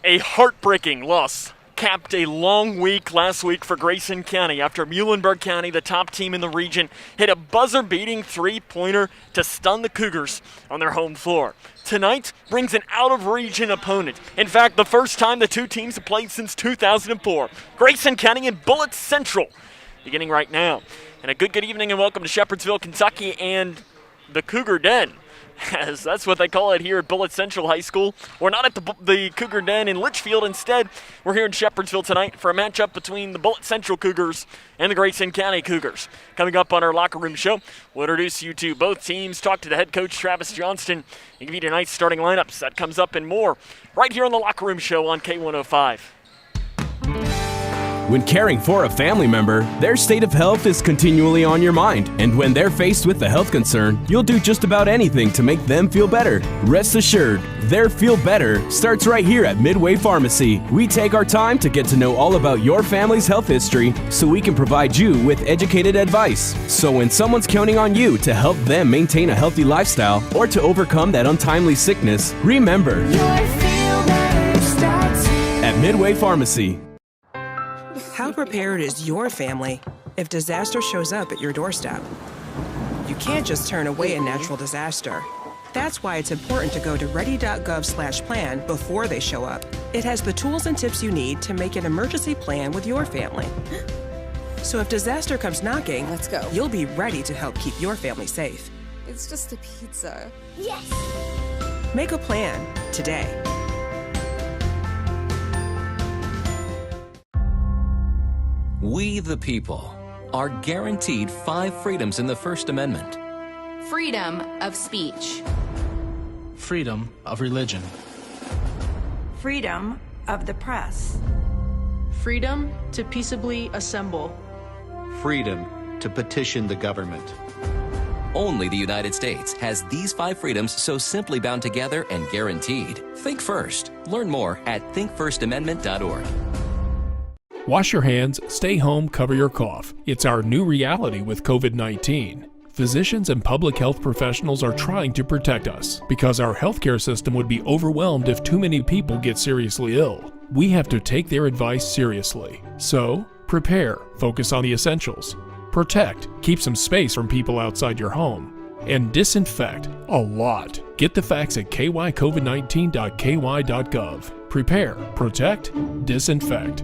A heartbreaking loss capped a long week last week for Grayson County after Muhlenberg County, the top team in the region, hit a buzzer-beating three-pointer to stun the Cougars on their home floor. Tonight brings an out-of-region opponent. In fact, the first time the two teams have played since 2004. Grayson County and Bullitt Central beginning right now. And a good evening and welcome to Shepherdsville, Kentucky and the Cougar Den, as that's what they call it here at Bullitt Central High School. We're not at the Cougar Den in Litchfield. Instead, we're here in Shepherdsville tonight for a matchup between the Bullitt Central Cougars and the Grayson County Cougars. Coming up on our locker room show, we'll introduce you to both teams, talk to the head coach, Travis Johnston, and give you tonight's starting lineups. That comes up and more right here on the locker room show on K105. When caring for a family member, their state of health is continually on your mind. And when they're faced with a health concern, you'll do just about anything to make them feel better. Rest assured, their feel better starts right here at Midway Pharmacy. We take our time to get to know all about your family's health history so we can provide you with educated advice. So when someone's counting on you to help them maintain a healthy lifestyle or to overcome that untimely sickness, remember, your feel better starts here at Midway Pharmacy. How prepared is your family if disaster shows up at your doorstep? You can't just turn away a natural disaster. That's why it's important to go to ready.gov/plan before they show up. It has the tools and tips you need to make an emergency plan with your family. So if disaster comes knocking, let's go. You'll be ready to help keep your family safe. It's just a pizza. Yes! Make a plan today. We, the people, are guaranteed 5 freedoms in the First Amendment. Freedom of speech. Freedom of religion. Freedom of the press. Freedom to peaceably assemble. Freedom to petition the government. Only the United States has these 5 freedoms so simply bound together and guaranteed. Think first. Learn more at thinkfirstamendment.org. Wash your hands, stay home, cover your cough. It's our new reality with COVID-19. Physicians and public health professionals are trying to protect us because our healthcare system would be overwhelmed if too many people get seriously ill. We have to take their advice seriously. So, prepare, focus on the essentials. Protect, keep some space from people outside your home. And disinfect, a lot. Get the facts at kycovid19.ky.gov. Prepare, protect, disinfect.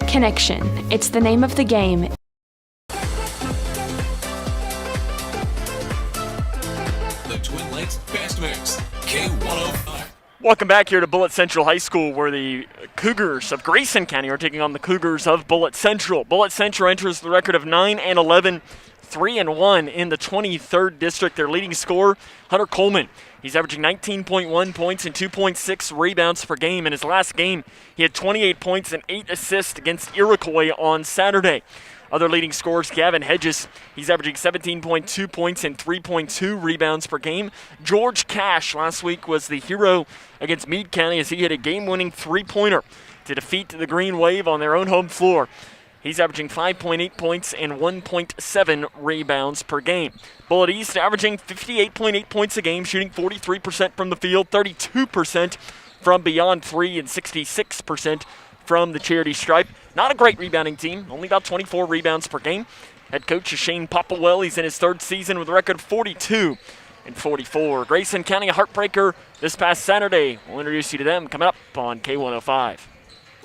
Connection. It's the name of the game. The Twin Lakes Fast Mix, K105. Welcome back here to Bullitt Central High School, where the Cougars of Grayson County are taking on the Cougars of Bullitt Central. Bullitt Central enters the record of 9-11, 3-1 in the 23rd district. Their leading scorer, Hunter Coleman. He's averaging 19.1 points and 2.6 rebounds per game. In his last game, he had 28 points and 8 assists against Iroquois on Saturday. Other leading scorers, Gavin Hedges, he's averaging 17.2 points and 3.2 rebounds per game. George Cash last week was the hero against Meade County as he hit a game-winning three-pointer to defeat the Green Wave on their own home floor. He's averaging 5.8 points and 1.7 rebounds per game. Bullitt East averaging 58.8 points a game, shooting 43% from the field, 32% from beyond 3, and 66% from the charity stripe. Not a great rebounding team, only about 24 rebounds per game. Head coach is Shane Popplewell. He's in his 3rd season with a record of 42-44. Grayson County, a heartbreaker this past Saturday. We'll introduce you to them coming up on K105.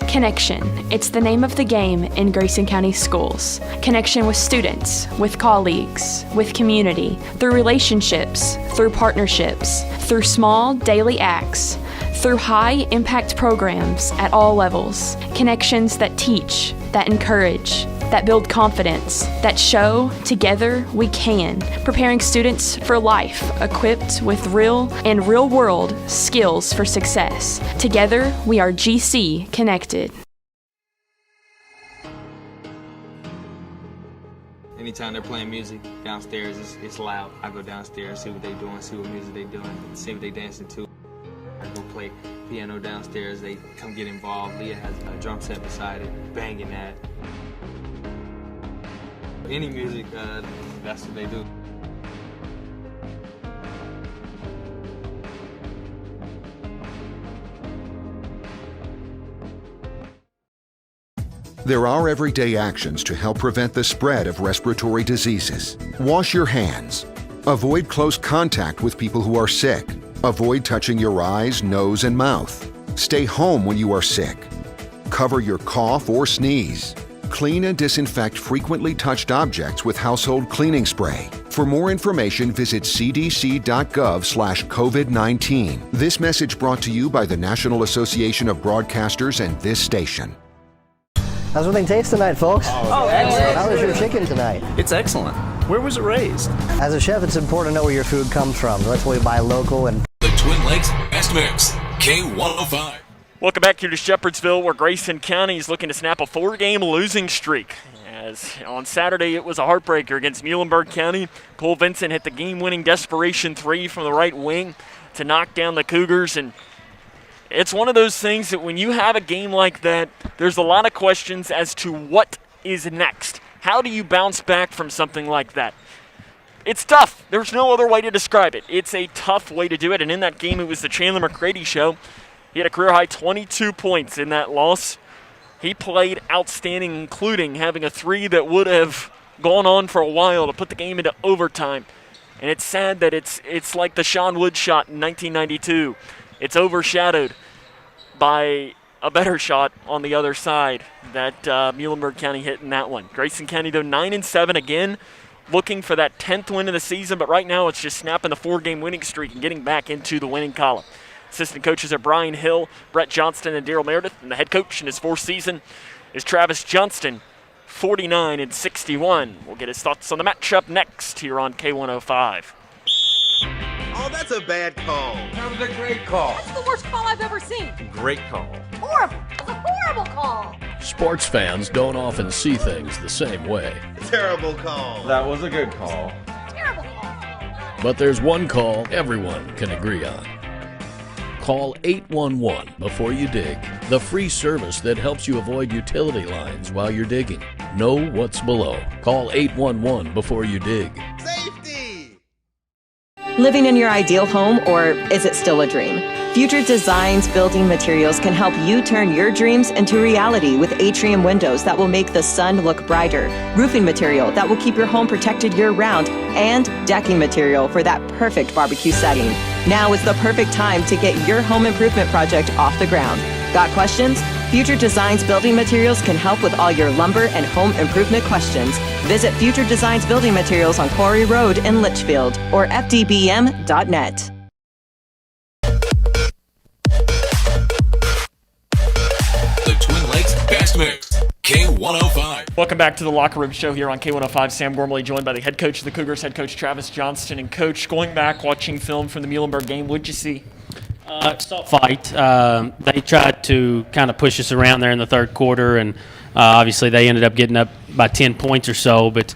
Connection. It's the name of the game in Grayson County schools. Connection with students, with colleagues, with community, through relationships, through partnerships, through small daily acts, through high-impact programs at all levels. Connections that teach, that encourage, that build confidence, that show together we can, preparing students for life, equipped with real and real-world skills for success. Together, we are GC Connected. Anytime they're playing music downstairs, it's loud. I go downstairs, see what they're doing, see what music they're doing, see what they're dancing to. I go play piano downstairs, they come get involved. Leah has a drum set beside it, banging that. Any music, that's what they do. There are everyday actions to help prevent the spread of respiratory diseases. Wash your hands. Avoid close contact with people who are sick. Avoid touching your eyes, nose, and mouth. Stay home when you are sick. Cover your cough or sneeze. Clean and disinfect frequently touched objects with household cleaning spray. For more information, visit cdc.gov/COVID-19. This message brought to you by the National Association of Broadcasters and this station. How's everything taste tonight, folks? Oh, excellent. How was your chicken tonight? It's excellent. Where was it raised? As a chef, it's important to know where your food comes from. That's why we buy local and... The Twin Lakes Best Mix, K105. Welcome back here to Shepherdsville, where Grayson County is looking to snap a 4-game losing streak. As on Saturday, it was a heartbreaker against Muhlenberg County. Cole Vincent hit the game-winning desperation 3 from the right wing to knock down the Cougars. And it's one of those things that when you have a game like that, there's a lot of questions as to what is next. How do you bounce back from something like that? It's tough. There's no other way to describe it. It's a tough way to do it. And in that game, it was the Chandler McCready show. He had a career-high 22 points in that loss. He played outstanding, including having a 3 that would have gone on for a while to put the game into overtime. And it's sad that it's like the Sean Wood shot in 1992. It's overshadowed by a better shot on the other side that Muhlenberg County hit in that one. Grayson County, though, 9-7 again, looking for that 10th win of the season, but right now it's just snapping the 4-game winning streak and getting back into the winning column. Assistant coaches are Brian Hill, Brett Johnston, and Daryl Meredith, and the head coach in his 4th season is Travis Johnston, 49-61. We'll get his thoughts on the matchup next here on K105. Oh, that's a bad call. That was a great call. That's the worst call I've ever seen. Great call. Horrible. It's a horrible call. Sports fans don't often see things the same way. Terrible call. That was a good call. Terrible call. But there's one call everyone can agree on. Call 811 before you dig. The free service that helps you avoid utility lines while you're digging. Know what's below. Call 811 before you dig. Safety! Living in your ideal home, or is it still a dream? Future Designs Building Materials can help you turn your dreams into reality with atrium windows that will make the sun look brighter, roofing material that will keep your home protected year-round, and decking material for that perfect barbecue setting. Now is the perfect time to get your home improvement project off the ground. Got questions? Future Designs Building Materials can help with all your lumber and home improvement questions. Visit Future Designs Building Materials on Quarry Road in Litchfield or fdbm.net. The Twin Lakes Best Mix, K105. Welcome back to the Locker Room Show here on K105. Sam Gormley joined by the head coach of the Cougars, head coach Travis Johnston. And coach, going back, watching film from the Muhlenberg game, what'd you see? Soft fight. They tried to kind of push us around there in the third quarter, and obviously they ended up getting up by 10 points or so. But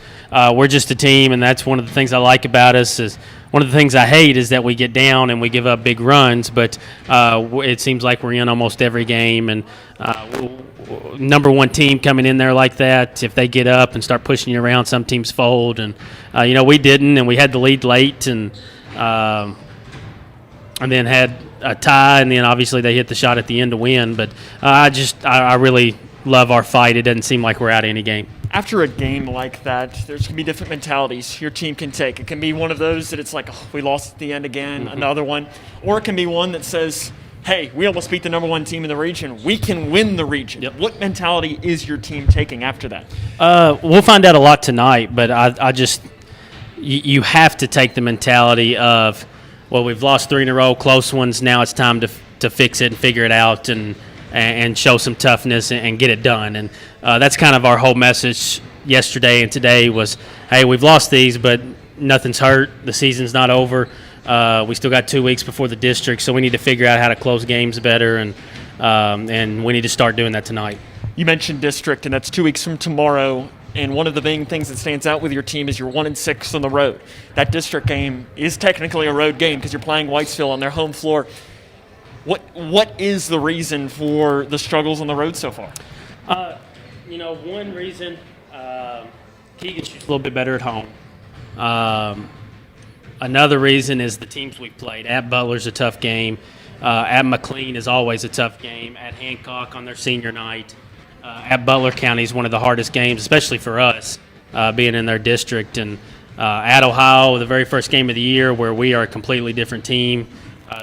we're just a team, and that's one of the things I like about us. Is one of the things I hate is that we get down and we give up big runs, but it seems like we're in almost every game. And number one team coming in there like that, if they get up and start pushing you around, some teams fold. And, we didn't, and we had the lead late and then had a tie, and then obviously they hit the shot at the end to win. But I really love our fight. It doesn't seem like we're out of any game. After a game like that, there's going to be different mentalities your team can take. It can be one of those that it's like, oh, we lost at the end again, another one. Or it can be one that says, hey, we almost beat the number one team in the region. We can win the region. Yep. What mentality is your team taking after that? We'll find out a lot tonight, but I just you have to take the mentality of, well, we've lost 3 in a row, close ones. Now it's time to fix it and figure it out and show some toughness and get it done. And that's kind of our whole message yesterday and today was, hey, we've lost these, but nothing's hurt. The season's not over. We still got 2 weeks before the district, so we need to figure out how to close games better, and we need to start doing that tonight. You mentioned district, and that's 2 weeks from tomorrow. And one of the main things that stands out with your team is you're 1-6 on the road. That district game is technically a road game because you're playing Whitesville on their home floor. What is the reason for the struggles on the road so far? One reason, Keegan's a little bit better at home. Another reason is the teams we've played. At Butler's a tough game. At McLean is always a tough game. At Hancock on their senior night. at Butler County is one of the hardest games, especially for us, being in their district. And at Ohio, the very first game of the year, where we are a completely different team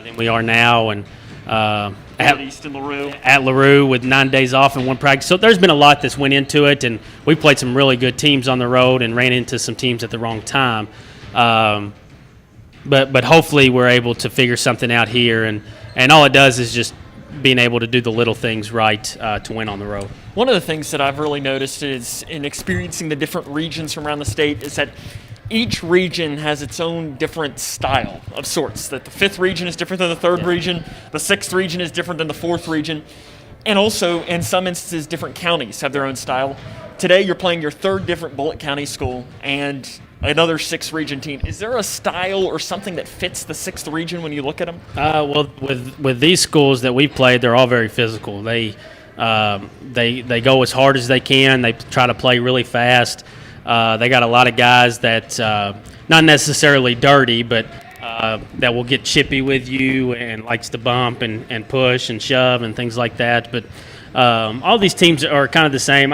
than we are now. And at LaRue with 9 days off and one practice. So there's been a lot that's went into it, and we played some really good teams on the road and ran into some teams at the wrong time. But hopefully we're able to figure something out here, and all it does is just being able to do the little things right to win on the road. One of the things that I've really noticed is in experiencing the different regions from around the state is that each region has its own different style of sorts. That the 5th region is different than the 3rd region, the 6th region is different than the 4th region, and also in some instances different counties have their own style. Today you're playing your 3rd different Bullitt County school and another 6th region team. Is there a style or something that fits the 6th region when you look at them? Well, with these schools that we've played, they're all very physical. They go as hard as they can. They try to play really fast. They got a lot of guys that not necessarily dirty, but that will get chippy with you and likes to bump and push and shove and things like that. But all these teams are kind of the same.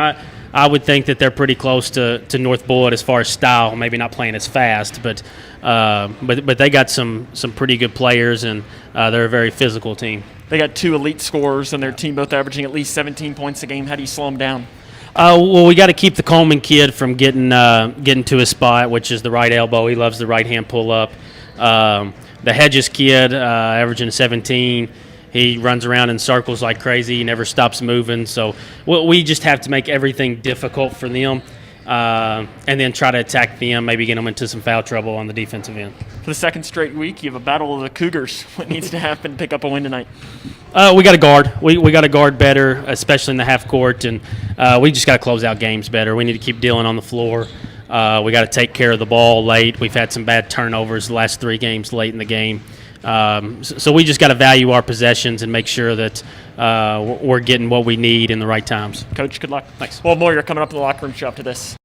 I would think that they're pretty close to North Bullitt as far as style, maybe not playing as fast, but they got some pretty good players, and they're a very physical team. They got 2 elite scorers on their team, both averaging at least 17 points a game. How do you slow them down? Well, we got to keep the Coleman kid from getting to his spot, which is the right elbow. He loves the right hand pull up. The Hedges kid, averaging 17. He runs around in circles like crazy. He never stops moving. So we just have to make everything difficult for them, and then try to attack them, maybe get them into some foul trouble on the defensive end. For the 2nd straight week, you have a battle of the Cougars. What needs to happen to pick up a win tonight? We got to guard. We got to guard better, especially in the half court, and we just got to close out games better. We need to keep dealing on the floor. We got to take care of the ball late. We've had some bad turnovers the last 3 games late in the game. So we just got to value our possessions and make sure that we're getting what we need in the right times. Coach, good luck. Thanks. Well, Moyer coming up in the locker room show after this.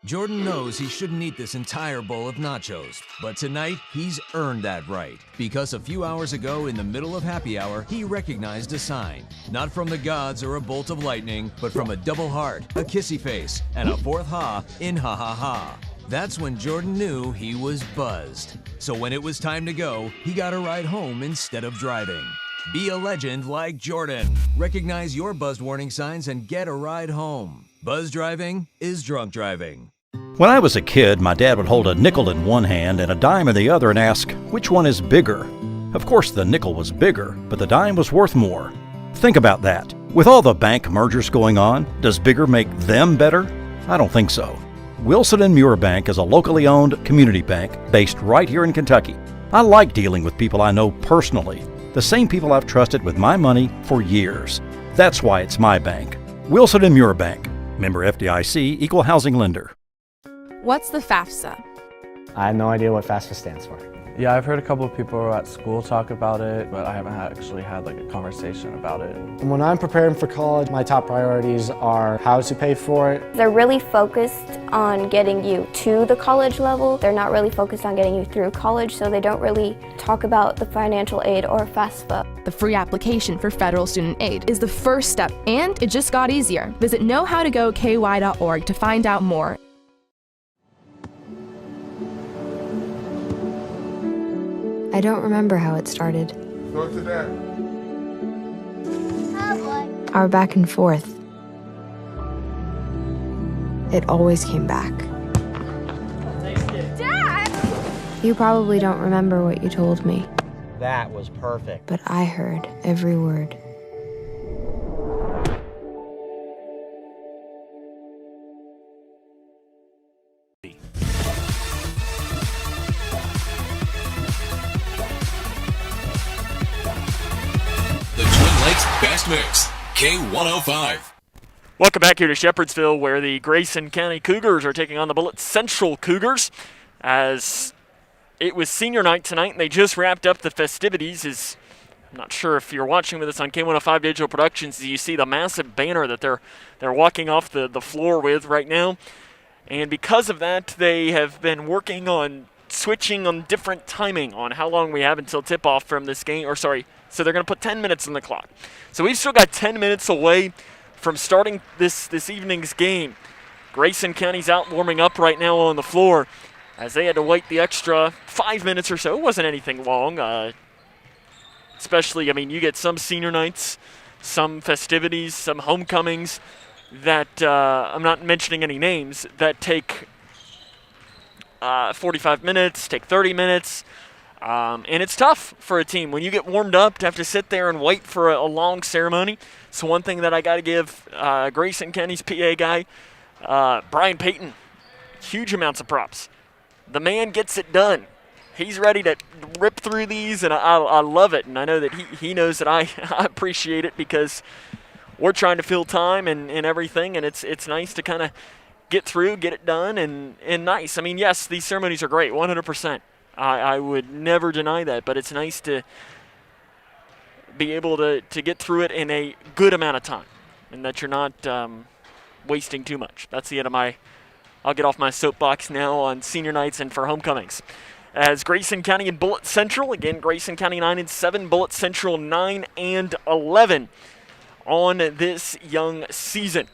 Jordan knows he shouldn't eat this entire bowl of nachos, but tonight he's earned that right. Because a few hours ago in the middle of happy hour, he recognized a sign. Not from the gods or a bolt of lightning, but from a double heart, a kissy face, and a 4th ha in ha ha ha. That's when Jordan knew he was buzzed. So when it was time to go, he got a ride home instead of driving. Be a legend like Jordan. Recognize your buzzed warning signs and get a ride home. Buzz driving is drunk driving. When I was a kid, my dad would hold a nickel in one hand and a dime in the other and ask, which one is bigger? Of course, the nickel was bigger, but the dime was worth more. Think about that. With all the bank mergers going on, does bigger make them better? I don't think so. Wilson & Muir Bank is a locally owned community bank based right here in Kentucky. I like dealing with people I know personally, the same people I've trusted with my money for years. That's why it's my bank. Wilson & Muir Bank. Member FDIC, Equal Housing Lender. What's the FAFSA? I have no idea what FAFSA stands for. Yeah, I've heard a couple of people at school talk about it, but I haven't actually had like a conversation about it. When I'm preparing for college, my top priorities are how to pay for it. They're really focused on getting you to the college level. They're not really focused on getting you through college, so they don't really talk about the financial aid or FAFSA. The free application for federal student aid is the first step, and it just got easier. Visit knowhowtogoky.org to find out more. I don't remember how it started. Go to that. Our back and forth. It always came back. Dad! You probably don't remember what you told me, That was perfect. but I heard every word. Best Mix, K105. Welcome back here to Shepherdsville, where the Grayson County Cougars are taking on the Bullitt Central Cougars. As it was senior night tonight, and they just wrapped up the festivities. I'm not sure if you're watching with us on K105 Digital Productions, you see the massive banner that they're walking off the floor with right now. And because of that, they have been working on switching on different timing on how long we have until tip-off from this game, So they're going to put 10 minutes on the clock. So we've still got 10 minutes away from starting this evening's game. Grayson County's out warming up right now on the floor as they had to wait the extra 5 minutes or so. It wasn't anything long, especially, I mean, you get some senior nights, some festivities, some homecomings that I'm not mentioning any names that take 45 minutes, take 30 minutes, and it's tough for a team when you get warmed up to have to sit there and wait for a long ceremony. So one thing that I got to give Grayson County's PA guy, Brian Payton, huge amounts of props. The man gets it done. He's ready to rip through these, and I love it. And I know that he knows that I appreciate it because we're trying to fill time and everything, and it's nice to kind of get through, get it done, and nice. I mean, yes, these ceremonies are great, 100%. I would never deny that, but it's nice to be able to get through it in a good amount of time and that you're not wasting too much. That's the end of I'll get off my soapbox now on senior nights and for homecomings. As Grayson County and Bullitt Central, again, Grayson County 9-7, Bullitt Central 9-11 on this young season.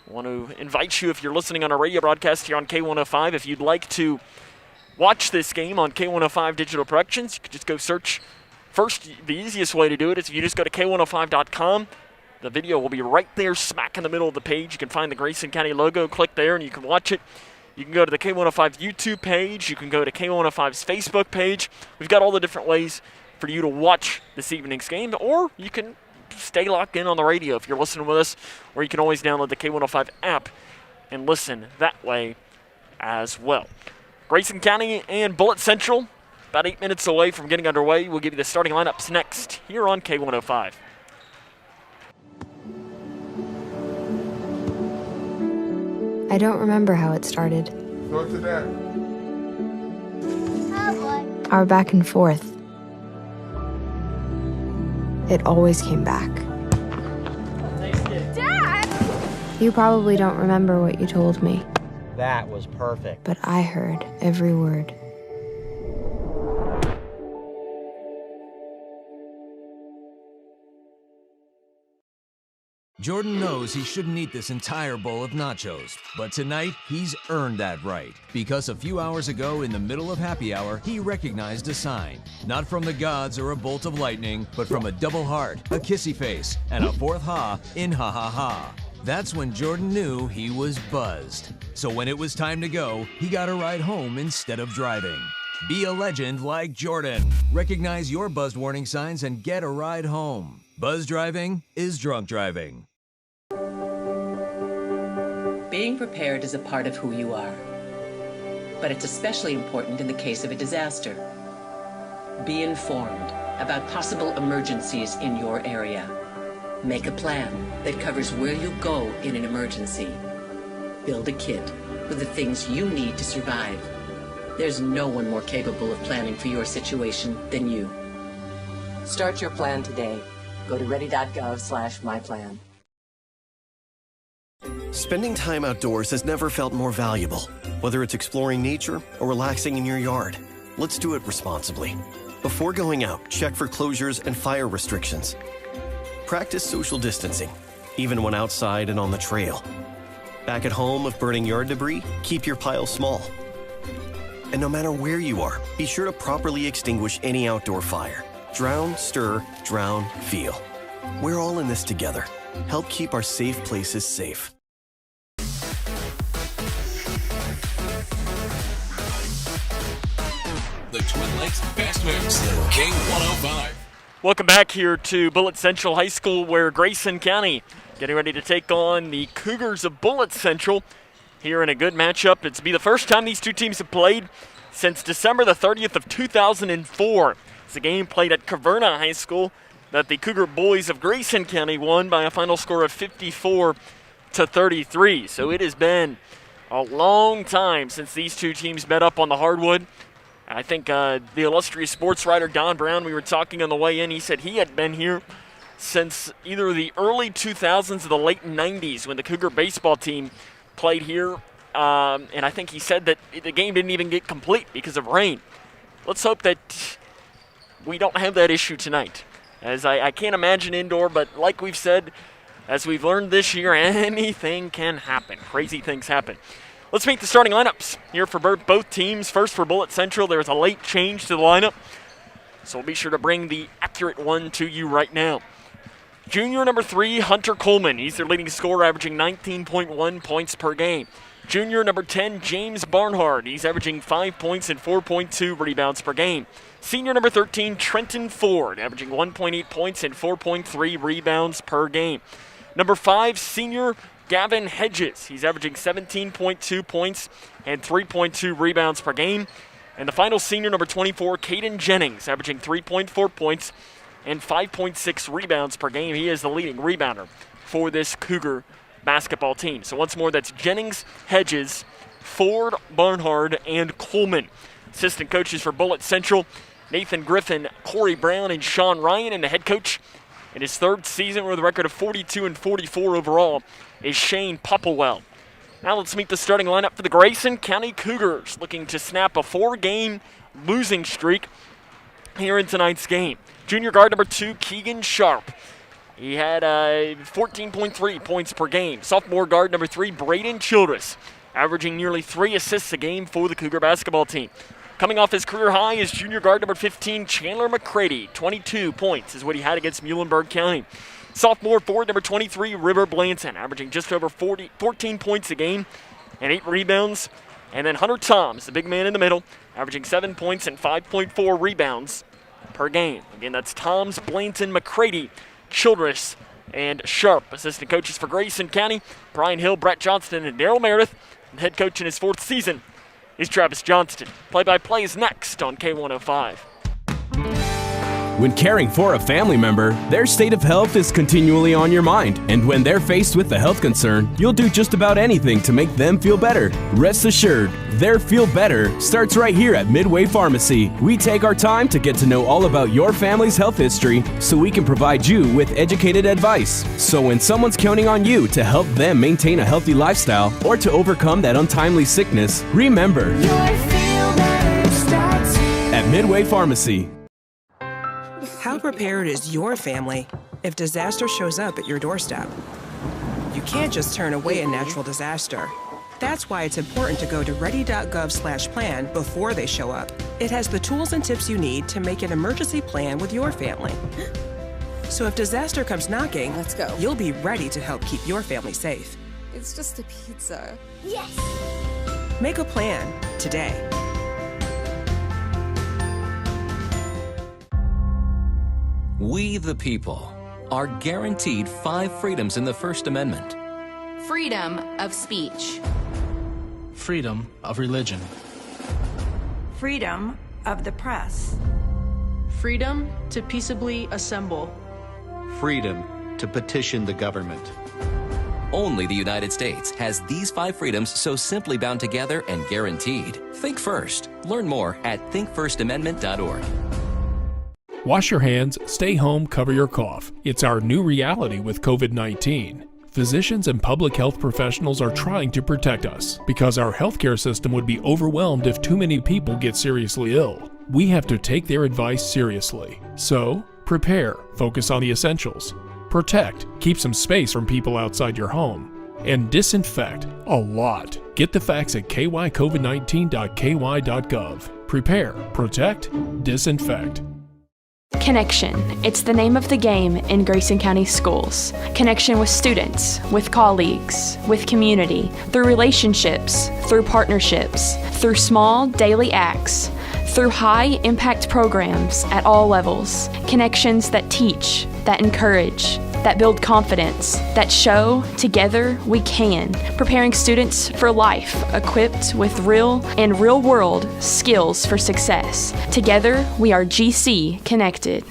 I want to invite you, if you're listening on a radio broadcast here on K105, if you'd like to watch this game on K105 Digital Productions, you could just go search. First, the easiest way to do it is if you just go to K105.com. The video will be right there smack in the middle of the page. You can find the Grayson County logo, click there, and you can watch it. You can go to the K105 YouTube page. You can go to K105's Facebook page. We've got all the different ways for you to watch this evening's game, or you can stay locked in on the radio if you're listening with us, or you can always download the K105 app and listen that way as well. Grayson County and Bullitt Central, about 8 minutes away from getting underway. We'll give you the starting lineups next here on K105. I don't remember how it started. Go to that. Our back and forth. It always came back. Dad! You probably don't remember what you told me, That was perfect. but I heard every word. Jordan knows he shouldn't eat this entire bowl of nachos, but tonight he's earned that right because a few hours ago in the middle of happy hour, he recognized a sign. Not from the gods or a bolt of lightning, but from a double heart, a kissy face, and a fourth ha in ha ha ha. That's when Jordan knew he was buzzed. So when it was time to go, he got a ride home instead of driving. Be a legend like Jordan. Recognize your buzzed warning signs and get a ride home. Buzz driving is drunk driving. Being prepared is a part of who you are, but it's especially important in the case of a disaster. Be informed about possible emergencies in your area. Make a plan that covers where you go in an emergency. Build a kit with the things you need to survive. There's no one more capable of planning for your situation than you. Start your plan today. Go to ready.gov/myplan. Spending time outdoors has never felt more valuable. Whether it's exploring nature or relaxing in your yard, let's do it responsibly. Before going out, check for closures and fire restrictions. Practice social distancing, even when outside and on the trail. Back at home, if burning yard debris, keep your pile small. And no matter where you are, be sure to properly extinguish any outdoor fire. Drown, stir, drown, feel. We're all in this together. Help keep our safe places safe. The Twin Lakes Best Mix, K105. Welcome back here to Bullitt Central High School, where Grayson County getting ready to take on the Cougars of Bullitt Central here in a good matchup. It's be the first time these two teams have played since December the 30th of 2004. It's a game played at Caverna High School that the Cougar boys of Grayson County won by a final score of 54-33. So it has been a long time since these two teams met up on the hardwood. I think the illustrious sports writer Don Brown, we were talking on the way in, he said he had been here since either the early 2000s or the late 90s when the Cougar baseball team played here. And I think he said that the game didn't even get complete because of rain. Let's hope that we don't have that issue tonight. as I can't imagine indoor, but like we've said, as we've learned this year, anything can happen. Crazy things happen. Let's meet the starting lineups here for both teams. First for Bullitt Central, there's a late change to the lineup, so we'll be sure to bring the accurate one to you right now. Junior number 3, Hunter Coleman. He's their leading scorer, averaging 19.1 points per game. Junior number 10, James Barnhart. He's averaging 5 points and 4.2 rebounds per game. Senior number 13, Trenton Ford, averaging 1.8 points and 4.3 rebounds per game. Number 5, senior Gavin Hedges. He's averaging 17.2 points and 3.2 rebounds per game. And the final senior, number 24, Caden Jennings, averaging 3.4 points and 5.6 rebounds per game. He is the leading rebounder for this Cougar basketball team. So once more, that's Jennings, Hedges, Ford, Barnhart, and Coleman. Assistant coaches for Bullitt Central, Nathan Griffin, Corey Brown, and Sean Ryan. And the head coach in his third season with a record of 42-44 overall is Shane Popplewell. Now let's meet the starting lineup for the Grayson County Cougars, looking to snap a 4-game losing streak here in tonight's game. Junior guard number 2, Keegan Sharp. He had 14.3 points per game. Sophomore guard number 3, Braden Childress, averaging nearly 3 assists a game for the Cougar basketball team. Coming off his career high is junior guard number 15, Chandler McCready. 22 points is what he had against Muhlenberg County. Sophomore forward number 23, River Blanton, averaging just over 14 points a game and 8 rebounds. And then Hunter Toms, the big man in the middle, averaging 7 points and 5.4 rebounds per game. Again, that's Toms, Blanton, McCready, Childress, and Sharp. Assistant coaches for Grayson County, Brian Hill, Brett Johnston, and Daryl Meredith. And head coach in his 4th season is Travis Johnston. Play-by-play is next on K105. When caring for a family member, their state of health is continually on your mind. And when they're faced with a health concern, you'll do just about anything to make them feel better. Rest assured, their feel better starts right here at Midway Pharmacy. We take our time to get to know all about your family's health history so we can provide you with educated advice. So when someone's counting on you to help them maintain a healthy lifestyle or to overcome that untimely sickness, remember, at Midway Pharmacy. How prepared is your family if disaster shows up at your doorstep? You can't just turn away a natural disaster. That's why it's important to go to ready.gov/plan before they show up. It has the tools and tips you need to make an emergency plan with your family. So if disaster comes knocking, let's go. You'll be ready to help keep your family safe. It's just a pizza. Yes! Make a plan today. We, the people, are guaranteed 5 freedoms in the First Amendment. Freedom of speech. Freedom of religion. Freedom of the press. Freedom to peaceably assemble. Freedom to petition the government. Only the United States has these 5 freedoms so simply bound together and guaranteed. Think first. Learn more at thinkfirstamendment.org. Wash your hands, stay home, cover your cough. It's our new reality with COVID-19. Physicians and public health professionals are trying to protect us because our healthcare system would be overwhelmed if too many people get seriously ill. We have to take their advice seriously. So, prepare, focus on the essentials. Protect, keep some space from people outside your home. And disinfect, a lot. Get the facts at kycovid19.ky.gov. Prepare, protect, disinfect. Connection. It's the name of the game in Grayson County Schools. Connection with students, with colleagues, with community, through relationships, through partnerships, through small daily acts, through high-impact programs at all levels. Connections that teach, that encourage, that build confidence, that show together we can, preparing students for life, equipped with real and real-world skills for success. Together, we are GC Connected.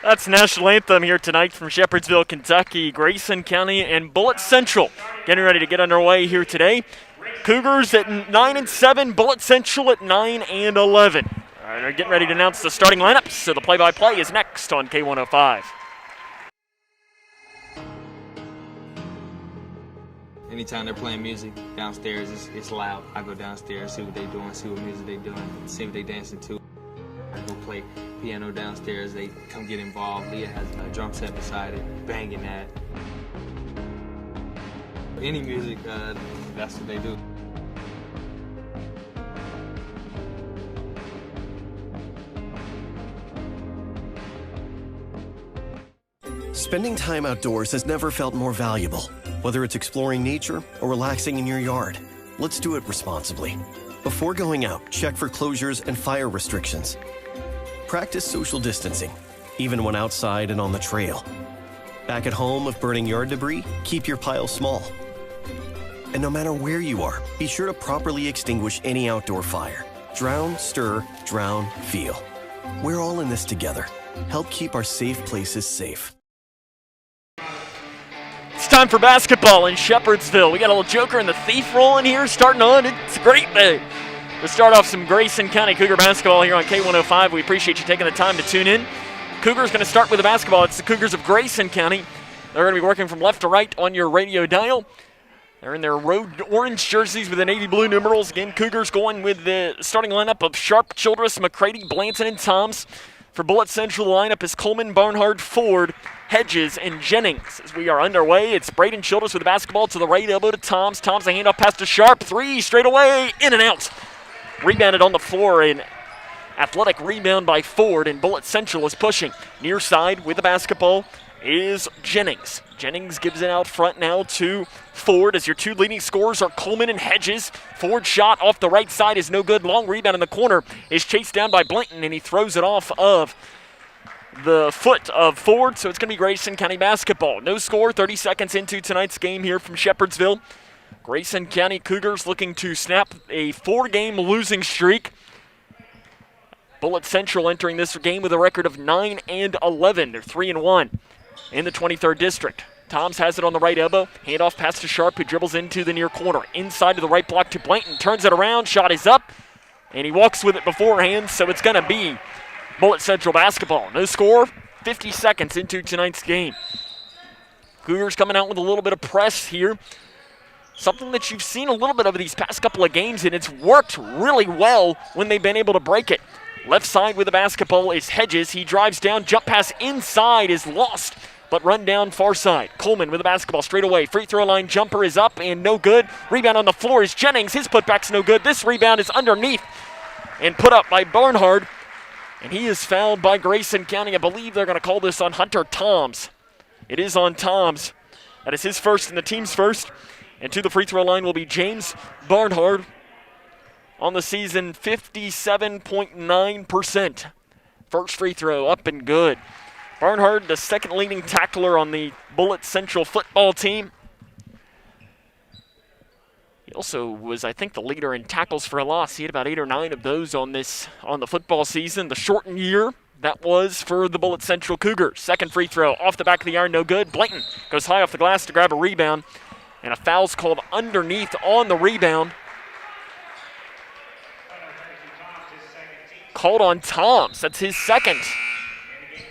That's National Anthem here tonight from Shepherdsville, Kentucky. Grayson County and Bullitt Central getting ready to get underway here today. Cougars at 9-7, Bullitt Central at 9-11. All right, they're getting ready to announce the starting lineups, so the play-by-play is next on K105. Anytime they're playing music downstairs, it's loud. I go downstairs, see what they're doing, see what music they're doing, see what they're dancing to. I go play piano downstairs, they come get involved. Leah has a drum set beside it, banging that. Any music, that's what they do. Spending time outdoors has never felt more valuable. Whether it's exploring nature or relaxing in your yard, let's do it responsibly. Before going out, check for closures and fire restrictions. Practice social distancing, even when outside and on the trail. Back at home, if burning yard debris, keep your pile small. And no matter where you are, be sure to properly extinguish any outdoor fire. Drown, stir, drown, feel. We're all in this together. Help keep our safe places safe. It's time for basketball in Shepherdsville. We got a little Joker and the Thief rolling here, starting on. It's a great day to start off some Grayson County Cougar basketball here on K105. We appreciate you taking the time to tune in. Cougars going to start with the basketball. It's the Cougars of Grayson County. They're going to be working from left to right on your radio dial. They're in their road orange jerseys with the navy blue numerals. Again, Cougars going with the starting lineup of Sharp, Childress, McCready, Blanton, and Toms. For Bullitt Central, the lineup is Coleman, Barnhart, Ford, Hedges, and Jennings. As we are underway, it's Braden Childress with the basketball to the right elbow to Toms. Toms a handoff pass to Sharp. Three straight away, in and out. Rebounded on the floor, an athletic rebound by Ford, and Bullitt Central is pushing. Near side with the basketball is Jennings. Jennings gives it out front now to Ford, as your two leading scorers are Coleman and Hedges. Ford shot off the right side is no good. Long rebound in the corner is chased down by Blanton, and he throws it off of the foot of Ford, so it's going to be Grayson County basketball. No score, 30 seconds into tonight's game here from Shepherdsville. Grayson County Cougars looking to snap a 4-game losing streak. Bullitt Central entering this game with a record of 9-11. They're 3-1 in the 23rd district. Toms has it on the right elbow. Handoff pass to Sharp, who dribbles into the near corner. Inside to the right block to Blanton. Turns it around. Shot is up. And he walks with it beforehand, so it's going to be Bullitt Central basketball. No score, 50 seconds into tonight's game. Cougars coming out with a little bit of press here. Something that you've seen a little bit over these past couple of games, and it's worked really well when they've been able to break it. Left side with the basketball is Hedges. He drives down. Jump pass inside is lost, but run down far side. Coleman with the basketball straight away. Free throw line jumper is up and no good. Rebound on the floor is Jennings. His putback's no good. This rebound is underneath and put up by Barnhart. And he is fouled by Grayson County. I believe they're going to call this on Hunter Toms. It is on Toms. That is his first and the team's first. And to the free throw line will be James Barnhart. On the season, 57.9%. First free throw up and good. Barnhart, the second leading tackler on the Bullitt Central football team. He also was, I think, the leader in tackles for a loss. He had about 8 or 9 of those on the football season. The shortened year, that was for the Bullitt Central Cougars. Second free throw off the back of the iron, no good. Blanton goes high off the glass to grab a rebound. And a foul's called underneath on the rebound. Called on Toms. That's his second.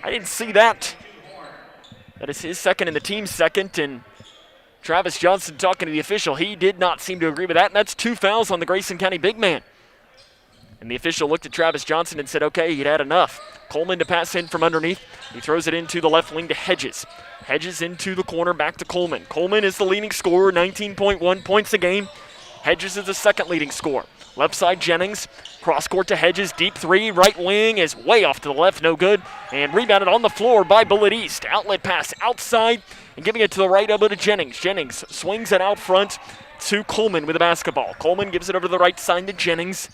I didn't see that. That is his second and the team's second. And Travis Johnson talking to the official. He did not seem to agree with that. And that's 2 fouls on the Grayson County big man. And the official looked at Travis Johnson and said, okay, he'd had enough. Coleman to pass in from underneath. He throws it into the left wing to Hedges. Hedges into the corner, back to Coleman. Coleman is the leading scorer, 19.1 points a game. Hedges is the second leading scorer. Left side, Jennings. Cross court to Hedges. Deep three. Right wing is way off to the left. No good. And rebounded on the floor by Bullitt East. Outlet pass outside and giving it to the right elbow to Jennings. Jennings swings it out front to Coleman with the basketball. Coleman gives it over to the right side to Jennings.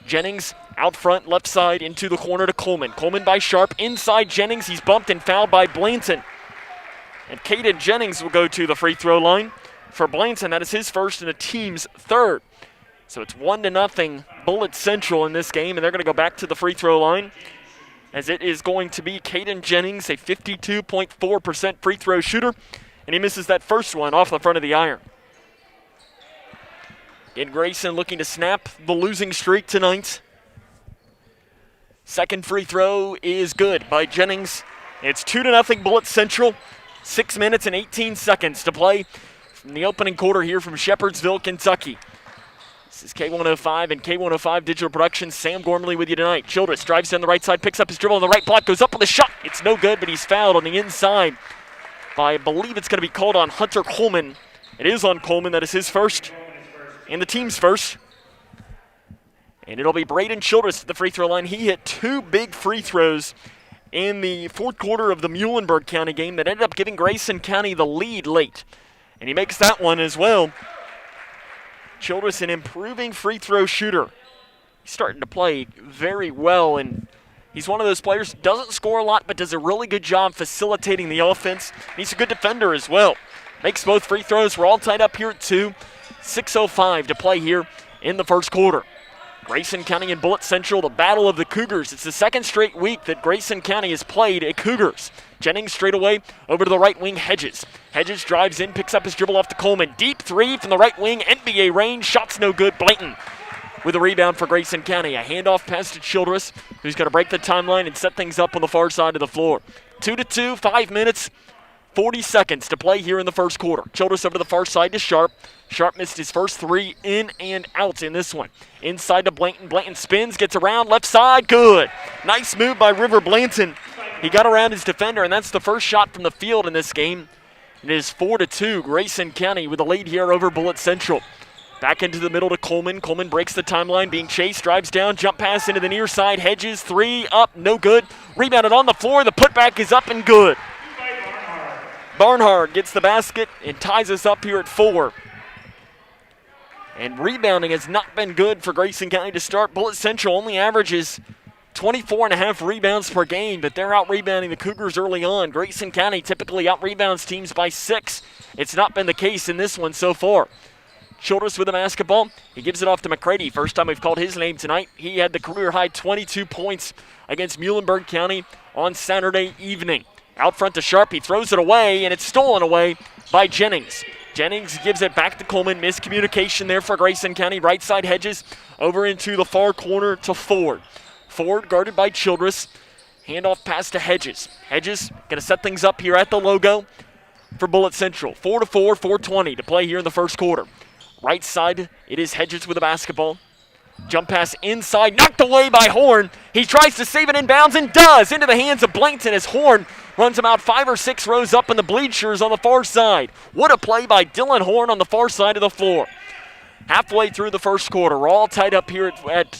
Jennings out front, left side into the corner to Coleman. Coleman by Sharp. Inside Jennings. He's bumped and fouled by Blanton. And Caden Jennings will go to the free throw line. For Blanton, that is his first and the team's third. So it's 1-0 Bullitt Central in this game, and they're going to go back to the free throw line as it is going to be Caden Jennings, a 52.4% free throw shooter, and he misses that first one off the front of the iron. And Grayson looking to snap the losing streak tonight. Second free throw is good by Jennings. It's 2-0 Bullitt Central. 6 minutes and 18 seconds to play from the opening quarter here from Shepherdsville, Kentucky. This is K105 and K105 Digital Productions. Sam Gormley with you tonight. Childress drives down the right side, picks up his dribble on the right block, goes up with a shot. It's no good, but he's fouled on the inside by, I believe it's going to be called on Hunter Coleman. It is on Coleman. That is his first and the team's first. And it'll be Braden Childress at the free throw line. He hit 2 big free throws in the fourth quarter of the Muhlenberg County game that ended up giving Grayson County the lead late. And he makes that one as well. Childress, an improving free throw shooter. He's starting to play very well, and he's one of those players who doesn't score a lot but does a really good job facilitating the offense. He's a good defender as well. Makes both free throws. We're all tied up here at 2. 6:05 to play here in the first quarter. Grayson County and Bullitt Central, the battle of the Cougars. It's the second straight week that Grayson County has played a Cougars. Jennings straight away over to the right wing, Hedges. Hedges drives in, picks up his dribble off to Coleman. Deep three from the right wing, NBA range, shot's no good. Blayton with a rebound for Grayson County. A handoff pass to Childress, who's going to break the timeline and set things up on the far side of the floor. 2-2, 5 minutes, 40 seconds to play here in the first quarter. Childress over to the far side to Sharp. Sharp missed his first 3 in and out in this one. Inside to Blanton. Blanton spins, gets around, left side, good. Nice move by River Blanton. He got around his defender, and that's the first shot from the field in this game. It is 4-2, Grayson County with a lead here over Bullitt Central. Back into the middle to Coleman. Coleman breaks the timeline, being chased, drives down, jump pass into the near side. Hedges, 3, up, no good. Rebounded on the floor, the putback is up and good. Barnhart gets the basket and ties us up here at 4. And rebounding has not been good for Grayson County to start. Bullitt Central only averages 24.5 rebounds per game, but they're out-rebounding the Cougars early on. Grayson County typically out-rebounds teams by 6. It's not been the case in this one so far. Childress with the basketball. He gives it off to McCready. First time we've called his name tonight. He had the career-high 22 points against Muhlenberg County on Saturday evening. Out front to Sharp. He throws it away, and it's stolen away by Jennings. Jennings gives it back to Coleman. Miscommunication there for Grayson County. Right side Hedges over into the far corner to Ford. Ford guarded by Childress. Handoff pass to Hedges. Hedges going to set things up here at the logo for Bullitt Central. 4-4, 4:20 to play here in the first quarter. Right side, it is Hedges with the basketball. Jump pass inside, knocked away by Horn. He tries to save it inbounds and does, into the hands of Blankton as Horn runs about 5 or 6 rows up in the bleachers on the far side. What a play by Dylan Horn on the far side of the floor. Halfway through the first quarter, we're all tied up here at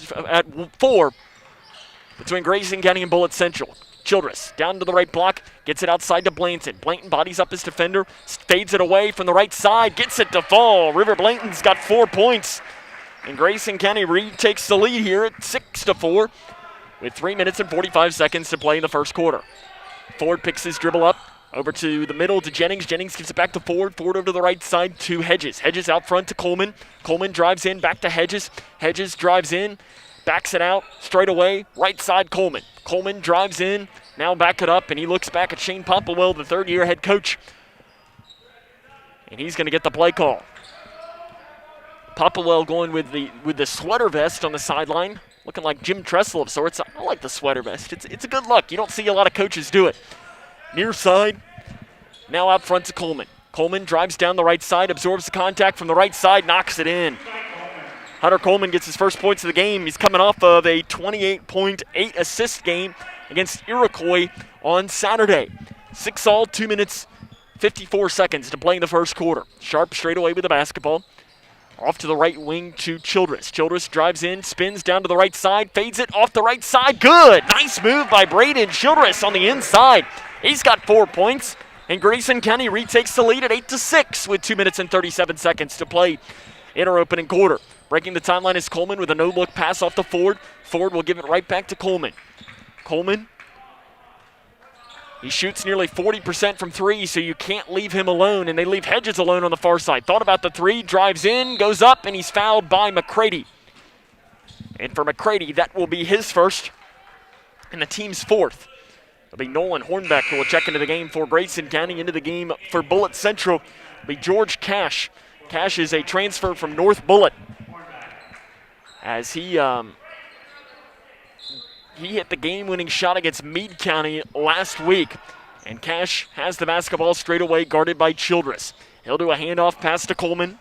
4 between Grayson County and Bullitt Central. Childress down to the right block, gets it outside to Blanton. Blanton bodies up his defender, fades it away from the right side, gets it to fall. River Blanton's got 4 points. And Grayson County retakes the lead here at 6-4 with 3 minutes and 45 seconds to play in the first quarter. Ford picks his dribble up over to the middle to Jennings. Jennings gives it back to Ford. Ford over to the right side to Hedges. Hedges out front to Coleman. Coleman drives in, back to Hedges. Hedges drives in, backs it out, straight away, right side Coleman. Coleman drives in, now back it up, and he looks back at Shane Popplewell, the third-year head coach. And he's going to get the play call. Popplewell going with the sweater vest on the sideline, looking like Jim Tressel of sorts. I like the sweater vest. It's a good look. You don't see a lot of coaches do it. Near side, now out front to Coleman. Coleman drives down the right side, absorbs the contact from the right side, knocks it in. Hunter Coleman gets his first points of the game. He's coming off of a 28.8 assist game against Iroquois on Saturday. 6-all, 2 minutes, 54 seconds to play in the first quarter. Sharp straight away with the basketball. Off to the right wing to Childress. Childress drives in, spins down to the right side, fades it off the right side. Good! Nice move by Braden Childress on the inside. He's got 4 points, and Grayson County retakes the lead at 8-6 with 2 minutes and 37 seconds to play in our opening quarter. Breaking the timeline is Coleman with a no-look pass off to Ford. Ford will give it right back to Coleman. Coleman, he shoots nearly 40% from 3, so you can't leave him alone, and they leave Hedges alone on the far side. Thought about the 3, drives in, goes up, and he's fouled by McCready. And for McCready, that will be his first. and the team's fourth. It'll be Nolan Hornbeck who will check into the game for Grayson County. Into the game for Bullitt Central will be George Cash. Cash is a transfer from North Bullitt, as he hit the game-winning shot against Meade County last week. And Cash has the basketball straight away, guarded by Childress. He'll do a handoff pass to Coleman.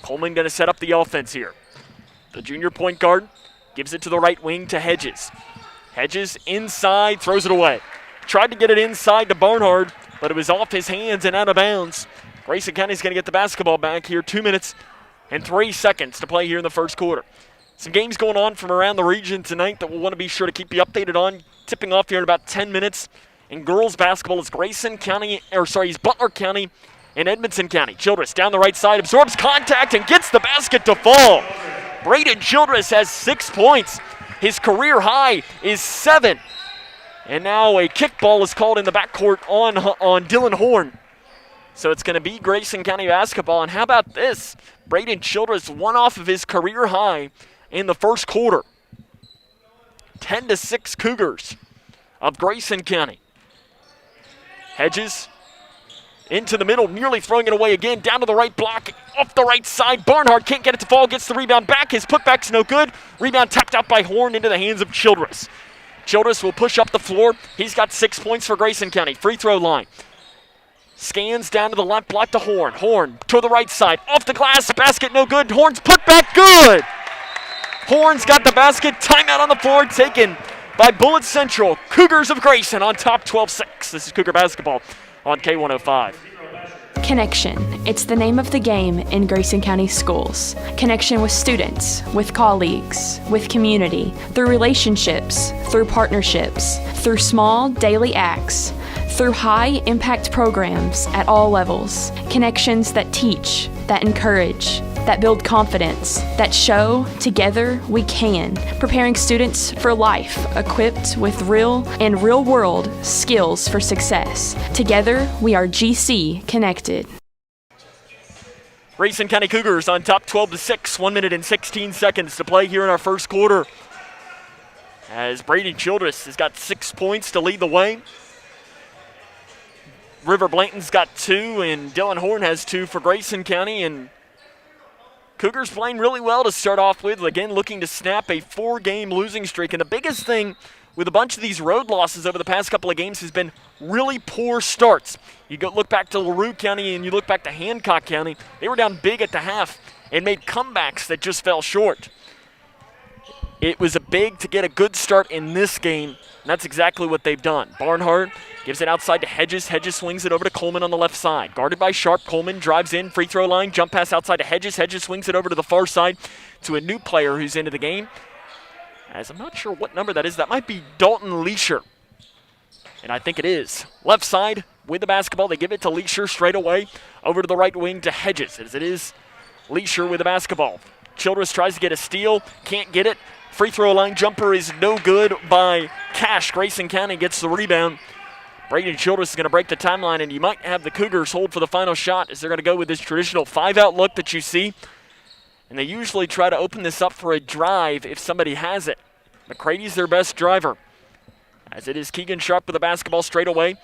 Coleman going to set up the offense here. The junior point guard gives it to the right wing to Hedges. Hedges inside, throws it away. Tried to get it inside to Barnhart, but it was off his hands and out of bounds. Grayson County's going to get the basketball back here. 2 minutes and 3 seconds to play here in the first quarter. Some games going on from around the region tonight that we'll want to be sure to keep you updated on. Tipping off here in about 10 minutes. In girls basketball is Butler County and Edmonson County. Childress down the right side, absorbs contact and gets the basket to fall. Braden Childress has 6 points. His career high is 7. And now a kickball is called in the backcourt on Dylan Horn. So it's going to be Grayson County basketball. And how about this? Braden Childress one off of his career high in the first quarter. 10-6 Cougars of Grayson County. Hedges into the middle, nearly throwing it away again. Down to the right block, off the right side. Barnhart can't get it to fall, gets the rebound back. His putback's no good. Rebound tapped out by Horn into the hands of Childress. Childress will push up the floor. He's got 6 points for Grayson County. Free throw line. Scans down to the left block to Horn. Horn to the right side, off the glass, basket no good. Horn's putback good. Horn's got the basket. Timeout on the floor taken by Bullitt Central. Cougars of Grayson on top 12-6. This is Cougar basketball on K105. Connection. It's the name of the game in Grayson County schools. Connection with students, with colleagues, with community, through relationships, through partnerships, through small daily acts, through high-impact programs at all levels. Connections that teach, that encourage, that build confidence, that show together we can, preparing students for life, equipped with real and real-world skills for success. Together, we are GC Connected. Grayson County Cougars on top 12-6, 1 minute and 16 seconds to play here in our first quarter. As Brady Childress has got 6 points to lead the way. River Blanton's got 2, and Dylan Horn has 2 for Grayson County, and Cougars playing really well to start off with. Again, looking to snap a 4-game losing streak. And the biggest thing with a bunch of these road losses over the past couple of games has been really poor starts. You go look back to LaRue County and you look back to Hancock County. They were down big at the half and made comebacks that just fell short. It was a big to get a good start in this game, and that's exactly what they've done. Barnhart gives it outside to Hedges. Hedges swings it over to Coleman on the left side. Guarded by Sharp. Coleman drives in, free throw line, jump pass outside to Hedges. Hedges swings it over to the far side to a new player who's into the game. As I'm not sure what number that is. That might be Dalton Leisure. And I think it is. Left side with the basketball. They give it to Leisure straight away. Over to the right wing to Hedges. As it is Leisure with the basketball. Childress tries to get a steal. Can't get it. Free throw line jumper is no good by Cash. Grayson County gets the rebound. Braden Childress is going to break the timeline, and you might have the Cougars hold for the final shot as they're going to go with this traditional 5-out look that you see. And they usually try to open this up for a drive if somebody has it. McCrady's their best driver. As it is Keegan Sharp with the basketball straight away.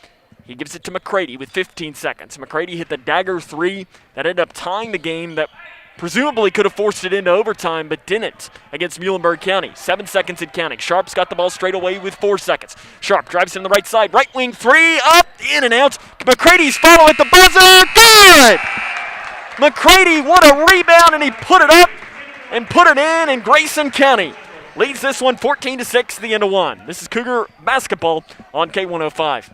He gives it to McCrady with 15 seconds. McCrady hit the dagger 3 that ended up tying the game, that presumably could have forced it into overtime, but didn't against Muhlenberg County. 7 seconds in counting. Sharp's got the ball straight away with 4 seconds. Sharp drives in the right side. Right wing 3, up, in and out. McCrady's follow at the buzzer. Good! McCrady, what a rebound, and he put it up and put it in, and Grayson County leads this one 14-6 at the end of 1. This is Cougar basketball on K105.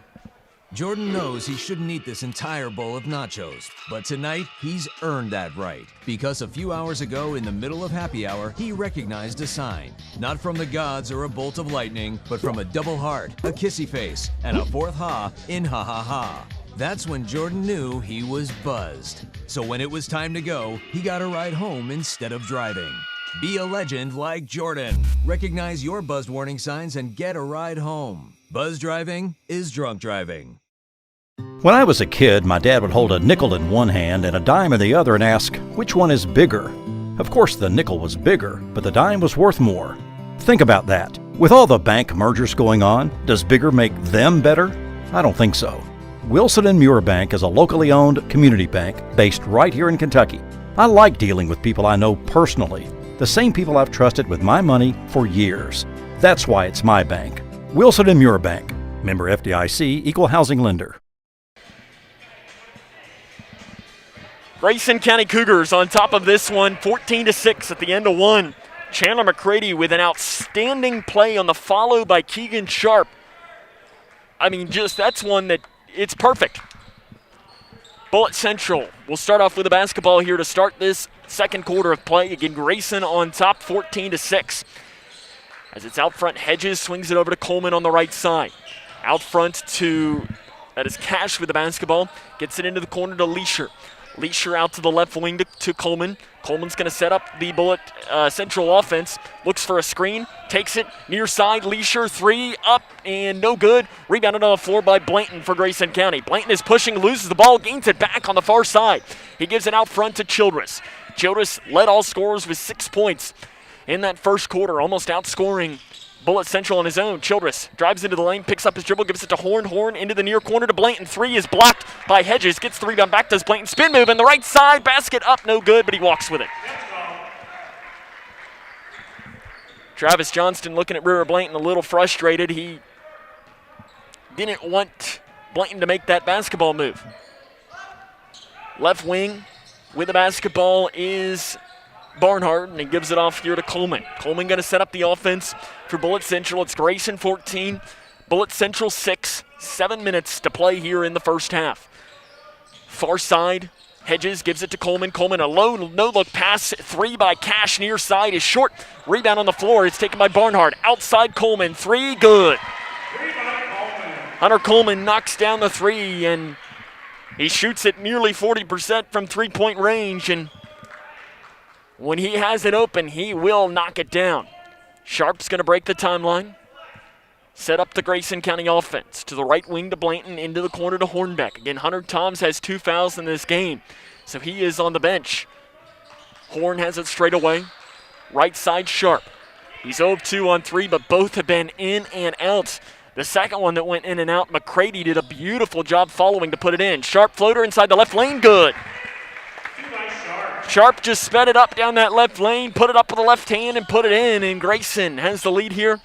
Jordan knows he shouldn't eat this entire bowl of nachos, but tonight he's earned that right. Because a few hours ago in the middle of happy hour, he recognized a sign. Not from the gods or a bolt of lightning, but from a double heart, a kissy face, and a fourth ha in ha ha ha. That's when Jordan knew he was buzzed. So when it was time to go, he got a ride home instead of driving. Be a legend like Jordan. Recognize your buzzed warning signs and get a ride home. Buzz driving is drunk driving. When I was a kid, my dad would hold a nickel in one hand and a dime in the other and ask, which one is bigger? Of course, the nickel was bigger, but the dime was worth more. Think about that. With all the bank mergers going on, does bigger make them better? I don't think so. Wilson & Muir Bank is a locally owned community bank based right here in Kentucky. I like dealing with people I know personally, the same people I've trusted with my money for years. That's why it's my bank. Wilson & Muir Bank. Member FDIC, Equal Housing Lender. Grayson County Cougars on top of this one, 14-6 at the end of one. Chandler McCready with an outstanding play on the follow by Keegan Sharp. I mean, just that's one that it's perfect. Bullitt Central will start off with a basketball here to start this second quarter of play. Again, Grayson on top, 14-6. As it's out front, Hedges swings it over to Coleman on the right side. Out front that is Cash with the basketball. Gets it into the corner to Leisure. Leisure out to the left wing to Coleman. Coleman's going to set up the Bullitt Central offense. Looks for a screen. Takes it near side. Leisure, three, up, and no good. Rebounded on the floor by Blanton for Grayson County. Blanton is pushing, loses the ball, gains it back on the far side. He gives it out front to Childress. Childress led all scorers with 6 points in that first quarter, almost outscoring Bullitt Central on his own. Childress drives into the lane, picks up his dribble, gives it to Horn. Horn into the near corner to Blanton. Three is blocked by Hedges. Gets the rebound back, does Blanton. Spin move in the right side. Basket up, no good, but he walks with it. Travis Johnston looking at River Blanton a little frustrated. He didn't want Blanton to make that basketball move. Left wing with the basketball is Barnhart, and he gives it off here to Coleman. Coleman going to set up the offense for Bullitt Central. It's Grayson 14, Bullitt Central 6. 7 minutes to play here in the first half. Far side, Hedges gives it to Coleman. Coleman, a low no-look pass. Three by Cash near side is short. Rebound on the floor. It's taken by Barnhart. Outside Coleman. Three, good. Hunter Coleman knocks down the three, and he shoots it nearly 40% from three-point range, and when he has it open, he will knock it down. Sharp's going to break the timeline. Set up the Grayson County offense. To the right wing to Blanton, into the corner to Hornbeck. Again, Hunter Toms has 2 fouls in this game, so he is on the bench. Horn has it straight away. Right side, Sharp. He's 0-2 on 3, but both have been in and out. The second one that went in and out, McCready did a beautiful job following to put it in. Sharp floater inside the left lane, good. Sharp just sped it up down that left lane, put it up with the left hand and put it in, and Grayson has the lead here,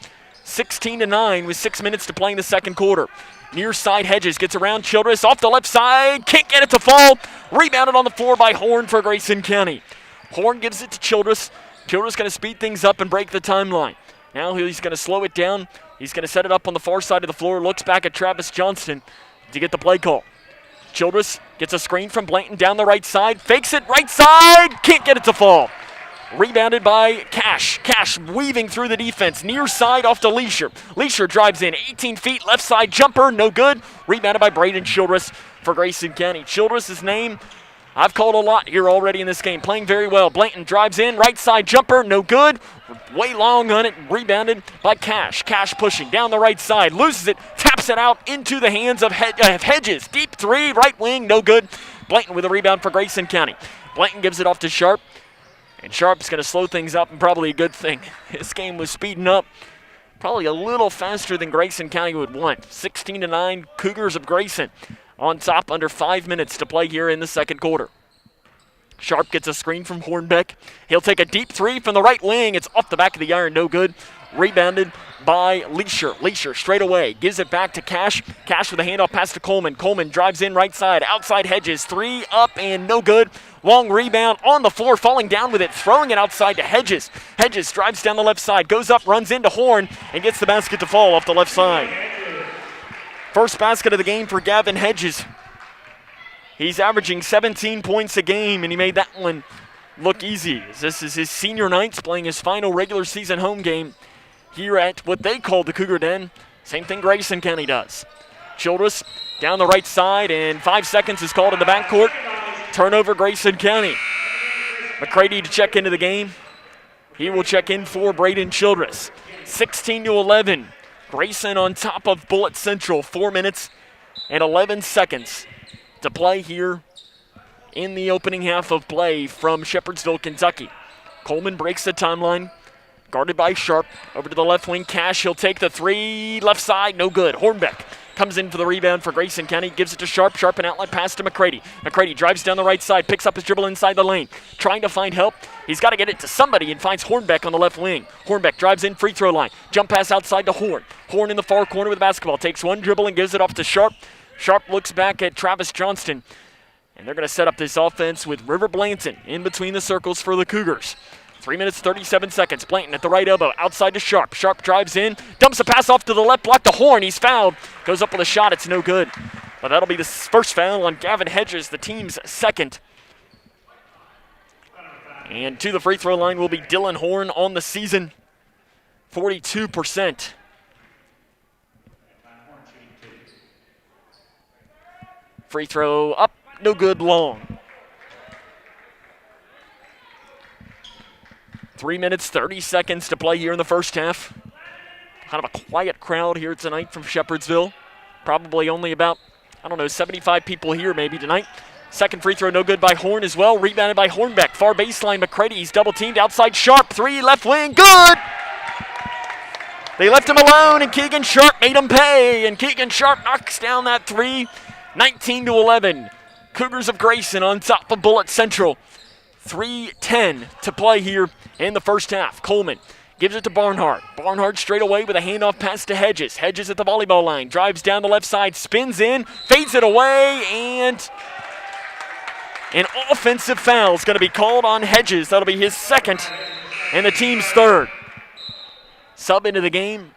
16-9 with 6 minutes to play in the second quarter. Near side, Hedges gets around Childress off the left side, can't get it to fall. Rebounded on the floor by Horn for Grayson County. Horn gives it to Childress. Childress going to speed things up and break the timeline. Now he's going to slow it down. He's going to set it up on the far side of the floor, looks back at Travis Johnston to get the play call. Childress gets a screen from Blanton down the right side, fakes it right side, can't get it to fall. Rebounded by Cash. Cash weaving through the defense, near side off to Leisure. Leisure drives in, 18 feet, left side jumper, no good. Rebounded by Braden Childress for Grayson County. Childress' name I've called a lot here already in this game, playing very well. Blanton drives in, right side jumper, no good. Way long on it, rebounded by Cash. Cash pushing down the right side, loses it, taps it out into the hands of Hedges. Deep three, right wing, no good. Blanton with a rebound for Grayson County. Blanton gives it off to Sharp, and Sharp's going to slow things up, and probably a good thing. This game was speeding up probably a little faster than Grayson County would want. 16-9, Cougars of Grayson on top, under 5 minutes to play here in the second quarter. Sharp gets a screen from Hornbeck. He'll take a deep three from the right wing. It's off the back of the iron, no good. Rebounded by Leisure. Leisure straight away, gives it back to Cash. Cash with a handoff pass to Coleman. Coleman drives in right side, outside Hedges. Three up and no good. Long rebound on the floor, falling down with it, throwing it outside to Hedges. Hedges drives down the left side, goes up, runs into Horn, and gets the basket to fall off the left side. First basket of the game for Gavin Hedges. He's averaging 17 points a game, and he made that one look easy. This is his senior night, playing his final regular season home game here at what they call the Cougar Den. Same thing Grayson County does. Childress down the right side, and 5 seconds is called in the backcourt. Turnover Grayson County. McCready to check into the game. He will check in for Braden Childress. 16-11. Grayson on top of Bullitt Central. 4 minutes and 11 seconds to play here in the opening half of play from Shepherdsville, Kentucky. Coleman breaks the timeline. Guarded by Sharp. Over to the left wing. Cash, he'll take the three. Left side, no good. Hornbeck comes in for the rebound for Grayson County. Gives it to Sharp. Sharp, an outlet pass to McCready. McCready drives down the right side. Picks up his dribble inside the lane. Trying to find help. He's got to get it to somebody and finds Hornbeck on the left wing. Hornbeck drives in, free throw line. Jump pass outside to Horn. Horn in the far corner with the basketball. Takes one dribble and gives it off to Sharp. Sharp looks back at Travis Johnston. And they're going to set up this offense with River Blanton in between the circles for the Cougars. 3 minutes, 37 seconds. Blanton at the right elbow, outside to Sharp. Sharp drives in, dumps a pass off to the left block to Horn. He's fouled. Goes up with a shot. It's no good. But that'll be the first foul on Gavin Hedges, the team's second. And to the free throw line will be Dylan Horn on the season, 42%. Free throw up, no good, long. 3 minutes, 30 seconds to play here in the first half. Kind of a quiet crowd here tonight from Shepherdsville. Probably only about, 75 people here maybe tonight. Second free throw, no good by Horn as well. Rebounded by Hornbeck. Far baseline, McCready. He's double teamed outside. Sharp, three, left wing, good! They left him alone, and Keegan Sharp made him pay. And Keegan Sharp knocks down that three, 19-11. Cougars of Grayson on top of Bullitt Central. 3:10 to play here in the first half. Coleman gives it to Barnhart. Barnhart straight away with a handoff pass to Hedges. Hedges at the volleyball line. Drives down the left side. Spins in. Fades it away. And an offensive foul is going to be called on Hedges. That'll be his second and the team's third. Sub into the game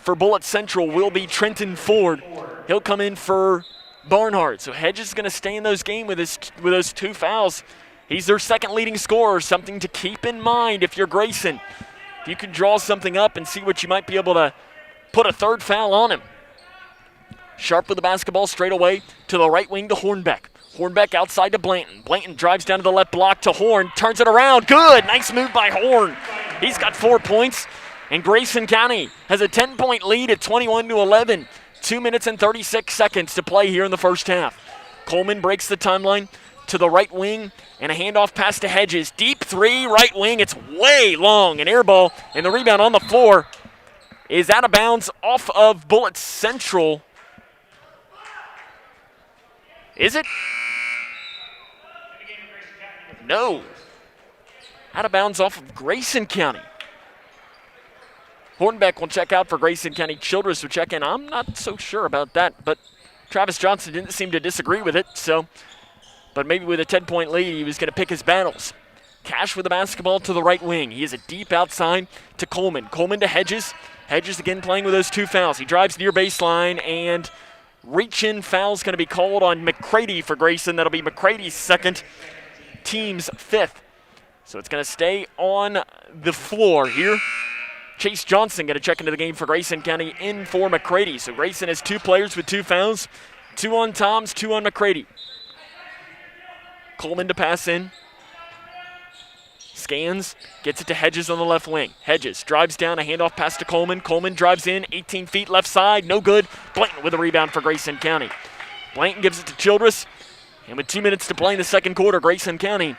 for Bullitt Central will be Trenton Ford. He'll come in for Barnhart. So Hedges is going to stay in those game with those two fouls. He's their second leading scorer, something to keep in mind if you're Grayson. If you can draw something up and see what you might be able to put a third foul on him. Sharp with the basketball straight away to the right wing to Hornbeck. Hornbeck outside to Blanton. Blanton drives down to the left block to Horn, turns it around. Good, nice move by Horn. He's got 4 points, and Grayson County has a 10-point lead at 21-11. 2 minutes and 36 seconds to play here in the first half. Coleman breaks the timeline to the right wing, and a handoff pass to Hedges. Deep three, right wing. It's way long. An air ball, and the rebound on the floor is out of bounds off of Bullitt Central. Is it? No. Out of bounds off of Grayson County. Hornbeck will check out for Grayson County. Childress will check in. I'm not so sure about that, but Travis Johnson didn't seem to disagree with it, so... But maybe with a 10-point lead, he was going to pick his battles. Cash with the basketball to the right wing. He is a deep outside to Coleman. Coleman to Hedges. Hedges again playing with those two fouls. He drives near baseline, and reach-in foul's going to be called on McCready for Grayson. That'll be McCready's second, team's fifth. So it's going to stay on the floor here. Chase Johnson going to check into the game for Grayson County in for McCready. So Grayson has two players with two fouls. 2 on Toms, 2 on McCready. Coleman to pass in. Scans, gets it to Hedges on the left wing. Hedges drives down, a handoff pass to Coleman. Coleman drives in, 18 feet left side, no good. Blanton with a rebound for Grayson County. Blanton gives it to Childress. And with 2 minutes to play in the second quarter, Grayson County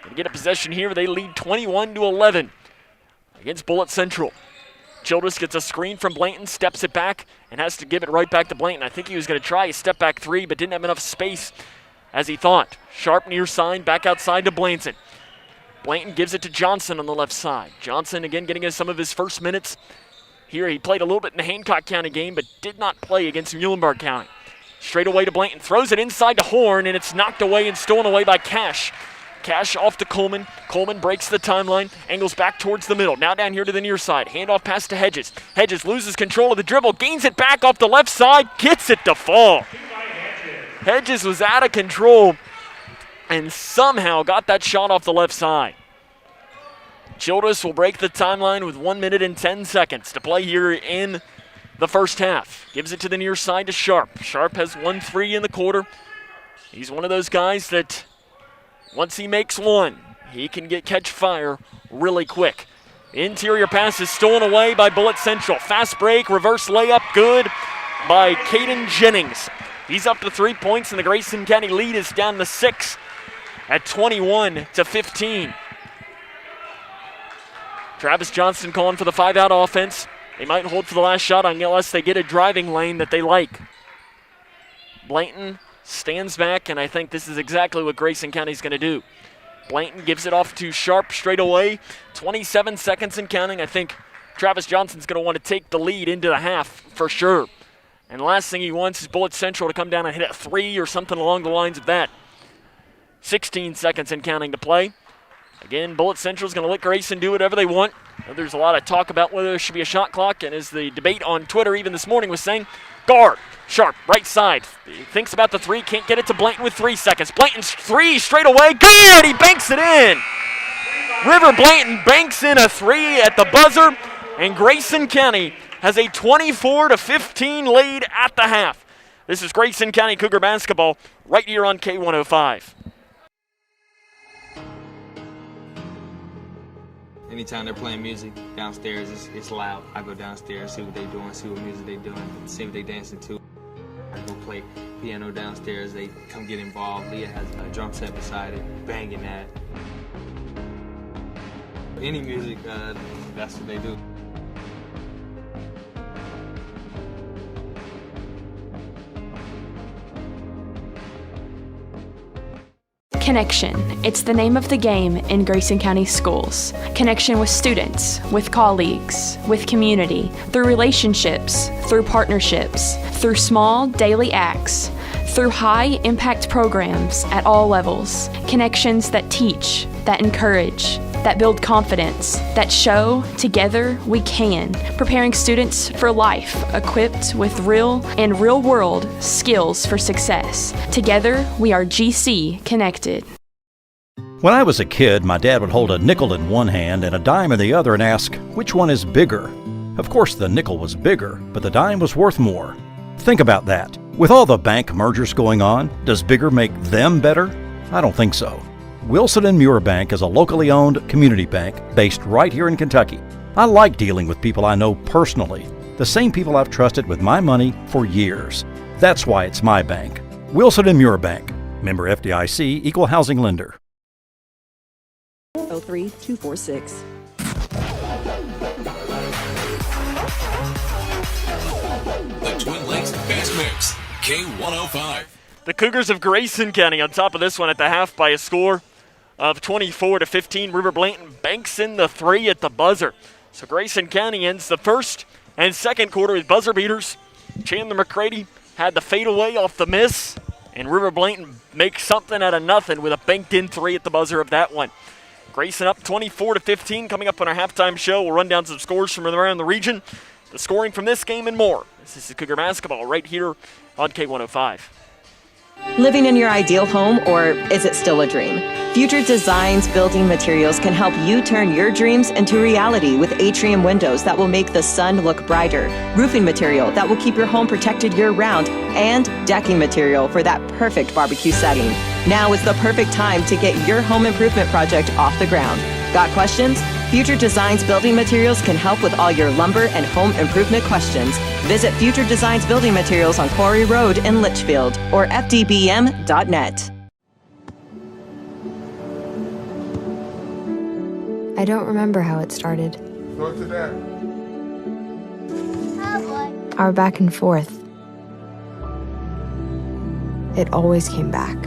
going to get a possession here. They lead 21-11 against Bullitt Central. Childress gets a screen from Blanton, steps it back, and has to give it right back to Blanton. I think he was going to try a step back three, but didn't have enough space as he thought. Sharp near side, back outside to Blanton. Blanton gives it to Johnson on the left side. Johnson again getting some of his first minutes. Here he played a little bit in the Hancock County game, but did not play against Muhlenberg County. Straight away to Blanton, throws it inside to Horn, and it's knocked away and stolen away by Cash. Cash off to Coleman. Coleman breaks the timeline, angles back towards the middle. Now down here to the near side. Handoff pass to Hedges. Hedges loses control of the dribble, gains it back off the left side, gets it to fall. Hedges was out of control and somehow got that shot off the left side. Childress will break the timeline with 1 minute and 10 seconds to play here in the first half. Gives it to the near side to Sharp. Sharp has 1-3 in the quarter. He's one of those guys that once he makes one, he can catch fire really quick. Interior pass is stolen away by Bullitt Central. Fast break, reverse layup, good by Caden Jennings. He's up to 3 points, and the Grayson County lead is down to 6 at 21-15. Travis Johnston calling for the 5-out offense. They might hold for the last shot unless they get a driving lane that they like. Blanton stands back, and I think this is exactly what Grayson County's going to do. Blanton gives it off to Sharp straight away. 27 seconds and counting. I think Travis Johnston's going to want to take the lead into the half for sure. And the last thing he wants is Bullitt Central to come down and hit a 3 or something along the lines of that. 16 seconds and counting to play. Again, Bullitt Central's going to let Grayson do whatever they want. There's a lot of talk about whether there should be a shot clock, and as the debate on Twitter even this morning was saying, guard, Sharp, right side. He thinks about the 3, can't get it to Blanton with 3 seconds. Blanton's 3 straight away, good! He banks it in! River Blanton banks in a 3 at the buzzer, and Grayson County has a 24-15 lead at the half. This is Grayson County Cougar basketball right here on K105. Anytime they're playing music downstairs, it's loud. I go downstairs, see what they're doing, see what music they're doing, see what they're dancing to. I go play piano downstairs, they come get involved. Leah has a drum set beside it, banging that. Any music, that's what they do. Connection. It's the name of the game in Grayson County schools. Connection with students, with colleagues, with community, through relationships, through partnerships, through small daily acts, through high-impact programs at all levels. Connections that teach, that encourage, that build confidence, that show together we can, preparing students for life, equipped with real and real-world skills for success. Together, we are GC Connected. When I was a kid, my dad would hold a nickel in one hand and a dime in the other and ask, which one is bigger? Of course, the nickel was bigger, but the dime was worth more. Think about that. With all the bank mergers going on, does bigger make them better? I don't think so. Wilson & Muir Bank is a locally owned community bank based right here in Kentucky. I like dealing with people I know personally, the same people I've trusted with my money for years. That's why it's my bank. Wilson & Muir Bank. Member FDIC, Equal Housing Lender. 03246. The Twin Lakes Best Mix, K105. The Cougars of Grayson County on top of this one at the half by a score of 24-15. River Blanton banks in the 3 at the buzzer. So Grayson County ends the first and second quarter with buzzer beaters. Chandler McCready had the fadeaway off the miss, and River Blanton makes something out of nothing with a banked-in 3 at the buzzer of that one. Grayson up 24-15. Coming up on our halftime show, we'll run down some scores from around the region, the scoring from this game, and more. This is Cougar basketball right here on K105. Living in your ideal home, or is it still a dream? Future Designs Building Materials can help you turn your dreams into reality with atrium windows that will make the sun look brighter, roofing material that will keep your home protected year-round, and decking material for that perfect barbecue setting. Now is the perfect time to get your home improvement project off the ground. Got questions? Future Designs Building Materials can help with all your lumber and home improvement questions. Visit Future Designs Building Materials on Quarry Road in Litchfield or fdbm.net. I don't remember how it started. Go to that. Our back and forth. It always came back.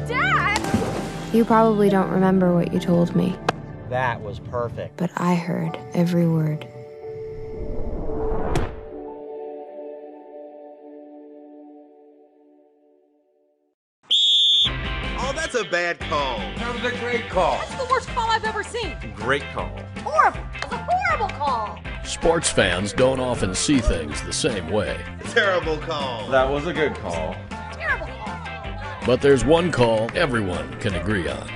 Dad! You probably don't remember what you told me, That was perfect. but I heard every word. Oh, that's a bad call. That was a great call. That's the worst call I've ever seen. Great call. Horrible. It's a horrible call. Sports fans don't often see things the same way. Terrible call. That was a good call. Terrible call. But there's one call everyone can agree on.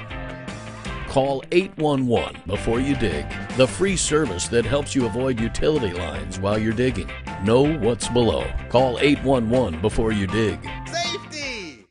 Call 811 before you dig, the free service that helps you avoid utility lines while you're digging. Know what's below. Call 811 before you dig. Safety!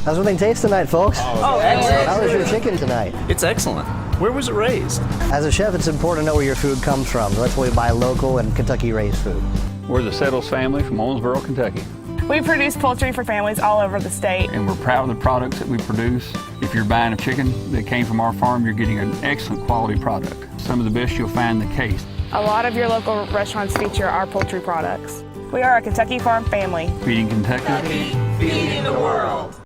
How's everything taste tonight, folks? Oh, excellent. How was your chicken tonight? It's excellent. Where was it raised? As a chef, it's important to know where your food comes from. That's why we buy local and Kentucky-raised food. We're the Settles family from Owensboro, Kentucky. We produce poultry for families all over the state. And we're proud of the products that we produce. If you're buying a chicken that came from our farm, you're getting an excellent quality product. Some of the best you'll find in the case. A lot of your local restaurants feature our poultry products. We are a Kentucky farm family. Feeding Kentucky. Feeding the world.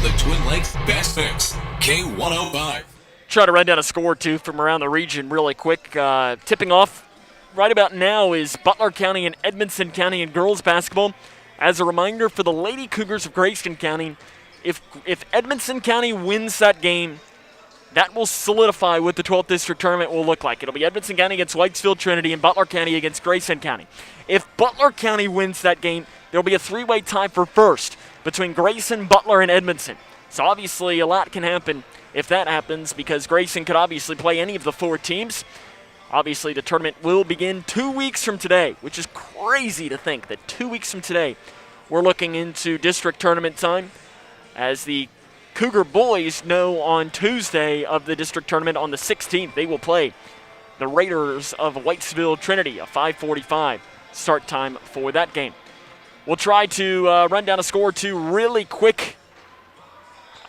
The Twin Lakes Best Fix, K105. Try to run down a score or two from around the region really quick. Tipping off right about now is Butler County and Edmonson County in girls basketball. As a reminder for the Lady Cougars of Grayson County, if Edmonson County wins that game, that will solidify what the 12th District Tournament will look like. It'll be Edmonson County against Whitesville Trinity and Butler County against Grayson County. If Butler County wins that game, there'll be a three-way tie for first between Grayson, Butler, and Edmonson. So obviously a lot can happen if that happens, because Grayson could obviously play any of the four teams. Obviously the tournament will begin 2 weeks from today, which is crazy to think that 2 weeks from today we're looking into district tournament time, as the Cougar boys know on Tuesday of the district tournament on the 16th they will play the Raiders of Whitesville Trinity, a 5:45 start time for that game. We'll try to run down a score or two really quick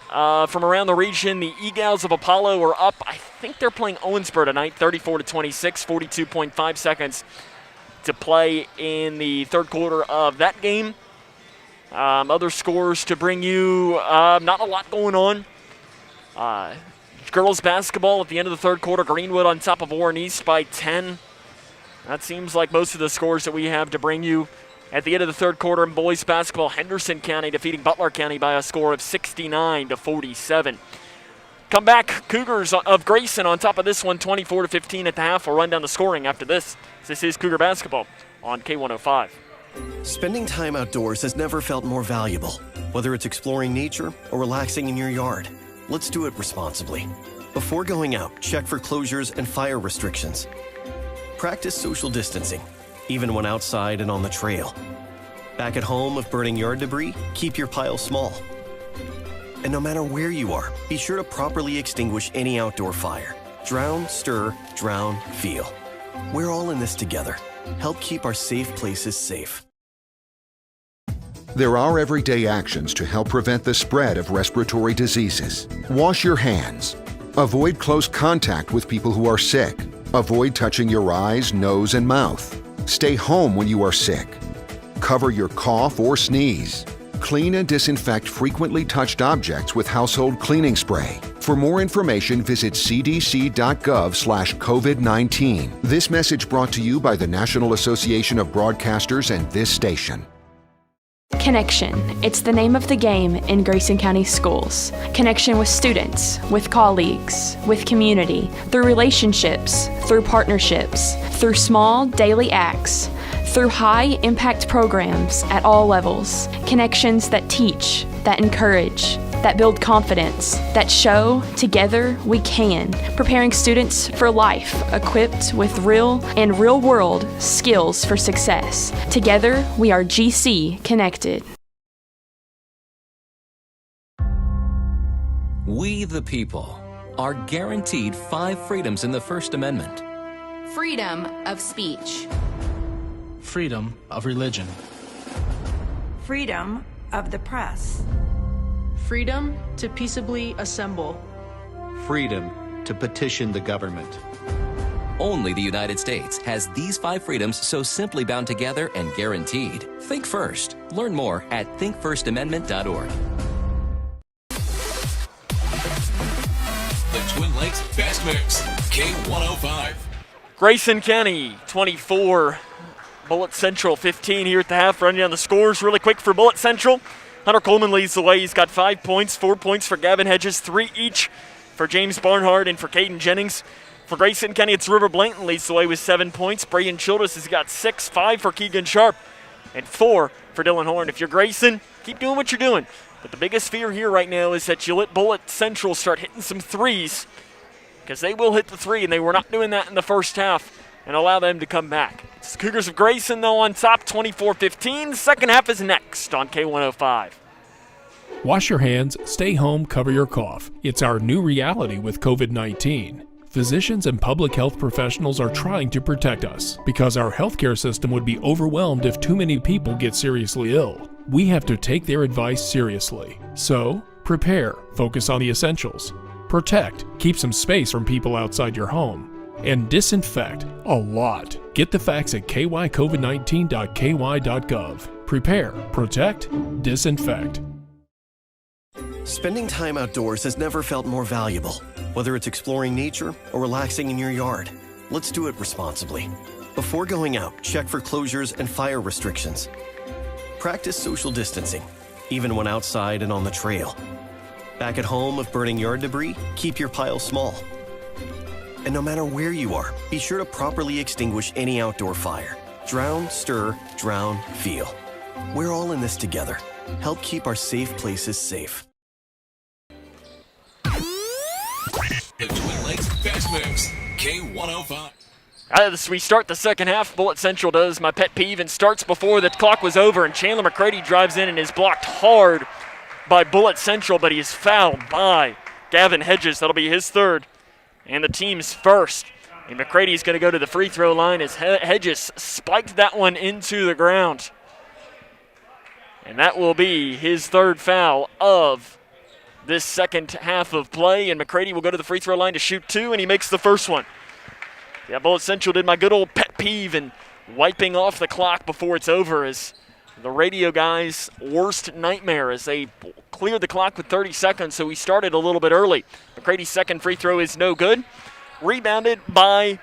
from around the region. The Egals of Apollo are up. I think they're playing Owensboro tonight, 34-26, 42.5 seconds to play in the third quarter of that game. Other scores to bring you, not a lot going on. Girls basketball at the end of the third quarter, Greenwood on top of Warren East by 10. That seems like most of the scores that we have to bring you. At the end of the third quarter in boys basketball, Henderson County defeating Butler County by a score of 69-47. Come back, Cougars of Grayson on top of this one, 24-15 at the half. We'll run down the scoring after this. This is Cougar basketball on K105. Spending time outdoors has never felt more valuable. Whether it's exploring nature or relaxing in your yard, let's do it responsibly. Before going out, check for closures and fire restrictions. Practice social distancing, even when outside and on the trail. Back at home, if burning yard debris, keep your pile small. And no matter where you are, be sure to properly extinguish any outdoor fire. Drown, stir, drown, feel. We're all in this together. Help keep our safe places safe. There are everyday actions to help prevent the spread of respiratory diseases. Wash your hands. Avoid close contact with people who are sick. Avoid touching your eyes, nose, and mouth. Stay home when you are sick. Cover your cough or sneeze. Clean and disinfect frequently touched objects with household cleaning spray. For more information, visit cdc.gov/COVID-19. This message brought to you by the National Association of Broadcasters and this station. Connection. It's the name of the game in Grayson County schools. Connection with students, with colleagues, with community, through relationships, through partnerships, through small daily acts, through high-impact programs at all levels. Connections that teach, that encourage, that build confidence, that show together we can, preparing students for life, equipped with real and real-world skills for success. Together, we are GC Connected. We, the people, are guaranteed 5 freedoms in the First Amendment. Freedom of speech. Freedom of religion. Freedom of the press. Freedom to peaceably assemble. Freedom to petition the government. Only the United States has these 5 freedoms so simply bound together and guaranteed. Think first. Learn more at thinkfirstamendment.org. The Twin Lakes Best Mix, K105. Grayson County 24, Bullitt Central 15 here at the half. Running down the scores really quick for Bullitt Central. Hunter Coleman leads the way. He's got 5 points, 4 points for Gavin Hedges, 3 each for James Barnhart and for Caden Jennings. For Grayson County, it's River Blanton leads the way with 7 points. Braden Childress has got 6, 5 for Keegan Sharp, and 4 for Dylan Horn. If you're Grayson, keep doing what you're doing. But the biggest fear here right now is that you let Bullitt Central start hitting some threes, because they will hit the 3, and they were not doing that in the first half, and allow them to come back. It's the Cougars of Grayson, though, on top, 24-15. Second half is next on K105. Wash your hands, stay home, cover your cough. It's our new reality with COVID-19. Physicians and public health professionals are trying to protect us because our healthcare system would be overwhelmed if too many people get seriously ill. We have to take their advice seriously. So, prepare, focus on the essentials. Protect, keep some space from people outside your home. And disinfect a lot. Get the facts at kycovid19.ky.gov. Prepare, protect, disinfect. Spending time outdoors has never felt more valuable. Whether it's exploring nature or relaxing in your yard, let's do it responsibly. Before going out, check for closures and fire restrictions. Practice social distancing, even when outside and on the trail. Back at home, if burning yard debris, keep your pile small. And no matter where you are, be sure to properly extinguish any outdoor fire. Drown, stir, drown, feel. We're all in this together. Help keep our safe places safe. The Twin Lakes Best Mix, K105. As we start the second half, Bullitt Central does my pet peeve and starts before the clock was over, and Chandler McCready drives in and is blocked hard by Bullitt Central, but he is fouled by Gavin Hedges. That'll be his third and the team's first. And McCready's going to go to the free throw line as Hedges spiked that one into the ground. And that will be his third foul of this second half of play, and McCready will go to the free throw line to shoot two, and he makes the first one. Yeah, Bullitt Central did my good old pet peeve in wiping off the clock before it's over as the radio guys' worst nightmare as they cleared the clock with 30 seconds, so we started a little bit early. McCready's second free throw is no good. Rebounded by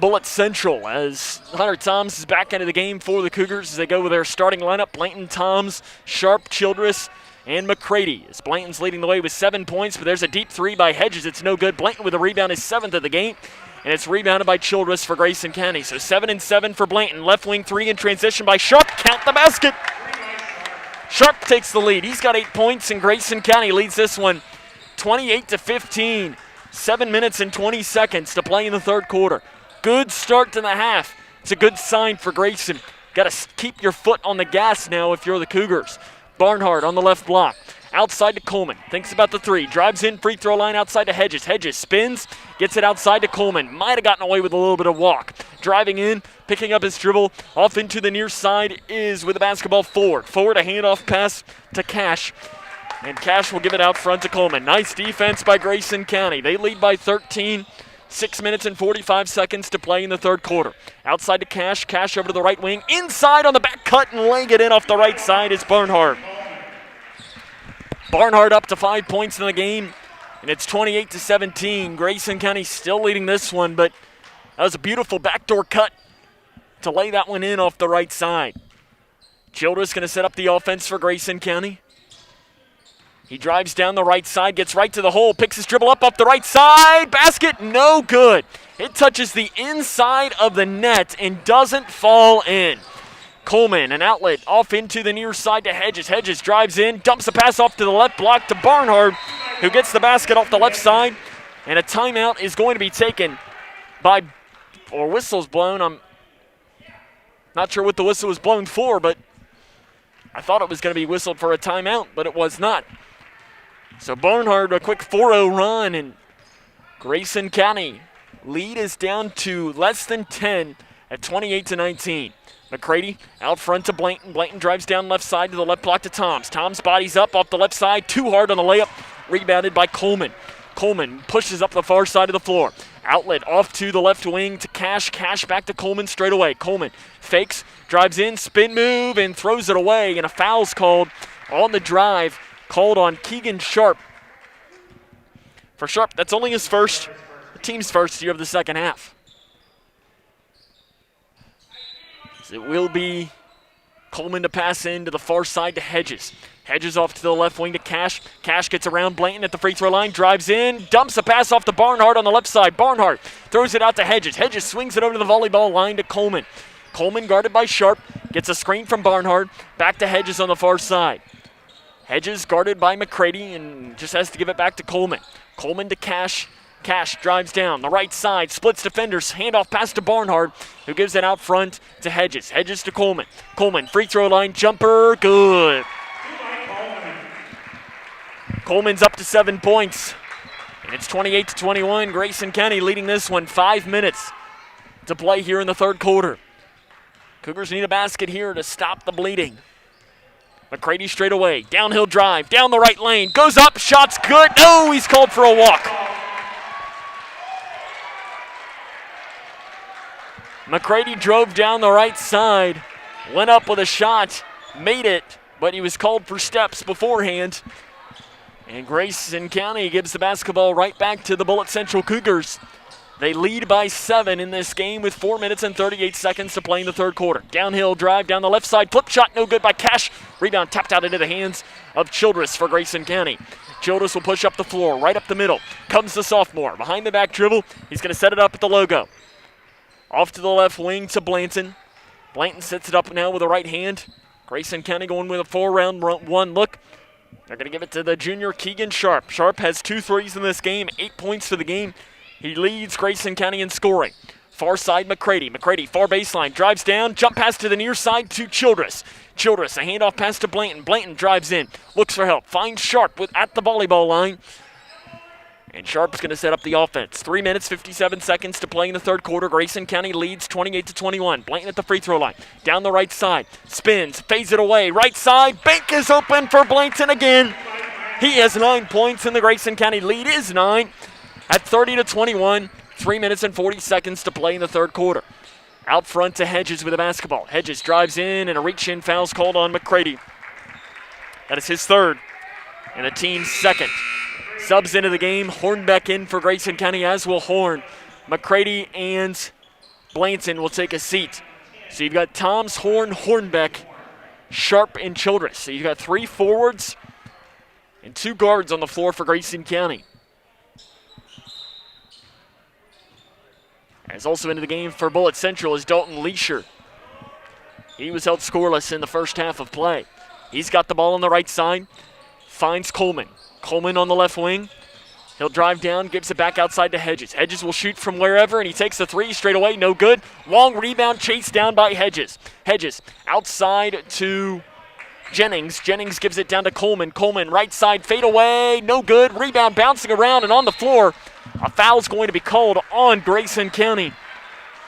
Bullitt Central as Hunter Toms is back into the game for the Cougars as they go with their starting lineup. Blanton, Toms, Sharp, Childress, and McCready. As Blanton's leading the way with 7 points, but there's a deep three by Hedges. It's no good. Blanton with a rebound is 7th of the game, and it's rebounded by Childress for Grayson County. So 7 and 7 for Blanton. Left wing three in transition by Sharp. Count the basket. Sharp takes the lead. He's got 8 points, and Grayson County leads this one 28-15. 7 minutes and 20 seconds to play in the third quarter. Good start to the half. It's a good sign for Grayson. Got to keep your foot on the gas now if you're the Cougars. Barnhart on the left block. Outside to Coleman. Thinks about the three. Drives in, free throw line outside to Hedges. Hedges spins, gets it outside to Coleman. Might have gotten away with a little bit of walk. Driving in, picking up his dribble. Off into the near side is with the basketball forward. Forward, a handoff pass to Cash. And Cash will give it out front to Coleman. Nice defense by Grayson County. They lead by 13. 6 minutes and 45 seconds to play in the third quarter. Outside to Cash. Cash over to the right wing. Inside on the back cut and laying it in off the right side is Barnhart. Barnhart up to 5 points in the game, and it's 28-17. Grayson County still leading this one, but that was a beautiful backdoor cut to lay that one in off the right side. Childress going to set up the offense for Grayson County. He drives down the right side, gets right to the hole, picks his dribble up off the right side. Basket, no good. It touches the inside of the net and doesn't fall in. Coleman, an outlet off into the near side to Hedges. Hedges drives in, dumps a pass off to the left block to Barnhart, who gets the basket off the left side. And a timeout is going to be taken by, or whistle's blown. I'm not sure what the whistle was blown for, but I thought it was going to be whistled for a timeout, but it was not. So Barnhart, a quick 4-0 run, and Grayson County lead is down to less than 10 at 28-19. McCready out front to Blanton. Blanton drives down left side to the left block to Toms. Toms bodies up off the left side, too hard on the layup, rebounded by Coleman. Coleman pushes up the far side of the floor. Outlet off to the left wing to Cash. Cash back to Coleman straight away. Coleman fakes, drives in, spin move, and throws it away, and a foul's called on the drive, called on Keegan Sharp. For Sharp, that's only his first, the team's first here of the second half. So it will be Coleman to pass in to the far side to Hedges. Hedges off to the left wing to Cash. Cash gets around Blanton at the free throw line, drives in, dumps a pass off to Barnhart on the left side. Barnhart throws it out to Hedges. Hedges swings it over to the volleyball line to Coleman. Coleman guarded by Sharp, gets a screen from Barnhart, back to Hedges on the far side. Hedges guarded by McCready and just has to give it back to Coleman. Coleman to Cash. Cash drives down the right side, splits defenders, handoff pass to Barnhart, who gives it out front to Hedges. Hedges to Coleman. Coleman, free throw line jumper, good. Coleman's up to 7 points. It's 28-21. Grayson County leading this one. 5 minutes to play here in the third quarter. Cougars need a basket here to stop the bleeding. McCready straight away. Downhill drive. Down the right lane. Goes up. Shot's good. No, he's called for a walk. McCready drove down the right side. Went up with a shot. Made it. But he was called for steps beforehand. And Grayson County gives the basketball right back to the Bullitt Central Cougars. They lead by 7 in this game with 4 minutes and 38 seconds to play in the third quarter. Downhill drive down the left side. Flip shot no good by Cash. Rebound tapped out into the hands of Childress for Grayson County. Childress will push up the floor, right up the middle. Comes the sophomore. Behind the back dribble. He's going to set it up at the logo. Off to the left wing to Blanton. Blanton sets it up now with the right hand. Grayson County going with a 4-round-1 look. They're going to give it to the junior Keegan Sharp. Sharp has 2 threes in this game, 8 points for the game. He leads Grayson County in scoring. Far side, McCready. McCready, far baseline, drives down, jump pass to the near side to Childress. Childress, a handoff pass to Blanton. Blanton drives in, looks for help, finds Sharp at the volleyball line. And Sharp's going to set up the offense. 3 minutes, 57 seconds to play in the third quarter. Grayson County leads 28-21. Blanton at the free throw line. Down the right side. Spins, fades it away. Right side, bank is open for Blanton again. He has 9 points, and the Grayson County lead is 9 at 30-21. 3 minutes and 40 seconds to play in the third quarter. Out front to Hedges with the basketball. Hedges drives in, and a reach-in foul's called on McCready. That is his third, and the team's second. Subs into the game. Hornbeck in for Grayson County, as will Horn. McCready and Blanton will take a seat. So you've got Toms, Horn, Hornbeck, Sharp, and Childress. So you've got 3 forwards and 2 guards on the floor for Grayson County. As also into the game for Bullitt Central is Dalton Leisure. He was held scoreless in the first half of play. He's got the ball on the right side. Finds Coleman. Coleman on the left wing. He'll drive down, gives it back outside to Hedges. Hedges will shoot from wherever, and he takes the 3 straight away. No good. Long rebound chased down by Hedges. Hedges outside to Jennings. Jennings gives it down to Coleman. Coleman right side fade away. No good. Rebound bouncing around and on the floor. A foul's going to be called on Grayson County.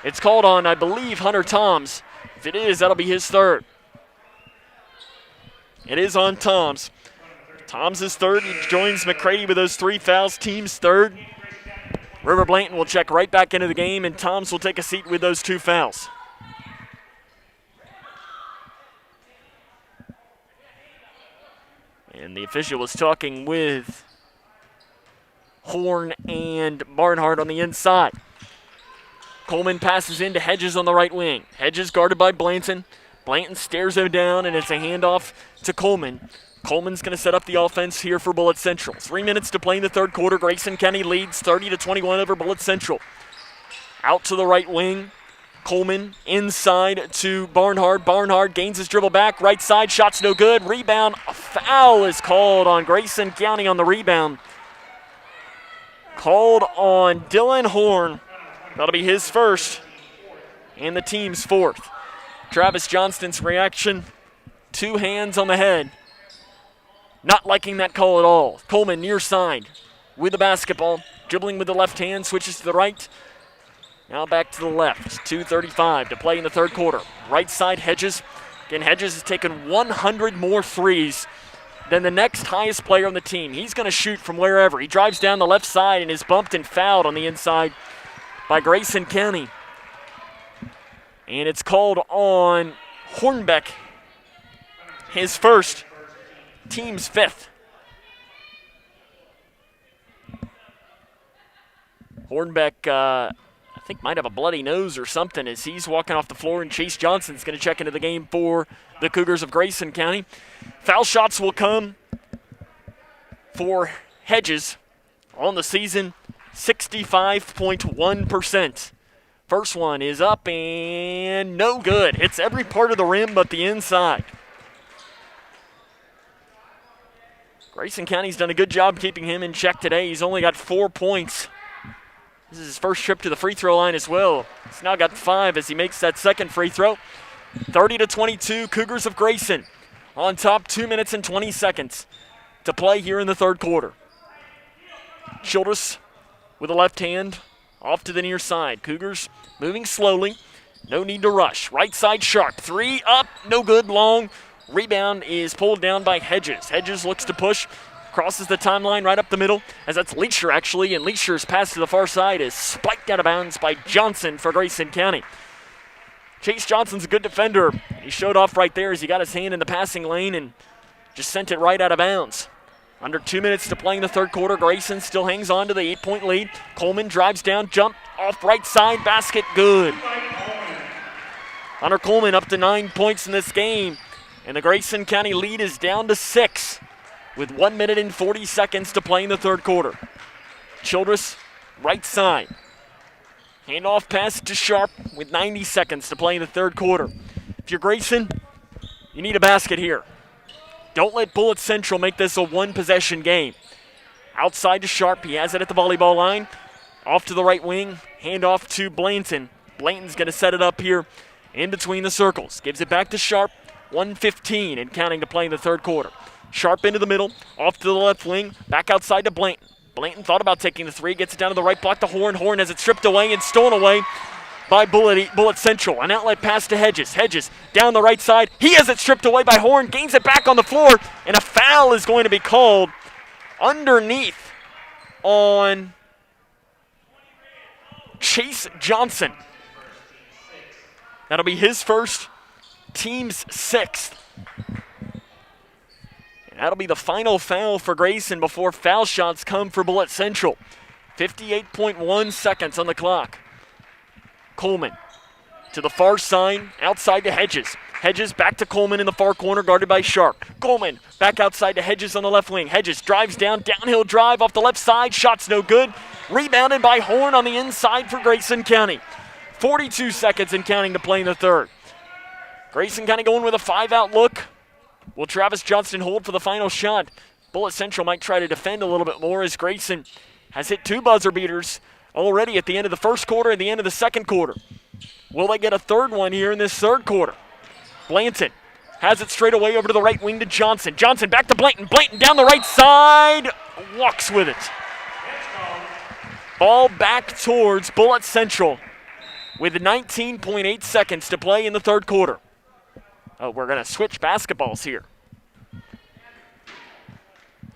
It's called on, I believe, Hunter Toms. If it is, that'll be his third. It is on Toms. Toms is third. He joins McCready with those 3 fouls. Team's third. River Blanton will check right back into the game, and Toms will take a seat with those 2 fouls. And the official was talking with Horn and Barnhart on the inside. Coleman passes into Hedges on the right wing. Hedges guarded by Blanton. Blanton stares him down, and it's a handoff to Coleman. Coleman's going to set up the offense here for Bullitt Central. 3 minutes to play in the third quarter. Grayson County leads 30-21 over Bullitt Central. Out to the right wing. Coleman inside to Barnhart. Barnhart gains his dribble back. Right side, shot's no good. Rebound. A foul is called on Grayson County on the rebound. Called on Dylan Horn. That'll be his first and the team's fourth. Travis Johnston's reaction, 2 hands on the head. Not liking that call at all. Coleman near side with the basketball. Dribbling with the left hand, switches to the right. Now back to the left. 2:35 to play in the third quarter. Right side, Hedges. Again, Hedges has taken 100 more threes than the next highest player on the team. He's going to shoot from wherever. He drives down the left side and is bumped and fouled on the inside by Grayson County. And it's called on Hornbeck, his first, team's 5th. Hornbeck, I think, might have a bloody nose or something as he's walking off the floor, and Chase Johnson's going to check into the game for the Cougars of Grayson County. Foul shots will come for Hedges on the season, 65.1%. First one is up and no good. Hits every part of the rim but the inside. Grayson County's done a good job keeping him in check today. He's only got 4 points. This is his first trip to the free throw line as well. He's now got 5 as he makes that second free throw. 30-22, Cougars of Grayson on top. 2 minutes and 20 seconds to play here in the third quarter. Childress with a left hand off to the near side. Cougars moving slowly. No need to rush. Right side Sharp. 3 up. No good. Long. Rebound is pulled down by Hedges. Hedges looks to push. Crosses the timeline right up the middle, as that's Leisure actually, and Leisure's pass to the far side is spiked out of bounds by Johnson for Grayson County. Chase Johnson's a good defender. He showed off right there as he got his hand in the passing lane and just sent it right out of bounds. Under 2 minutes to play in the third quarter. Grayson still hangs on to the 8-point lead. Coleman drives down, jump off right side, basket good. Hunter Coleman up to 9 points in this game, and the Grayson County lead is down to 6. With 1 minute and 40 seconds to play in the third quarter. Childress, right side. Handoff pass to Sharp with 90 seconds to play in the third quarter. If you're Grayson, you need a basket here. Don't let Bullitt Central make this a one-possession game. Outside to Sharp, he has it at the volleyball line. Off to the right wing, handoff to Blanton. Blanton's going to set it up here in between the circles. Gives it back to Sharp, 1:15 and counting to play in the third quarter. Sharp into the middle, off to the left wing, back outside to Blanton. Blanton thought about taking the 3, gets it down to the right block to Horn. Horn has it stripped away and stolen away by Bullitt Central. An outlet pass to Hedges. Hedges down the right side. He has it stripped away by Horn, gains it back on the floor, and a foul is going to be called underneath on Chase Johnson. That'll be his first, team's 6th. That'll be the final foul for Grayson before foul shots come for Bullitt Central. 58.1 seconds on the clock. Coleman to the far side, outside to Hedges. Hedges back to Coleman in the far corner, guarded by Sharp. Coleman back outside to Hedges on the left wing. Hedges drives down, downhill drive off the left side. Shot's no good. Rebounded by Horn on the inside for Grayson County. 42 seconds and counting to play in the third. Grayson County going with a 5-out look. Will Travis Johnston hold for the final shot? Bullitt Central might try to defend a little bit more as Grayson has hit 2 buzzer beaters already at the end of the first quarter and the end of the second quarter. Will they get a third one here in this third quarter? Blanton has it straight away over to the right wing to Johnson. Johnson back to Blanton. Blanton down the right side, walks with it. Ball back towards Bullitt Central with 19.8 seconds to play in the third quarter. Oh, we're going to switch basketballs here.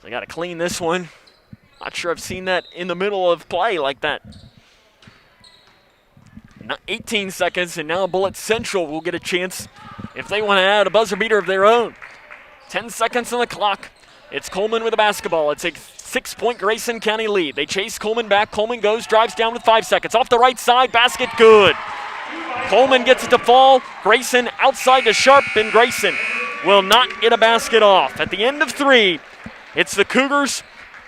They got to clean this one. Not sure I've seen that in the middle of play like that. 18 seconds, and now Bullitt Central will get a chance if they want to add a buzzer beater of their own. 10 seconds on the clock. It's Coleman with the basketball. It's a 6-point Grayson County lead. They chase Coleman back. Coleman goes, drives down with 5 seconds. Off the right side, basket good. Coleman gets it to fall. Grayson outside to Sharp, and Grayson will not get a basket off. At the end of 3, it's the Cougars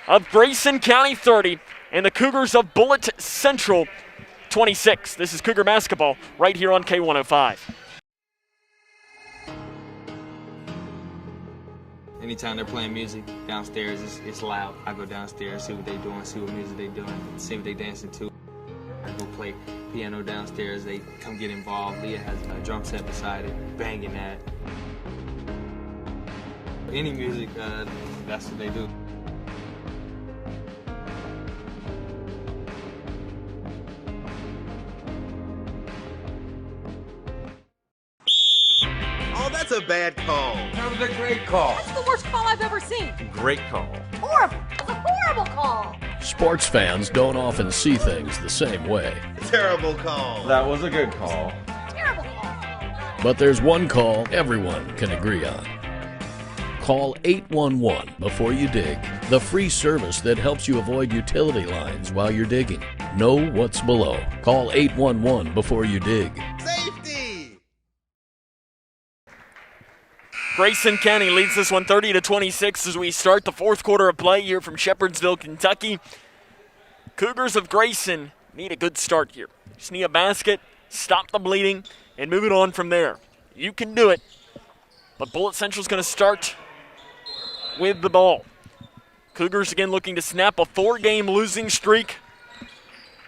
of Grayson County 30 and the Cougars of Bullitt Central 26. This is Cougar basketball right here on K105. Anytime they're playing music downstairs, it's loud. I go downstairs, see what they're doing, see what music they're doing, see what they're dancing to. I go play piano downstairs, they come get involved. Leah has a drum set beside it, banging that. Any music, that's what they do. Oh, that's a bad call. That was a great call. That's the worst call I've ever seen. Great call. Horrible. It's a horrible call. Sports fans don't often see things the same way. Terrible call. That was a good call. Terrible call. But there's one call everyone can agree on. Call 811 before you dig, the free service that helps you avoid utility lines while you're digging. Know what's below. Call 811 before you dig. Safety! Grayson County leads this one 30-26 as we start the fourth quarter of play here from Shepherdsville, Kentucky. Cougars of Grayson need a good start here. Just need a basket, stop the bleeding, and move it on from there. You can do it, but Bullitt Central's going to start with the ball. Cougars again looking to snap a 4-game losing streak.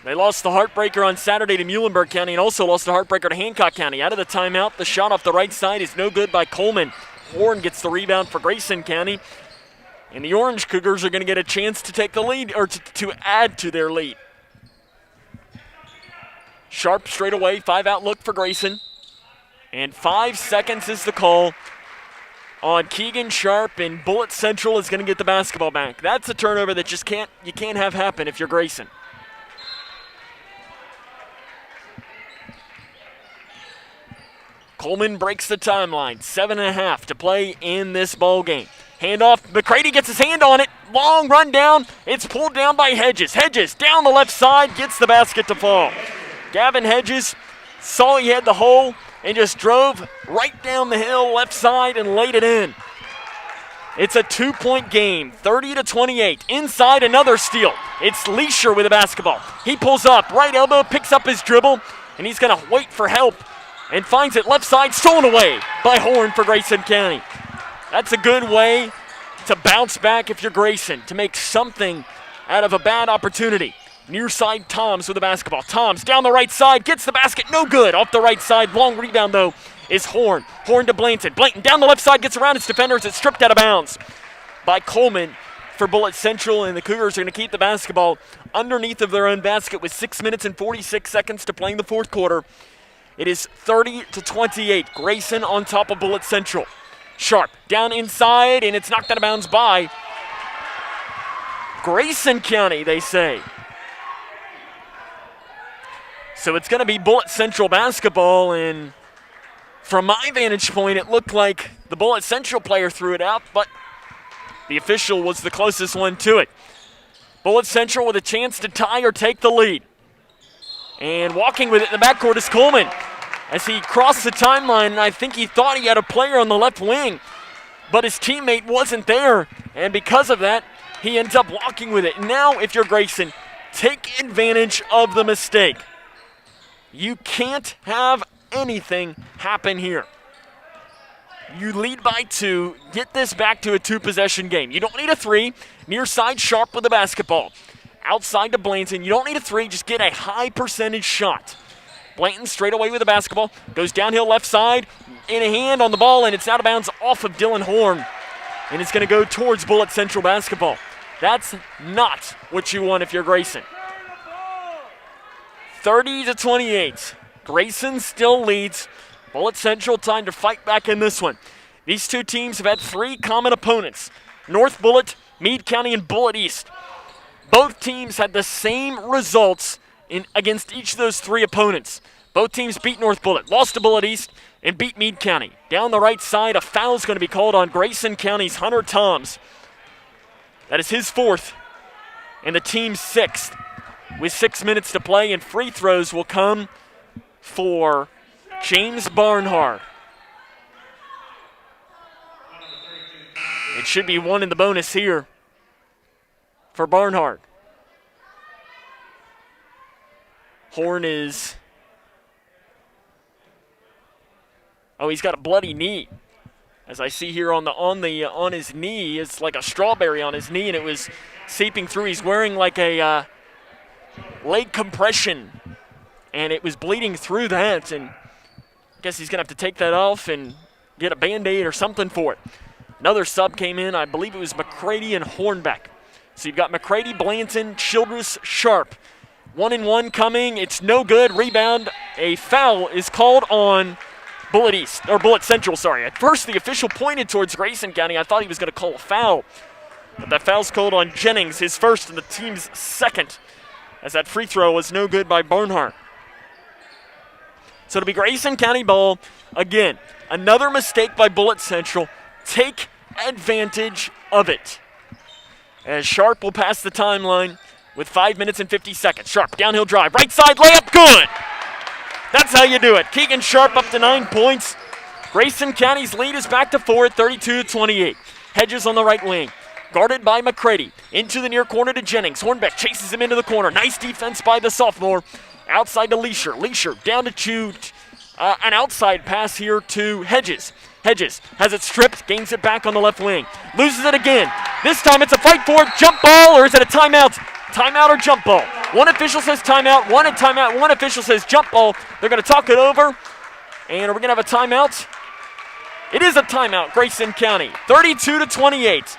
They lost the heartbreaker on Saturday to Muhlenberg County and also lost the heartbreaker to Hancock County. Out of the timeout, the shot off the right side is no good by Coleman. Horn gets the rebound for Grayson County. And the Orange Cougars are going to get a chance to take the lead, or to add to their lead. Sharp straight away, 5-out look for Grayson. And 5 seconds is the call on Keegan Sharp, and Bullitt Central is going to get the basketball back. That's a turnover that you can't have happen if you're Grayson. Coleman breaks the timeline. 7.5 to play in this ball game. Handoff, McCready gets his hand on it. Long run down. It's pulled down by Hedges. Hedges down the left side, gets the basket to fall. Gavin Hedges saw he had the hole and just drove right down the hill left side and laid it in. It's a 2-point game, 30-28. Inside, another steal. It's Leisure with the basketball. He pulls up, right elbow, picks up his dribble, and he's going to wait for help and finds it left side, stolen away by Horn for Grayson County. That's a good way to bounce back if you're Grayson, to make something out of a bad opportunity. Near side, Toms with the basketball. Toms down the right side, gets the basket, no good. Off the right side, long rebound though is Horn. Horn to Blanton. Blanton down the left side, gets around his defenders. It's stripped out of bounds by Coleman for Bullitt Central, and the Cougars are going to keep the basketball underneath of their own basket with 6 minutes and 46 seconds to play in the fourth quarter. It is 30-28. Grayson on top of Bullitt Central. Sharp down inside, and it's knocked out of bounds by Grayson County, they say. So it's going to be Bullitt Central basketball, and from my vantage point, it looked like the Bullitt Central player threw it out, but the official was the closest one to it. Bullitt Central with a chance to tie or take the lead. And walking with it in the backcourt is Coleman as he crossed the timeline, and I think he thought he had a player on the left wing, but his teammate wasn't there, and because of that, he ends up walking with it. Now, if you're Grayson, take advantage of the mistake. You can't have anything happen here. You lead by 2. Get this back to a 2-possession game. You don't need a 3. Near side, Sharp with the basketball. Outside to Blanton. You don't need a 3. Just get a high percentage shot. Blanton straight away with the basketball. Goes downhill left side. In a hand on the ball, and it's out of bounds off of Dylan Horn. And it's going to go towards Bullitt Central basketball. That's not what you want if you're Grayson. 30-28. Grayson still leads. Bullitt Central time to fight back in this one. These two teams have had 3 common opponents. North Bullitt, Meade County, and Bullitt East. Both teams had the same results against each of those 3 opponents. Both teams beat North Bullitt, lost to Bullitt East, and beat Meade County. Down the right side, a foul is going to be called on Grayson County's Hunter Toms. That is his 4th and the team's 6th. With 6 minutes to play, and free throws will come for James Barnhart. It should be 1 in the bonus here for Barnhart. Horn is... Oh, he's got a bloody knee. As I see here on his knee, it's like a strawberry on his knee, and it was seeping through. He's wearing like a leg compression, and it was bleeding through that, and I guess he's going to have to take that off and get a Band-Aid or something for it. Another sub came in. I believe it was McCready and Hornbeck. So you've got McCready, Blanton, Childress, Sharp. 1-and-1 coming. It's no good. Rebound. A foul is called on Bullitt Central, sorry. At first, the official pointed towards Grayson County. I thought he was going to call a foul. But that foul's called on Jennings, his 1st and the team's 2nd, as that free throw was no good by Barnhart. So it'll be Grayson County ball. Again, another mistake by Bullitt Central. Take advantage of it. As Sharp will pass the timeline with 5 minutes and 50 seconds. Sharp, downhill drive, right side layup, good! That's how you do it. Keegan Sharp up to 9 points. Grayson County's lead is back to 4 at 32-28. Hedges on the right wing. Guarded by McCready. Into the near corner to Jennings. Hornbeck chases him into the corner. Nice defense by the sophomore. Outside to Leisure. Leisure down to Chute. An outside pass here to Hedges. Hedges has it stripped, gains it back on the left wing. Loses it again. This time it's a fight for it. Jump ball, or is it a timeout? Timeout or jump ball? One official says timeout, one timeout, one official says jump ball. They're going to talk it over. And are we going to have a timeout? It is a timeout, Grayson County. 32-28.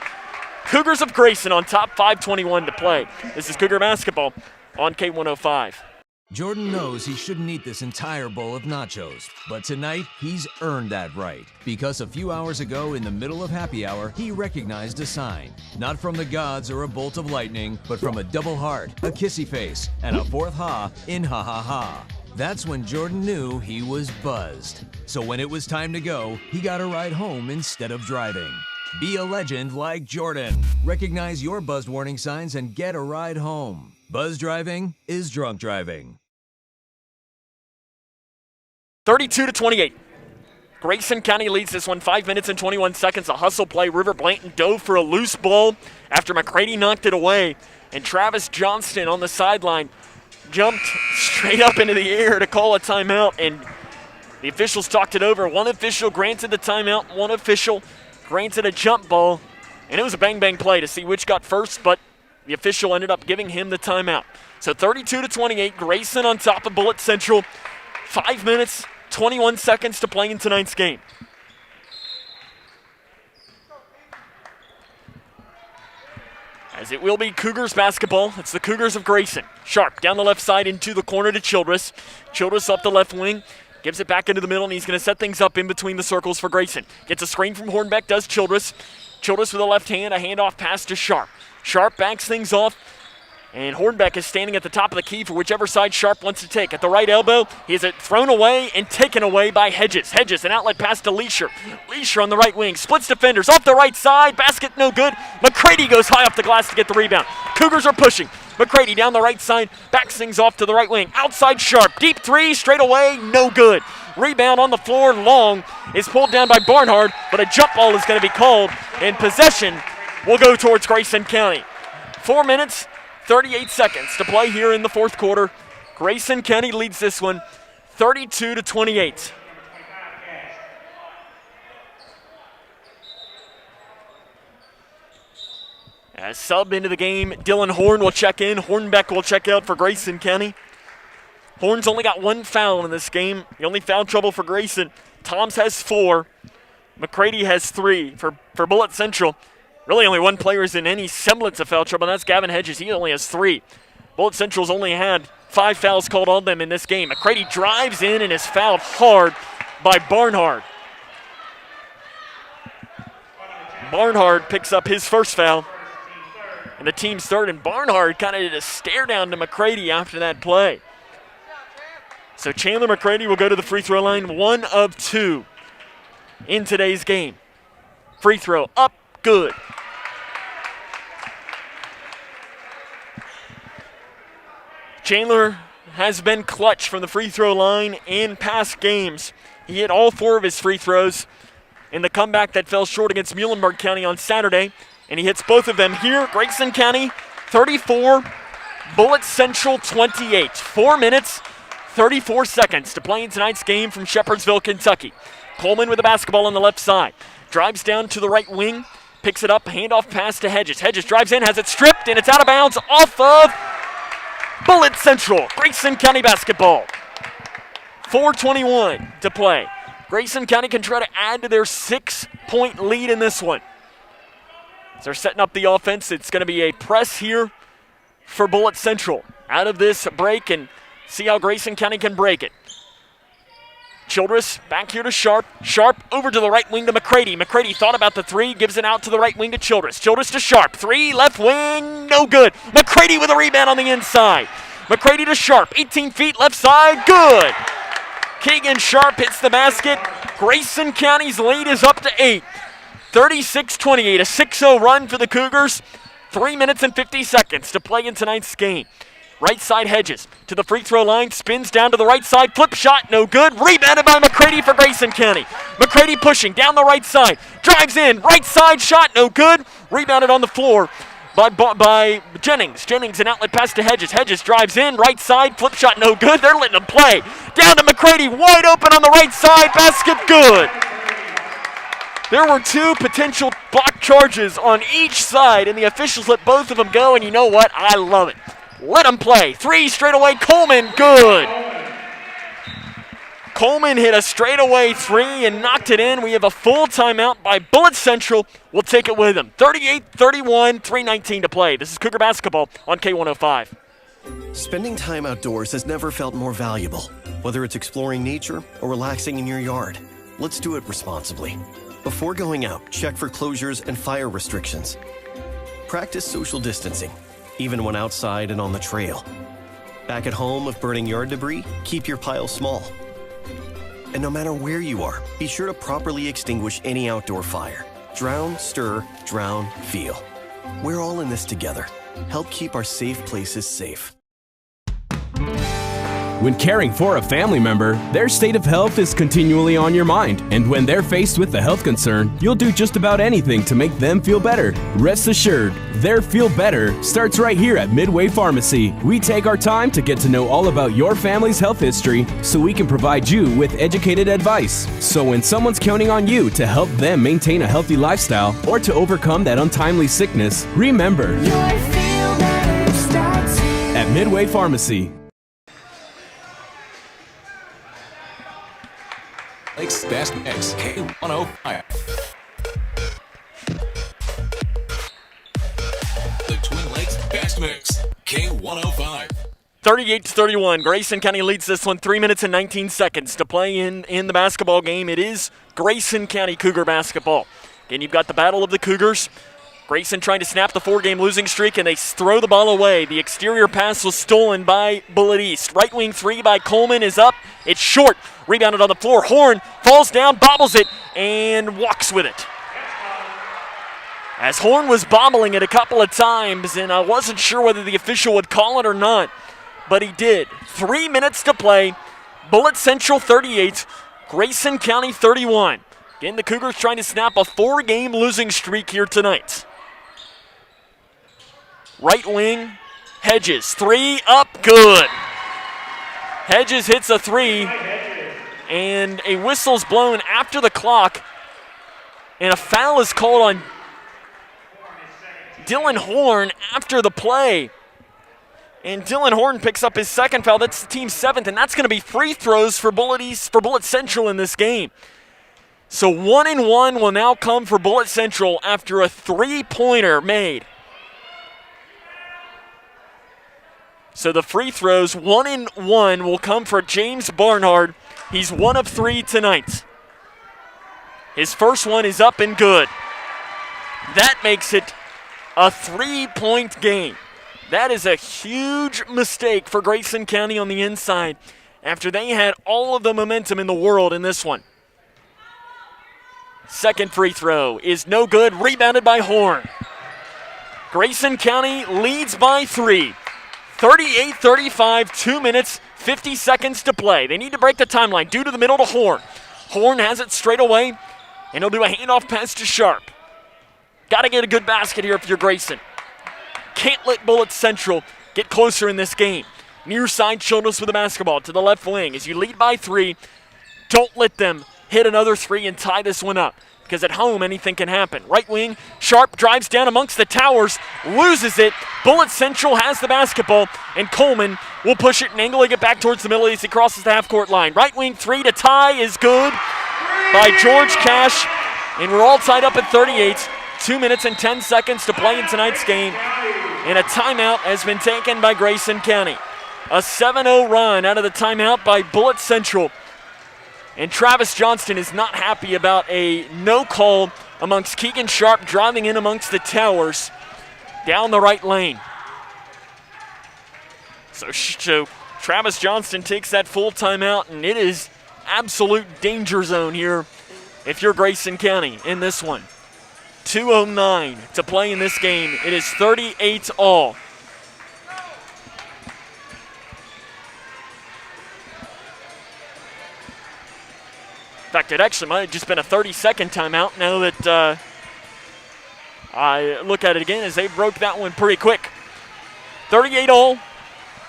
Cougars of Grayson on top, 5:21 to play. This is Cougar basketball on K105. Jordan knows he shouldn't eat this entire bowl of nachos, but tonight he's earned that right because a few hours ago in the middle of happy hour, he recognized a sign, not from the gods or a bolt of lightning, but from a double heart, a kissy face, and a fourth ha in ha ha ha. That's when Jordan knew he was buzzed. So when it was time to go, he got a ride home instead of driving. Be a legend like Jordan. Recognize your buzzed warning signs and get a ride home. Buzz driving is drunk driving. 32-28. Grayson County leads this one 5 minutes and 21 seconds. A hustle play. River Blanton dove for a loose ball after McCready knocked it away. And Travis Johnston on the sideline jumped straight up into the air to call a timeout. And the officials talked it over. One official granted the timeout. One official granted a jump ball. And it was a bang-bang play to see which got first, but the official ended up giving him the timeout. So 32-28, Grayson on top of Bullitt Central. 5 minutes, 21 seconds to play in tonight's game. As it will be Cougars basketball. It's the Cougars of Grayson. Sharp down the left side into the corner to Childress. Childress up the left wing. Gives it back into the middle, and he's going to set things up in between the circles for Grayson. Gets a screen from Hornbeck, does Childress. Childress with a left hand, a handoff pass to Sharp. Sharp backs things off, and Hornbeck is standing at the top of the key for whichever side Sharp wants to take. At the right elbow, he has it thrown away and taken away by Hedges. Hedges, an outlet pass to Leisure. Leisure on the right wing, splits defenders off the right side. Basket no good. McCready goes high off the glass to get the rebound. Cougars are pushing. McCready down the right side, backs things off to the right wing. Outside Sharp, deep three, straight away, no good. Rebound on the floor, long, is pulled down by Barnhart, but a jump ball is going to be called, and possession will go towards Grayson County. 4 minutes, 38 seconds to play here in the fourth quarter. Grayson County leads this one 32-28. As sub into the game, Dylan Horn will check in. Hornbeck will check out for Grayson County. Horn's only got one foul in this game. The only foul trouble for Grayson. Toms has 4. McCready has 3 for Bullitt Central. Really only one player is in any semblance of foul trouble, and that's Gavin Hedges. He only has 3. Bullitt Central's only had 5 fouls called on them in this game. McCready drives in and is fouled hard by Barnhart. Barnhart picks up his first foul, and the team's third, and Barnhart kind of did a stare down to McCready after that play. So Chandler McCready will go to the free throw line, 1 of 2 in today's game. Free throw up, good. Chandler has been clutch from the free throw line in past games. He hit all 4 of his free throws in the comeback that fell short against Muhlenberg County on Saturday, and he hits both of them here. Grayson County 34, Bullitt Central 28. 4 minutes, 34 seconds to play in tonight's game from Shepherdsville, Kentucky. Coleman with the basketball on the left side. Drives down to the right wing, picks it up, handoff pass to Hedges. Hedges drives in, has it stripped, and it's out of bounds off of Bullitt Central. Grayson County basketball. 4:21 to play. Grayson County can try to add to their 6-point lead in this one. As they're setting up the offense, it's going to be a press here for Bullitt Central. Out of this break and see how Grayson County can break it. Childress back here to Sharp. Sharp over to the right wing to McCready. McCready thought about the 3, gives it out to the right wing to Childress. Childress to Sharp. 3, left wing, no good. McCready with a rebound on the inside. McCready to Sharp. 18 feet, left side, good. Keegan Sharp hits the basket. Grayson County's lead is up to 8. 36-28, a 6-0 run for the Cougars. 3 minutes and 50 seconds to play in tonight's game. Right side Hedges to the free throw line, spins down to the right side, flip shot, no good. Rebounded by McCready for Grayson County. McCready pushing down the right side, drives in, right side shot, no good. Rebounded on the floor by Jennings. Jennings an outlet pass to Hedges. Hedges drives in, right side, flip shot, no good. They're letting him play. Down to McCready, wide open on the right side, basket good. There were 2 potential block charges on each side, and the officials let both of them go, and you know what? I love it. Let him play. 3 straightaway, Coleman, good. Coleman hit a straightaway 3 and knocked it in. We have a full timeout by Bullitt Central. We'll take it with him. 38-31, 3:19 to play. This is Cougar basketball on K105. Spending time outdoors has never felt more valuable. Whether it's exploring nature or relaxing in your yard, let's do it responsibly. Before going out, check for closures and fire restrictions. Practice social distancing, even when outside and on the trail. Back at home, if burning yard debris, keep your pile small. And no matter where you are, be sure to properly extinguish any outdoor fire. Drown, stir, drown, feel. We're all in this together. Help keep our safe places safe. When caring for a family member, their state of health is continually on your mind. And when they're faced with a health concern, you'll do just about anything to make them feel better. Rest assured, their feel better starts right here at Midway Pharmacy. We take our time to get to know all about your family's health history so we can provide you with educated advice. So when someone's counting on you to help them maintain a healthy lifestyle or to overcome that untimely sickness, remember, your feel better starts here at Midway Pharmacy. Lakes Best Mix, K105. The Twin Lakes Best Mix, K105. 38-31. Grayson County leads this one. 3 minutes and 19 seconds to play in the basketball game. It is Grayson County Cougar basketball. Again, you've got the battle of the Cougars. Grayson trying to snap the 4-game losing streak, and they throw the ball away. The exterior pass was stolen by Bullitt East. Right wing three by Coleman is up. It's short. Rebounded on the floor. Horn falls down, bobbles it, and walks with it. As Horn was bobbling it a couple of times, and I wasn't sure whether the official would call it or not, but he did. 3 minutes to play. Bullitt Central 38, Grayson County 31. Again, the Cougars trying to snap a 4-game losing streak here tonight. Right wing, Hedges. Three up, good. Hedges hits a three, and a whistle's blown after the clock, and a foul is called on Dylan Horn after the play. And Dylan Horn picks up his second foul. That's the team's 7th, and that's going to be free throws for Bullitt Central in this game. So 1-1 will now come for Bullitt Central after a 3-pointer made. So the free throws, 1-1, will come for James Barnard. He's 1 of 3 tonight. His first one is up and good. That makes it a 3-point game. That is a huge mistake for Grayson County on the inside after they had all of the momentum in the world in this one. Second free throw is no good, rebounded by Horn. Grayson County leads by 3. 38-35, 2 minutes, 50 seconds to play. They need to break the timeline due to the middle to Horn. Horn has it straight away, and he'll do a handoff pass to Sharp. Got to get a good basket here if you're Grayson. Can't let Bullitt Central get closer in this game. Near side Childress with the basketball to the left wing. As you lead by 3, don't let them hit another 3 and tie this one up, because at home anything can happen. Right wing, Sharp drives down amongst the towers, loses it. Bullitt Central has the basketball, and Coleman will push it and angling it back towards the middle as he crosses the half-court line. Right wing 3 to tie is good by George Cash, and we're all tied up at 38. 2 minutes and 10 seconds to play in tonight's game, and a timeout has been taken by Grayson County. A 7-0 run out of the timeout by Bullitt Central. And Travis Johnston is not happy about a no call amongst Keegan Sharp driving in amongst the towers down the right lane. So Travis Johnston takes that full timeout, and it is absolute danger zone here if you're Grayson County in this one. 2:09 to play in this game. It is 38-all. In fact, it actually might have just been a 30-second timeout now that I look at it again, as they broke that one pretty quick. 38-all,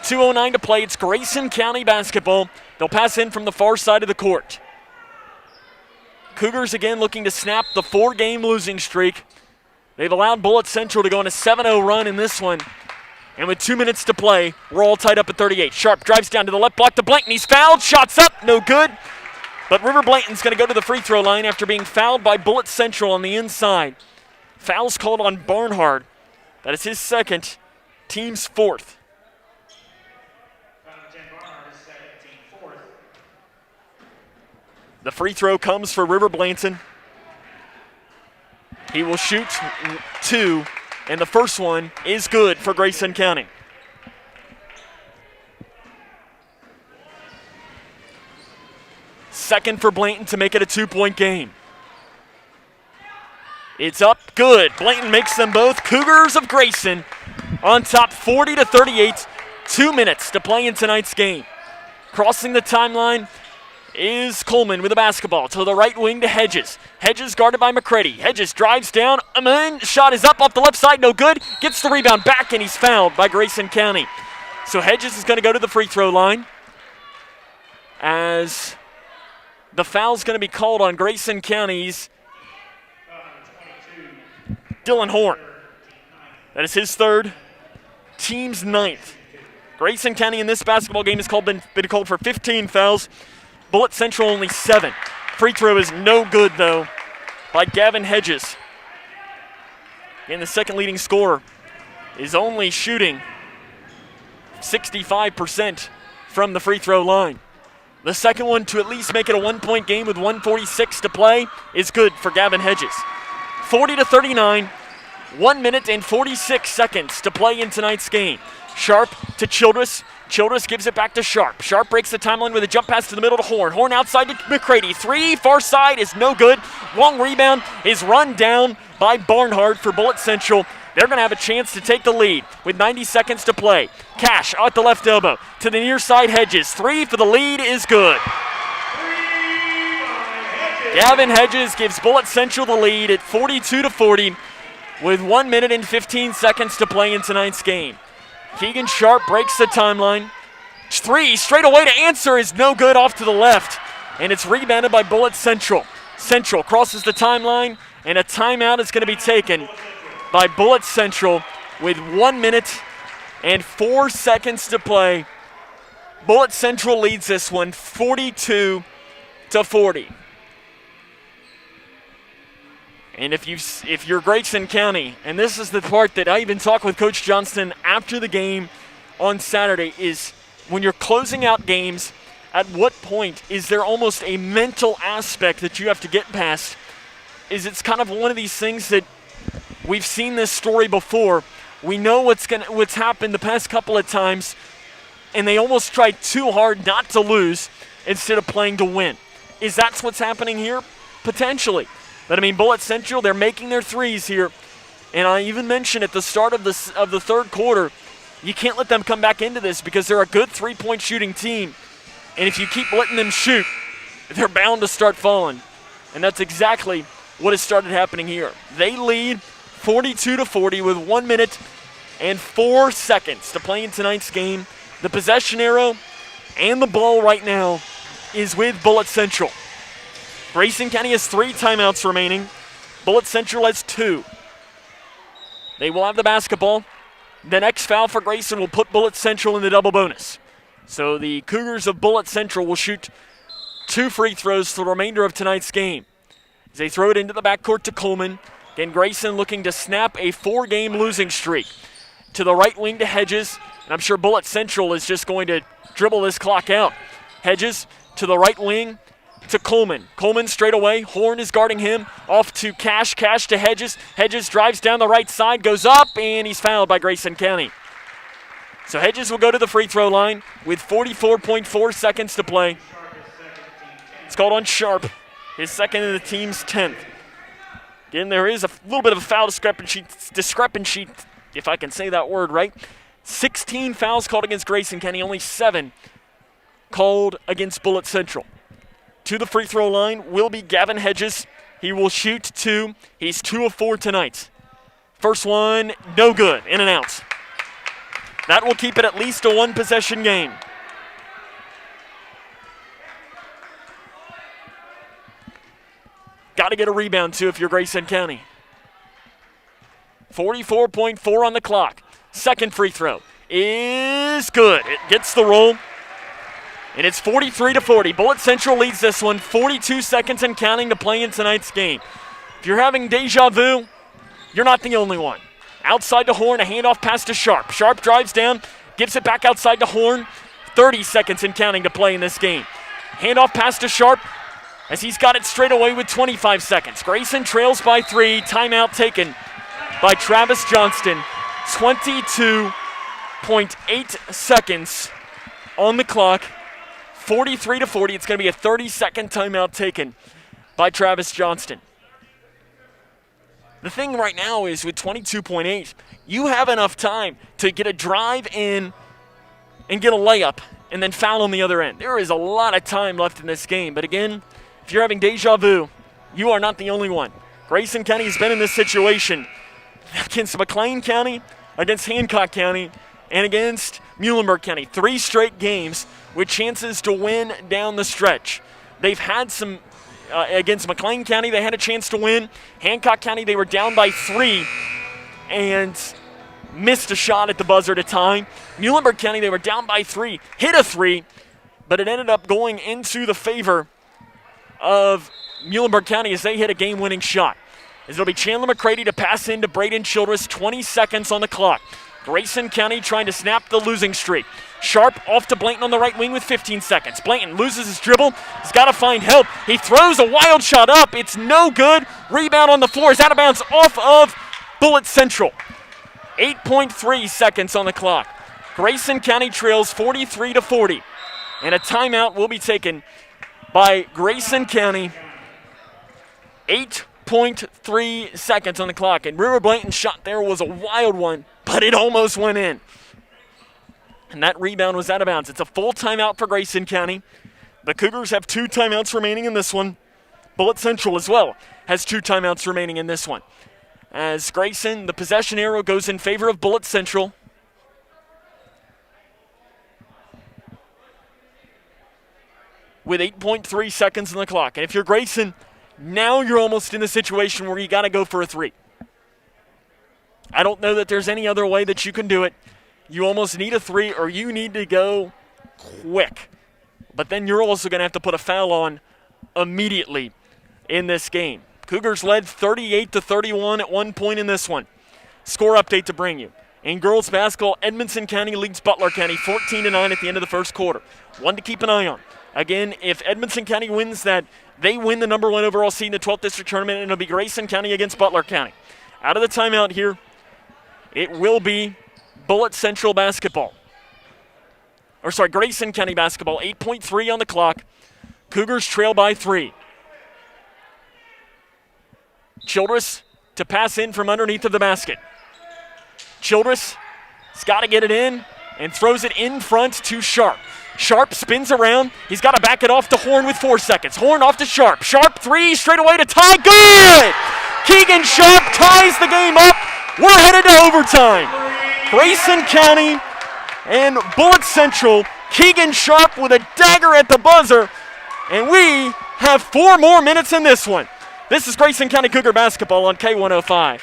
2:09 to play. It's Grayson County basketball. They'll pass in from the far side of the court. Cougars again looking to snap the 4-game losing streak. They've allowed Bullitt Central to go on a 7-0 run in this one. And with 2 minutes to play, we're all tied up at 38. Sharp drives down to the left block to Blanton. He's fouled. Shots up. No good. But River Blanton's going to go to the free throw line after being fouled by Bullitt Central on the inside. Foul's called on Barnhart. That is his second, team's 4th. The free throw comes for River Blanton. He will shoot 2, and the first one is good for Grayson County. Second for Blanton to make it a 2-point game. It's up, good. Blanton makes them both. Cougars of Grayson on top 40-38. 2 minutes to play in tonight's game. Crossing the timeline is Coleman with the basketball to the right wing to Hedges. Hedges guarded by McCready. Hedges drives down. Shot is up off the left side, no good. Gets the rebound back, and he's fouled by Grayson County. So Hedges is going to go to the free throw line as the foul's going to be called on Grayson County's Dylan Horn. That is his third, team's 9th. Grayson County in this basketball game has been called for 15 fouls. Bullitt Central only 7. Free throw is no good, though, by Gavin Hedges. And the second leading scorer is only shooting 65% from the free throw line. The second one to at least make it a 1-point game with 1:46 to play is good for Gavin Hedges. 40-39, 1 minute and 46 seconds to play in tonight's game. Sharp to Childress. Childress gives it back to Sharp. Sharp breaks the timeline with a jump pass to the middle to Horn. Horn outside to McCready. 3, far side is no good. Long rebound is run down by Barnhart for Bullitt Central. They're going to have a chance to take the lead with 90 seconds to play. Cash at the left elbow to the near side Hedges. 3 for the lead is good. Gavin Hedges gives Bullitt Central the lead at 42-40 with 1 minute and 15 seconds to play in tonight's game. Keegan Sharp breaks the timeline. 3 straight away to answer is no good off to the left, and it's rebounded by Bullitt Central. Central crosses the timeline, and a timeout is going to be taken by Bullitt Central with 1 minute and 4 seconds to play. Bullitt Central leads this one 42-40. And if you're Grayson County, and this is the part that I even talked with Coach Johnston after the game on Saturday, is when you're closing out games, at what point is there almost a mental aspect that you have to get past? It's kind of one of these things that we've seen this story before. We know what's happened the past couple of times, and they almost tried too hard not to lose instead of playing to win. Is that what's happening here? Potentially. But, I mean, Bullitt Central, they're making their threes here. And I even mentioned at the start of the third quarter, you can't let them come back into this because they're a good three-point shooting team. And if you keep letting them shoot, they're bound to start falling. And that's exactly what has started happening here. They lead 42-40 with 1 minute and 4 seconds to play in tonight's game. The possession arrow and the ball right now is with Bullitt Central. Grayson County has 3 timeouts remaining. Bullitt Central has 2. They will have the basketball. The next foul for Grayson will put Bullitt Central in the double bonus. So the Cougars of Bullitt Central will shoot 2 free throws for the remainder of tonight's game. As they throw it into the backcourt to Coleman. Again, Grayson looking to snap a 4-game losing streak. To the right wing to Hedges. And I'm sure Bullitt Central is just going to dribble this clock out. Hedges to the right wing to Coleman. Coleman straight away. Horn is guarding him. Off to Cash. Cash to Hedges. Hedges drives down the right side, goes up, and he's fouled by Grayson County. So Hedges will go to the free throw line with 44.4 seconds to play. It's called on Sharp, his second in the team's 10th. Again, there is a little bit of a foul discrepancy, if I can say that word right. 16 fouls called against Grayson County, only 7 called against Bullitt Central. To the free throw line will be Gavin Hedges. He will shoot 2. He's 2 of 4 tonight. First one, no good, in and out. That will keep it at least a 1-possession game. Got to get a rebound, too, if you're Grayson County. 44.4 on the clock. Second free throw is good. It gets the roll. And it's 43-40. Bullitt Central leads this one. 42 seconds and counting to play in tonight's game. If you're having deja vu, you're not the only one. Outside to Horn, a handoff pass to Sharp. Sharp drives down, gives it back outside to Horn. 30 seconds and counting to play in this game. Handoff pass to Sharp. as he's got it straight away with 25 seconds. Grayson trails by 3. Timeout taken by Travis Johnston. 22.8 seconds on the clock. 43-40. It's going to be a 30-second timeout taken by Travis Johnston. The thing right now is with 22.8, you have enough time to get a drive in and get a layup and then foul on the other end. There is a lot of time left in this game. But again, if you're having deja vu, you are not the only one. Grayson County has been in this situation against McLean County, against Hancock County, and against Muhlenberg County. 3 straight games with chances to win down the stretch. They've had some, against McLean County, they had a chance to win. Hancock County, they were down by 3 and missed a shot at the buzzer to tie. Muhlenberg County, they were down by 3, hit a 3, but it ended up going into the favor of Muhlenberg County as they hit a game-winning shot. As it'll be Chandler McCready to pass in to Braden Childress, 20 seconds on the clock. Grayson County trying to snap the losing streak. Sharp off to Blanton on the right wing with 15 seconds. Blanton loses his dribble. He's got to find help. He throws a wild shot up. It's no good. Rebound on the floor. Is out of bounds off of Bullitt Central. 8.3 seconds on the clock. Grayson County trails 43-40. And a timeout will be taken by Grayson County. 8.3 seconds on the clock. And River Blanton's shot there was a wild one, but it almost went in. And that rebound was out of bounds. It's a full timeout for Grayson County. The Cougars have 2 timeouts remaining in this one. Bullitt Central as well has 2 timeouts remaining in this one. As Grayson, the possession arrow goes in favor of Bullitt Central. With 8.3 seconds on the clock. And if you're Grayson, now you're almost in the situation where you got to go for a 3. I don't know that there's any other way that you can do it. You almost need a 3 or you need to go quick. But then you're also going to have to put a foul on immediately in this game. Cougars led 38-31 at one point in this one. Score update to bring you. In girls basketball, Edmonson County leads Butler County 14-9 at the end of the first quarter. One to keep an eye on. Again, if Edmonson County wins that, they win the number 1 overall seed in the 12th District Tournament, and it'll be Grayson County against Butler County. Out of the timeout here, it will be Bullitt Central basketball. Grayson County basketball. 8.3 on the clock. Cougars trail by 3. Childress to pass in from underneath of the basket. Childress has got to get it in and throws it in front to Sharp. Sharp spins around. He's got to back it off to Horn with 4 seconds. Horn off to Sharp. Sharp 3 straight away to tie. Good! Keegan Sharp ties the game up. We're headed to overtime. Grayson County and Bullitt Central. Keegan Sharp with a dagger at the buzzer. And we have 4 more minutes in this one. This is Grayson County Cougar basketball on K105.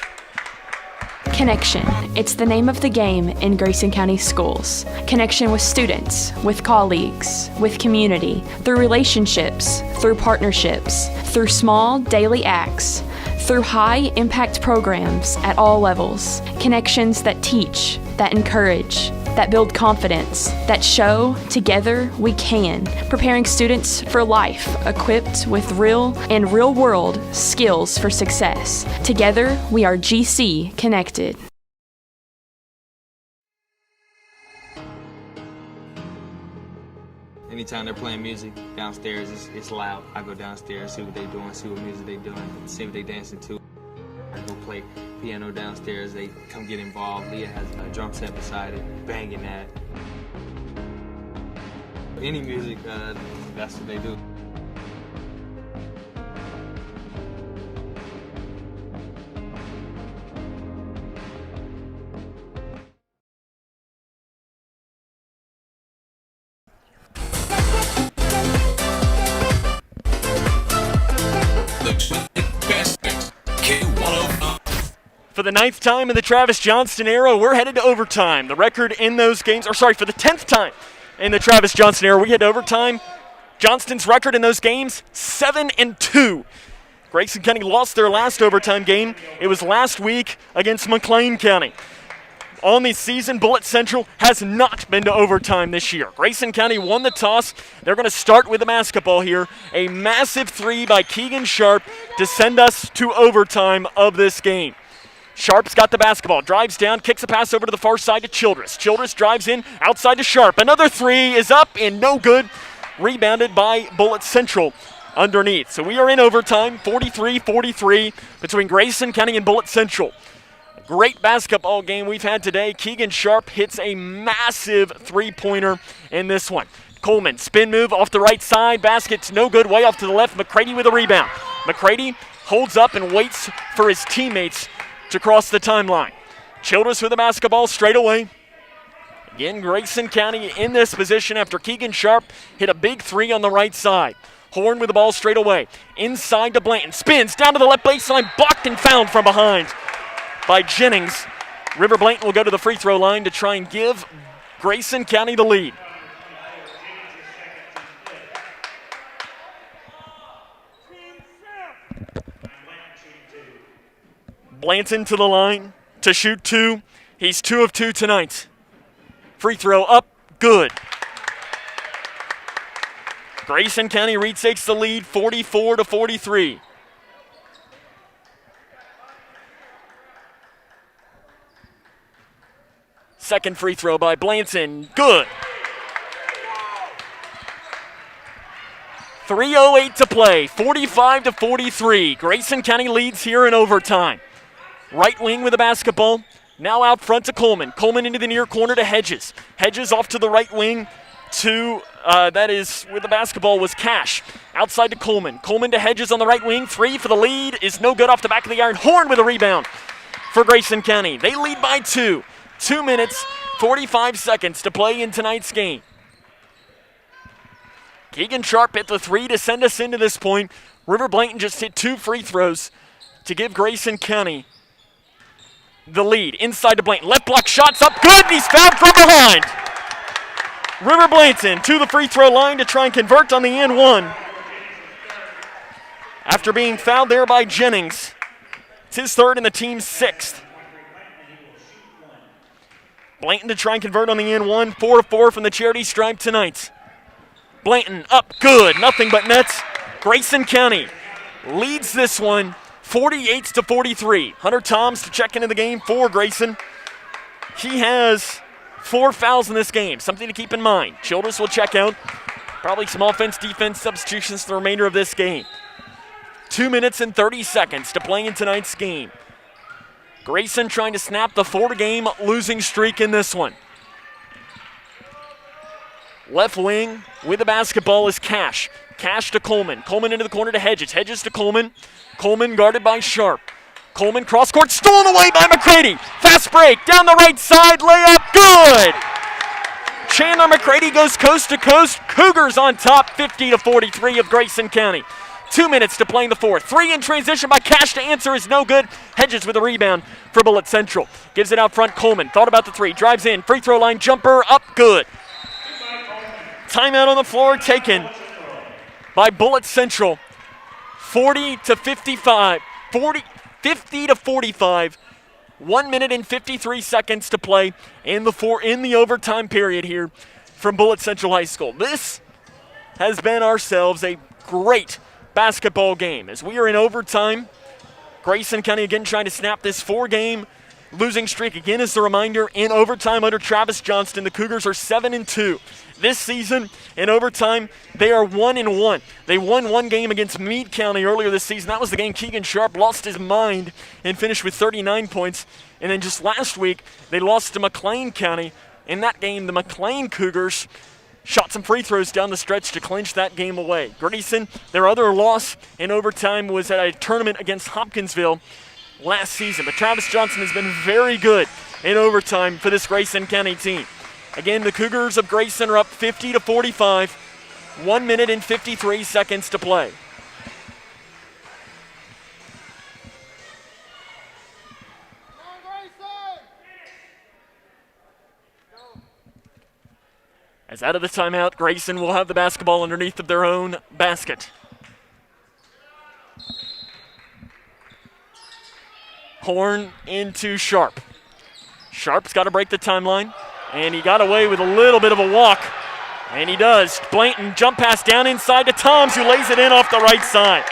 Connection. It's the name of the game in Grayson County schools. Connection with students, with colleagues, with community, through relationships, through partnerships, through small daily acts, through high-impact programs at all levels. Connections that teach, that encourage, that build confidence, that show together we can, preparing students for life, equipped with real and real-world skills for success. Together, we are GC Connected. Anytime they're playing music downstairs, it's loud. I go downstairs, see what they're doing, see what music they're doing, see what they're dancing to. I go play piano downstairs, they come get involved. Leah has a drum set beside it, banging that. Any music, that's what they do. For the 9th time in the Travis Johnston era, we're headed to overtime. The record in those games, for the 10th time in the Travis Johnston era, we head to overtime. Johnston's record in those games, 7-2. Grayson County lost their last overtime game. It was last week against McLean County. on the season, Bullitt Central has not been to overtime this year. Grayson County won the toss. They're going to start with the basketball here. A massive three by Keegan Sharp to send us to overtime of this game. Sharp's got the basketball, drives down, kicks a pass over to the far side to Childress. Childress drives in, outside to Sharp. Another three is up and no good. Rebounded by Bullitt Central underneath. So we are in overtime, 43-43 between Grayson County and Bullitt Central. Great basketball game we've had today. Keegan Sharp hits a massive three-pointer in this one. Coleman, spin move off the right side. Basket's no good, way off to the left. McCready with a rebound. McCready holds up and waits for his teammates to cross the timeline. Childress with the basketball straight away. Again, Grayson County in this position after Keegan Sharp hit a big three on the right side. Horn with the ball straight away. Inside to Blanton. Spins down to the left baseline. Blocked and fouled from behind by Jennings. River Blanton will go to the free throw line to try and give Grayson County the lead. Blanton to the line to shoot two. He's 2 of 2 tonight. Free throw up, good. Grayson County retakes the lead 44-43. Second free throw by Blanton, good. 3:08 to play, 45-43. Grayson County leads here in overtime. Right wing with the basketball, now out front to Coleman. Coleman into the near corner to Hedges. Hedges off to the right wing to, that is, with the basketball was Cash. Outside to Coleman. Coleman to Hedges on the right wing. Three for the lead is no good off the back of the iron. Horn with a rebound for Grayson County. They lead by 2. 2 minutes, 45 seconds to play in tonight's game. Keegan Sharp hit the three to send us into this point. River Blanton just hit 2 free throws to give Grayson County the lead. Inside to Blanton. Left block shots up good, and he's fouled from behind. River Blanton to the free throw line to try and convert on the and one. After being fouled there by Jennings. It's his third and the team's 6th. Blanton to try and convert on the and one. 4 of 4 from the charity stripe tonight. Blanton up good, nothing but nets. Grayson County leads this one 48-43. Hunter Toms to check into the game for Grayson. He has 4 fouls in this game, something to keep in mind. Childress will check out. Probably some offense-defense substitutions for the remainder of this game. 2 minutes and 30 seconds to play in tonight's game. Grayson trying to snap the 4-game losing streak in this one. Left wing with the basketball is Cash. Cash to Coleman. Coleman into the corner to Hedges. Hedges to Coleman. Coleman guarded by Sharp. Coleman cross court, stolen away by McCready. Fast break down the right side, layup, good. Chandler McCready goes coast to coast. Cougars on top, 50-43 of Grayson County. 2 minutes to play in the fourth. 3 in transition by Cash to answer is no good. Hedges with a rebound for Bullitt Central. Gives it out front, Coleman. Thought about the 3, drives in, free throw line jumper, up, good. Timeout on the floor taken by Bullitt Central. 50-45. 1 minute and 53 seconds to play in the overtime period here from Bullitt Central High School. This has been ourselves a great basketball game as we are in overtime. Grayson County again trying to snap this 4-game losing streak. Again, as a reminder, in overtime under Travis Johnston, the Cougars are 7-2. This season, in overtime, they are 1-1. They won 1 game against Meade County earlier this season. That was the game Keegan Sharp lost his mind and finished with 39 points. And then just last week, they lost to McLean County. In that game, the McLean Cougars shot some free throws down the stretch to clinch that game away. Grayson, their other loss in overtime was at a tournament against Hopkinsville last season. But Travis Johnson has been very good in overtime for this Grayson County team. Again, the Cougars of Grayson are up 50-45. 1 minute and 53 seconds to play. As out of the timeout, Grayson will have the basketball underneath of their own basket. Horn into Sharp. Sharp's got to break the timeline, and he got away with a little bit of a walk, and he does. Blanton jump pass down inside to Toms, who lays it in off the right side.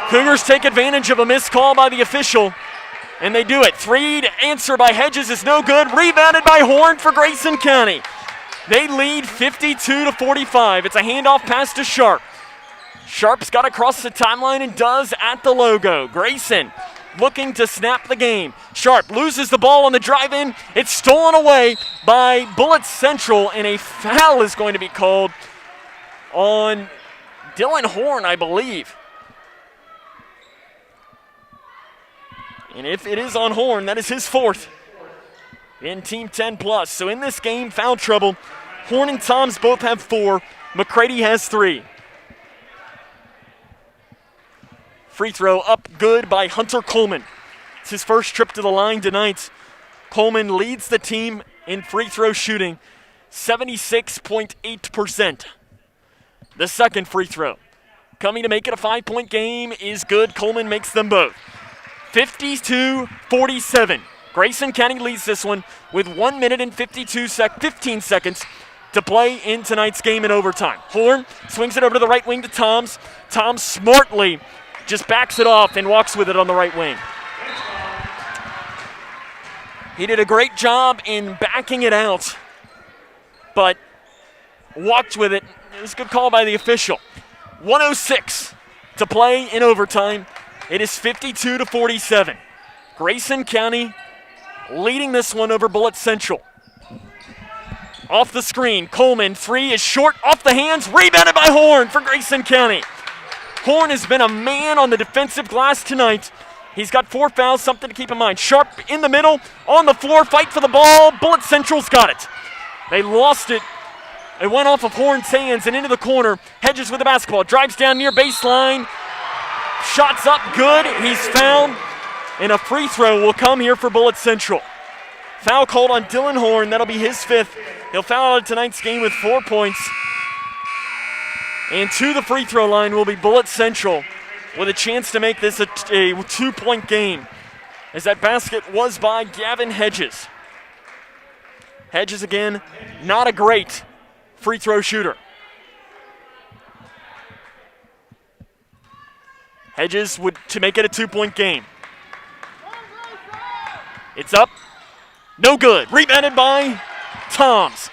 Cougars take advantage of a missed call by the official, and they do it. 3 to answer by Hedges is no good. Rebounded by Horn for Grayson County. They lead 52-45. It's a handoff pass to Sharp. Sharp's got across the timeline and does at the logo. Grayson looking to snap the game. Sharp loses the ball on the drive-in. It's stolen away by Bullitt Central, and a foul is going to be called on Dylan Horn, I believe. And if it is on Horn, that is his 4th in Team 10+. So in this game, foul trouble. Horn and Toms both have 4. McCready has 3. Free throw up good by Hunter Coleman. It's his first trip to the line tonight. Coleman leads the team in free throw shooting, 76.8%. The second free throw, coming to make it a 5-point game, is good. Coleman makes them both. 52-47. Grayson County leads this one with 1 minute and 15 seconds to play in tonight's game in overtime. Horn swings it over to the right wing to Toms. Toms smartly just backs it off and walks with it on the right wing. He did a great job in backing it out, but walked with it. It was a good call by the official. 1:06 to play in overtime. It is 52-47. Grayson County leading this one over Bullitt Central. Off the screen, Coleman, 3 is short, off the hands, rebounded by Horn for Grayson County. Horn has been a man on the defensive glass tonight. He's got 4 fouls, something to keep in mind. Sharp in the middle, on the floor, fight for the ball. Bullitt Central's got it. They lost it. It went off of Horn's hands and into the corner. Hedges with the basketball, drives down near baseline. Shots up, good. He's fouled, and a free throw will come here for Bullitt Central. Foul called on Dylan Horn. That'll be his 5th. He'll foul out of tonight's game with 4 points. And to the free throw line will be Bullitt Central with a chance to make this a 2-point game, as that basket was by Gavin Hedges. Hedges, again, not a great free throw shooter. Hedges would to make it a 2-point game. It's up. No good. Rebounded by Toms.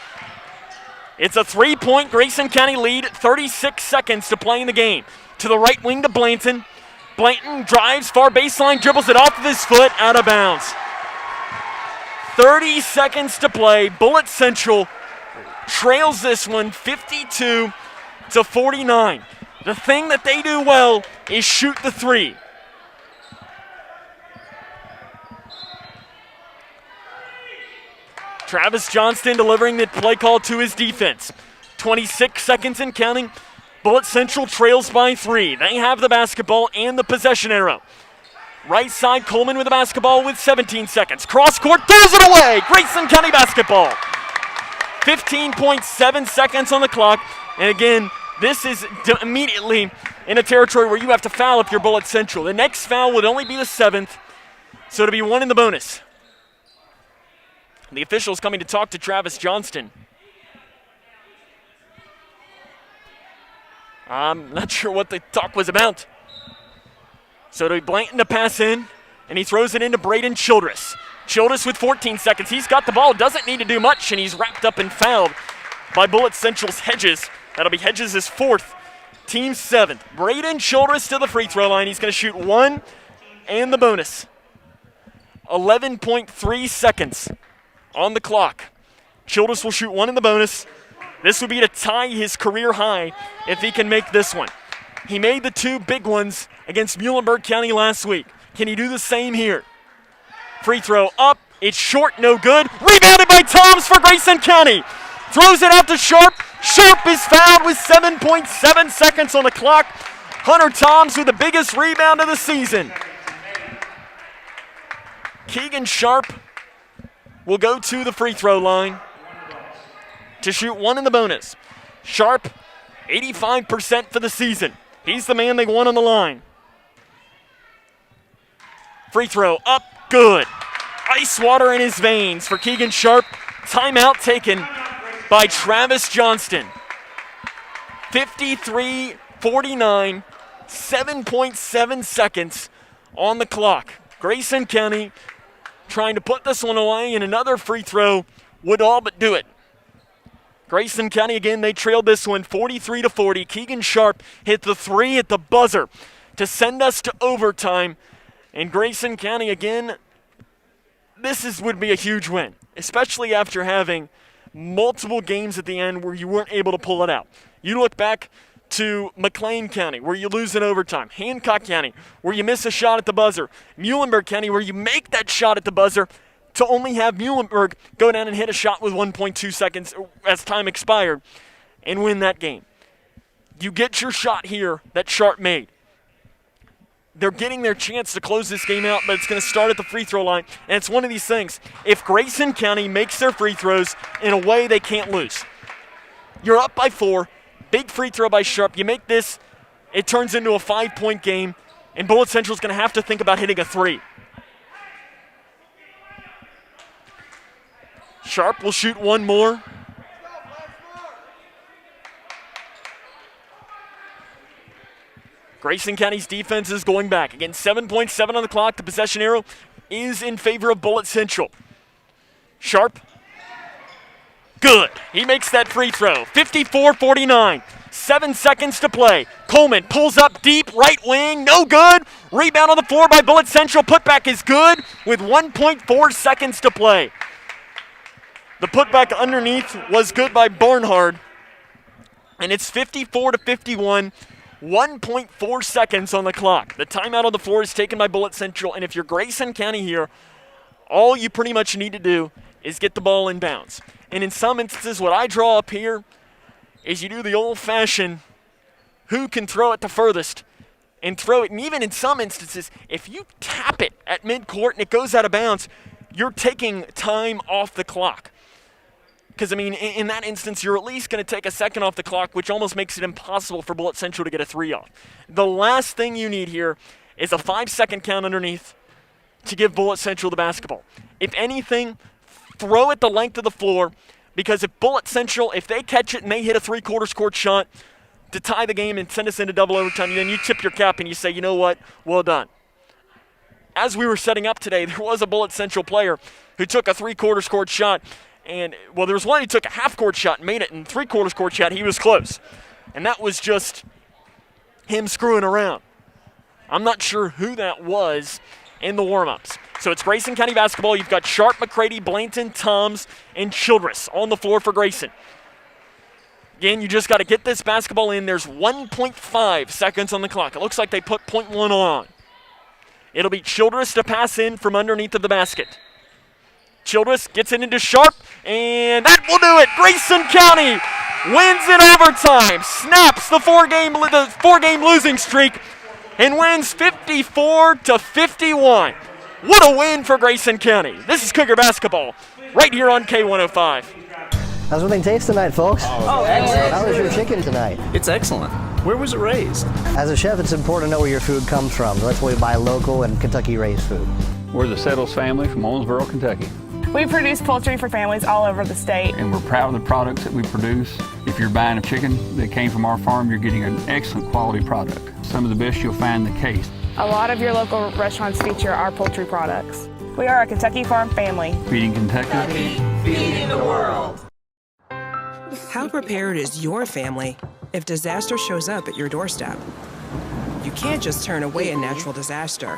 It's a 3-point Grayson County lead, 36 seconds to play in the game. To the right wing to Blanton. Blanton drives far baseline, dribbles it off of his foot, out of bounds. 30 seconds to play. Bullitt Central trails this one 52-49. The thing that they do well is shoot the 3. Travis Johnston delivering the play call to his defense. 26 seconds and counting. Bullitt Central trails by 3. They have the basketball and the possession arrow. Right side, Coleman with the basketball with 17 seconds. Cross court, throws it away. Grayson County basketball. 15.7 seconds on the clock. And again, this is immediately in a territory where you have to foul if you're Bullitt Central. The next foul would only be the 7th, so it'll be 1 in the bonus. The official's coming to talk to Travis Johnston. I'm not sure what the talk was about. So it'll be Blanton to pass in, and he throws it into Braden Childress. Childress with 14 seconds. He's got the ball, doesn't need to do much, and he's wrapped up and fouled by Bullitt Central's Hedges. That'll be Hedges' 4th, team 7th. Braden Childress to the free throw line. He's going to shoot 1 and the bonus. 11.3 seconds on the clock. Childress will shoot 1 in the bonus. This would be to tie his career high if he can make this one. He made the 2 big ones against Muhlenberg County last week. Can he do the same here? Free throw up. It's short, no good. Rebounded by Toms for Grayson County. Throws it out to Sharp. Sharp is fouled with 7.7 seconds on the clock. Hunter Toms with the biggest rebound of the season. Keegan Sharp will go to the free throw line to shoot 1 in the bonus. Sharp, 85% for the season. He's the man they want on the line. Free throw up, good. ice water in his veins for Keegan Sharp. Timeout taken by Travis Johnston. 53-49, 7.7 seconds on the clock. Grayson County trying to put this one away, and another free throw would all but do it. Grayson County, again, they trailed this one 43-40. Keegan Sharp hit the three at the buzzer to send us to overtime. And Grayson County, again, would be a huge win, especially after having multiple games at the end where you weren't able to pull it out. You look back to McLean County, where you lose in overtime. Hancock County, where you miss a shot at the buzzer. Muhlenberg County, where you make that shot at the buzzer to only have Muhlenberg go down and hit a shot with 1.2 seconds as time expired and win that game. You get your shot here that Sharp made. They're getting their chance to close this game out, but it's going to start at the free throw line. And it's one of these things. If Grayson County makes their free throws in a way they can't lose, you're up by 4. Big free throw by Sharp. You make this, it turns into a 5-point game, and Bullitt Central's going to have to think about hitting a 3. Sharp will shoot one more. Grayson County's defense is going back. Again, 7.7 on the clock. The possession arrow is in favor of Bullitt Central. Sharp. Good. He makes that free throw. 54-49. 7 seconds to play. Coleman pulls up deep, right wing, no good. Rebound on the floor by Bullitt Central. Putback is good with 1.4 seconds to play. The putback underneath was good by Barnhard. And it's 54-51, 1.4 seconds on the clock. The timeout on the floor is taken by Bullitt Central, and if you're Grayson County here, all you pretty much need to do is get the ball in bounds. And in some instances, what I draw up here is you do the old-fashioned who can throw it the furthest and throw it. And even in some instances, if you tap it at midcourt and it goes out of bounds, you're taking time off the clock. Because, I mean, in that instance, you're at least going to take a second off the clock, which almost makes it impossible for Bullitt Central to get a 3 off. The last thing you need here is a 5-second count underneath to give Bullitt Central the basketball. If anything, throw it the length of the floor, because if Bullitt Central, if they catch it and they hit a 3/4 court shot to tie the game and send us into double overtime, then you tip your cap and you say, you know what, well done. As we were setting up today, there was a Bullitt Central player who took a 3/4 court shot. And, well, there was one who took a half-court shot and made it, and 3/4 court shot, he was close. And that was just him screwing around. I'm not sure who that was in the warm-ups. So it's Grayson County basketball. You've got Sharp, McCready, Blanton, Toms, and Childress on the floor for Grayson. Again, you just got to get this basketball in. There's 1.5 seconds on the clock. It looks like they put .1 on. It'll be Childress to pass in from underneath of the basket. Childress gets it into Sharp, and that will do it. Grayson County wins in overtime, snaps the four-game losing streak, and wins 54-51. What a win for Grayson County. This is Cougar basketball right here on K105. How's everything taste tonight, folks? Oh, excellent. How was your chicken tonight? It's excellent. Where was it raised? As a chef, it's important to know where your food comes from. That's why we buy local and Kentucky-raised food. We're the Settles family from Owensboro, Kentucky. We produce poultry for families all over the state. And we're proud of the products that we produce. If you're buying a chicken that came from our farm, you're getting an excellent quality product. Some of the best you'll find in the case. A lot of your local restaurants feature our poultry products. We are a Kentucky farm family. Feeding Kentucky. Feeding the world. How prepared is your family if disaster shows up at your doorstep? You can't just turn away a natural disaster.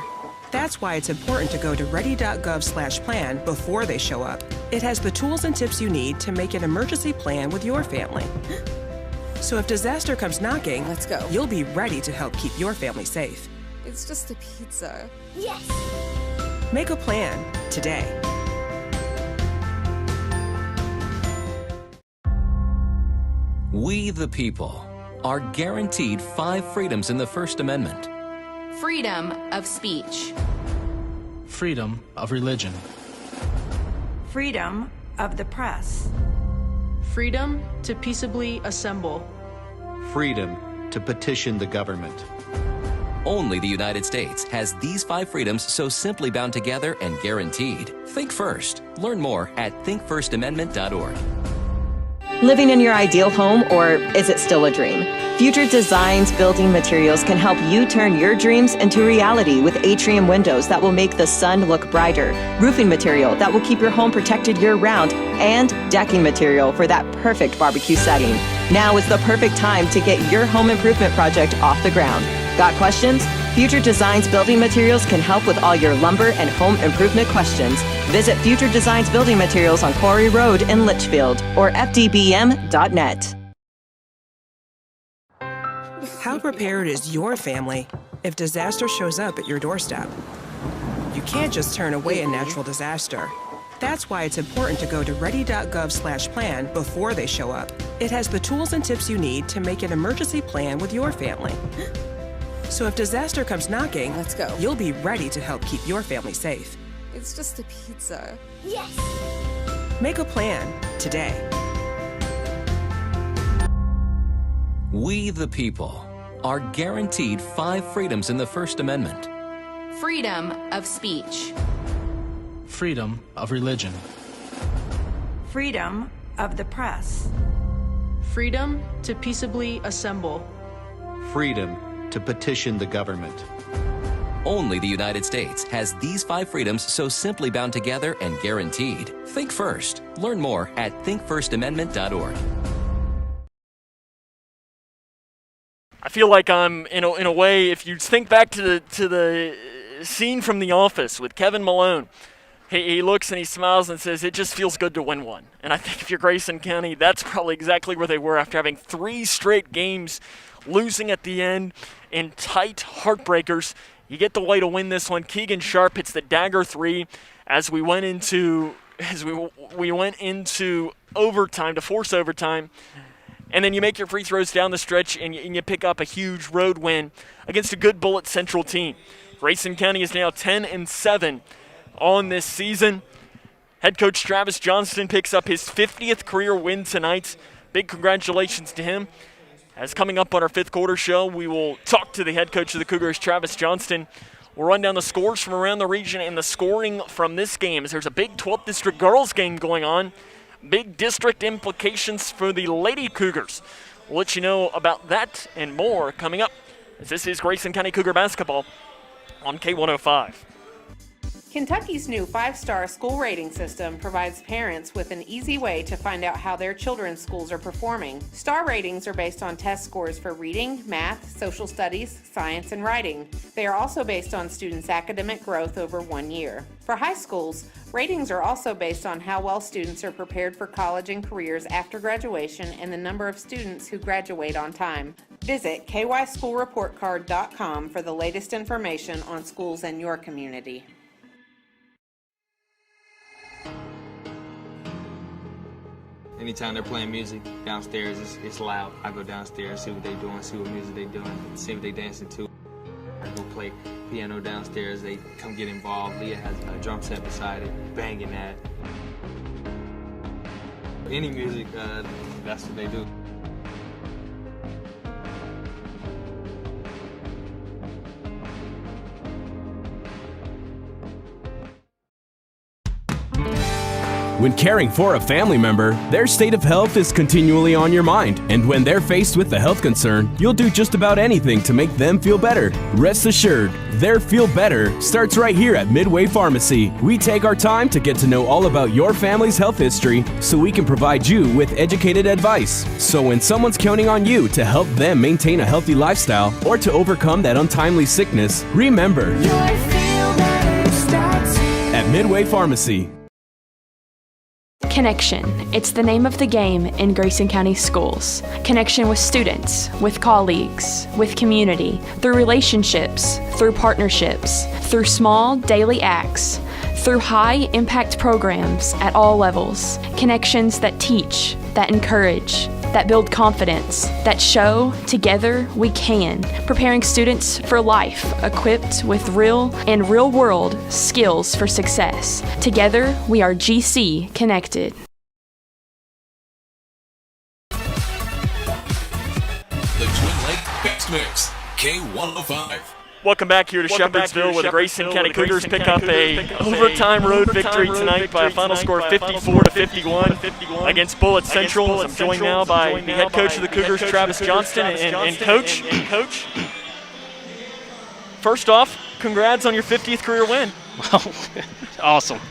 That's why it's important to go to ready.gov/plan before they show up. It has the tools and tips you need to make an emergency plan with your family. So if disaster comes knocking, let's go. You'll be ready to help keep your family safe. It's just a pizza. Yes! Make a plan today. We, the people, are guaranteed 5 freedoms in the First Amendment. Freedom of speech. Freedom of religion. Freedom of the press. Freedom to peaceably assemble. Freedom to petition the government. Only the United States has these 5 freedoms so simply bound together and guaranteed. Think first. Learn more at thinkfirstamendment.org. Living in your ideal home, or is it still a dream? Future Designs Building Materials can help you turn your dreams into reality with atrium windows that will make the sun look brighter, roofing material that will keep your home protected year-round, and decking material for that perfect barbecue setting. Now is the perfect time to get your home improvement project off the ground. Got questions? Future Designs Building Materials can help with all your lumber and home improvement questions. Visit Future Designs Building Materials on Quarry Road in Litchfield or fdbm.net. How prepared is your family if disaster shows up at your doorstep? You can't just turn away a natural disaster. That's why it's important to go to ready.gov/plan before they show up. It has the tools and tips you need to make an emergency plan with your family. So if disaster comes knocking, let's go. You'll be ready to help keep your family safe. It's just a pizza. Yes! Make a plan today. We, the people, are guaranteed 5 freedoms in the First Amendment. Freedom of speech. Freedom of religion. Freedom of the press. Freedom to peaceably assemble. Freedom to petition the government. Only the United States has these 5 freedoms so simply bound together and guaranteed. Think first. Learn more at thinkfirstamendment.org. I feel like I'm in a way. If you think back to the scene from The Office with Kevin Malone, he looks and he smiles and says, "It just feels good to win one." And I think if you're Grayson County, that's probably exactly where they were after having 3 straight games, losing at the end in tight heartbreakers. You get the way to win this one. Keegan Sharp hits the dagger 3 as we went into overtime, to force overtime. And then you make your free throws down the stretch and you pick up a huge road win against a good Bullitt Central team. Grayson County is now 10-7 on this season. Head coach Travis Johnston picks up his 50th career win tonight. Big congratulations to him. As coming up on our 5th quarter show, we will talk to the head coach of the Cougars, Travis Johnston. We'll run down the scores from around the region and the scoring from this game, as there's a big 12th District girls game going on. Big district implications for the Lady Cougars. We'll let you know about that and more coming up, as this is Grayson County Cougar basketball on K105. Kentucky's new 5-star school rating system provides parents with an easy way to find out how their children's schools are performing. Star ratings are based on test scores for reading, math, social studies, science, and writing. They are also based on students' academic growth over 1 year. For high schools, ratings are also based on how well students are prepared for college and careers after graduation and the number of students who graduate on time. Visit kyschoolreportcard.com for the latest information on schools in your community. Anytime they're playing music downstairs, it's loud. I go downstairs, see what they're doing, see what music they're doing, see what they're dancing to. I go play piano downstairs, they come get involved. Leah has a drum set beside it, banging that. Any music, that's what they do. When caring for a family member, their state of health is continually on your mind. And when they're faced with a health concern, you'll do just about anything to make them feel better. Rest assured, their feel better starts right here at Midway Pharmacy. We take our time to get to know all about your family's health history so we can provide you with educated advice. So when someone's counting on you to help them maintain a healthy lifestyle or to overcome that untimely sickness, remember, your feel better starts here at Midway Pharmacy. Connection. It's the name of the game in Grayson County schools. Connection with students, with colleagues, with community, through relationships, through partnerships, through small daily acts, through high-impact programs at all levels. Connections that teach, that encourage, that build confidence, that show together we can, preparing students for life, equipped with real and real-world skills for success. Together, we are GC Connected. The Twin Lake Best Mix, K105. Welcome back here to Shepherdsville, where the Grayson County Cougars pick up a overtime road victory tonight by a final score of 54-51 against Bullitt Central. I'm joined now by the head coach of the Cougars, Travis Johnston, and coach. First off, congrats on your 50th career win. Awesome.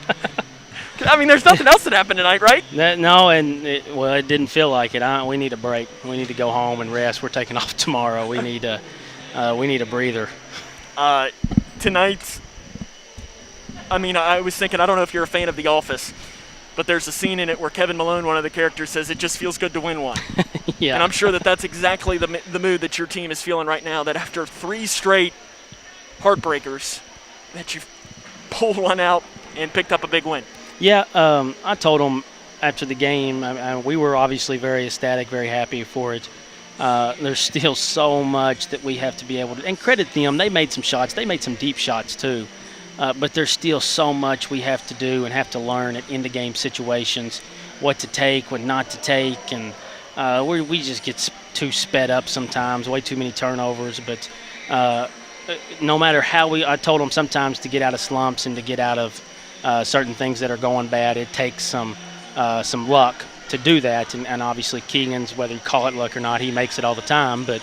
I mean, there's nothing else that happened tonight, right? No, and it didn't feel like it. We need a break. We need to go home and rest. We're taking off tomorrow. We need a breather. Tonight, I mean, I was thinking, I don't know if you're a fan of The Office, but there's a scene in it where Kevin Malone, one of the characters, says it just feels good to win one. Yeah. And I'm sure that that's exactly the mood that your team is feeling right now, that after 3 straight heartbreakers, that you've pulled one out and picked up a big win. Yeah, I told them after the game, we were obviously very ecstatic, very happy for it. There's still so much that we have to be able to, and credit them, they made some shots. They made some deep shots too. But there's still so much we have to do and have to learn in the game situations, what to take, what not to take, and we just get too sped up sometimes, way too many turnovers. But no matter how I told them sometimes to get out of slumps and to get out of certain things that are going bad, it takes some luck to do that, and obviously Keegan's, whether you call it luck or not, he makes it all the time, but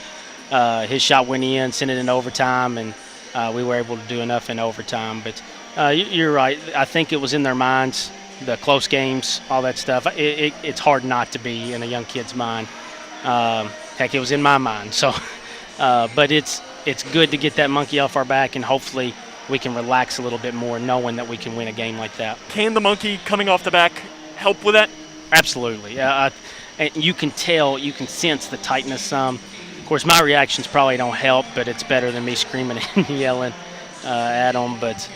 his shot went in, sent it in overtime, and we were able to do enough in overtime. But you're right. I think it was in their minds, the close games, all that stuff. It's hard not to be in a young kid's mind. Heck, it was in my mind. So, but it's good to get that monkey off our back, and hopefully we can relax a little bit more knowing that we can win a game like that. Can the monkey coming off the back help with that? Absolutely. And you can tell, you can sense the tightness some. Of course, my reactions probably don't help, but it's better than me screaming and yelling at them. But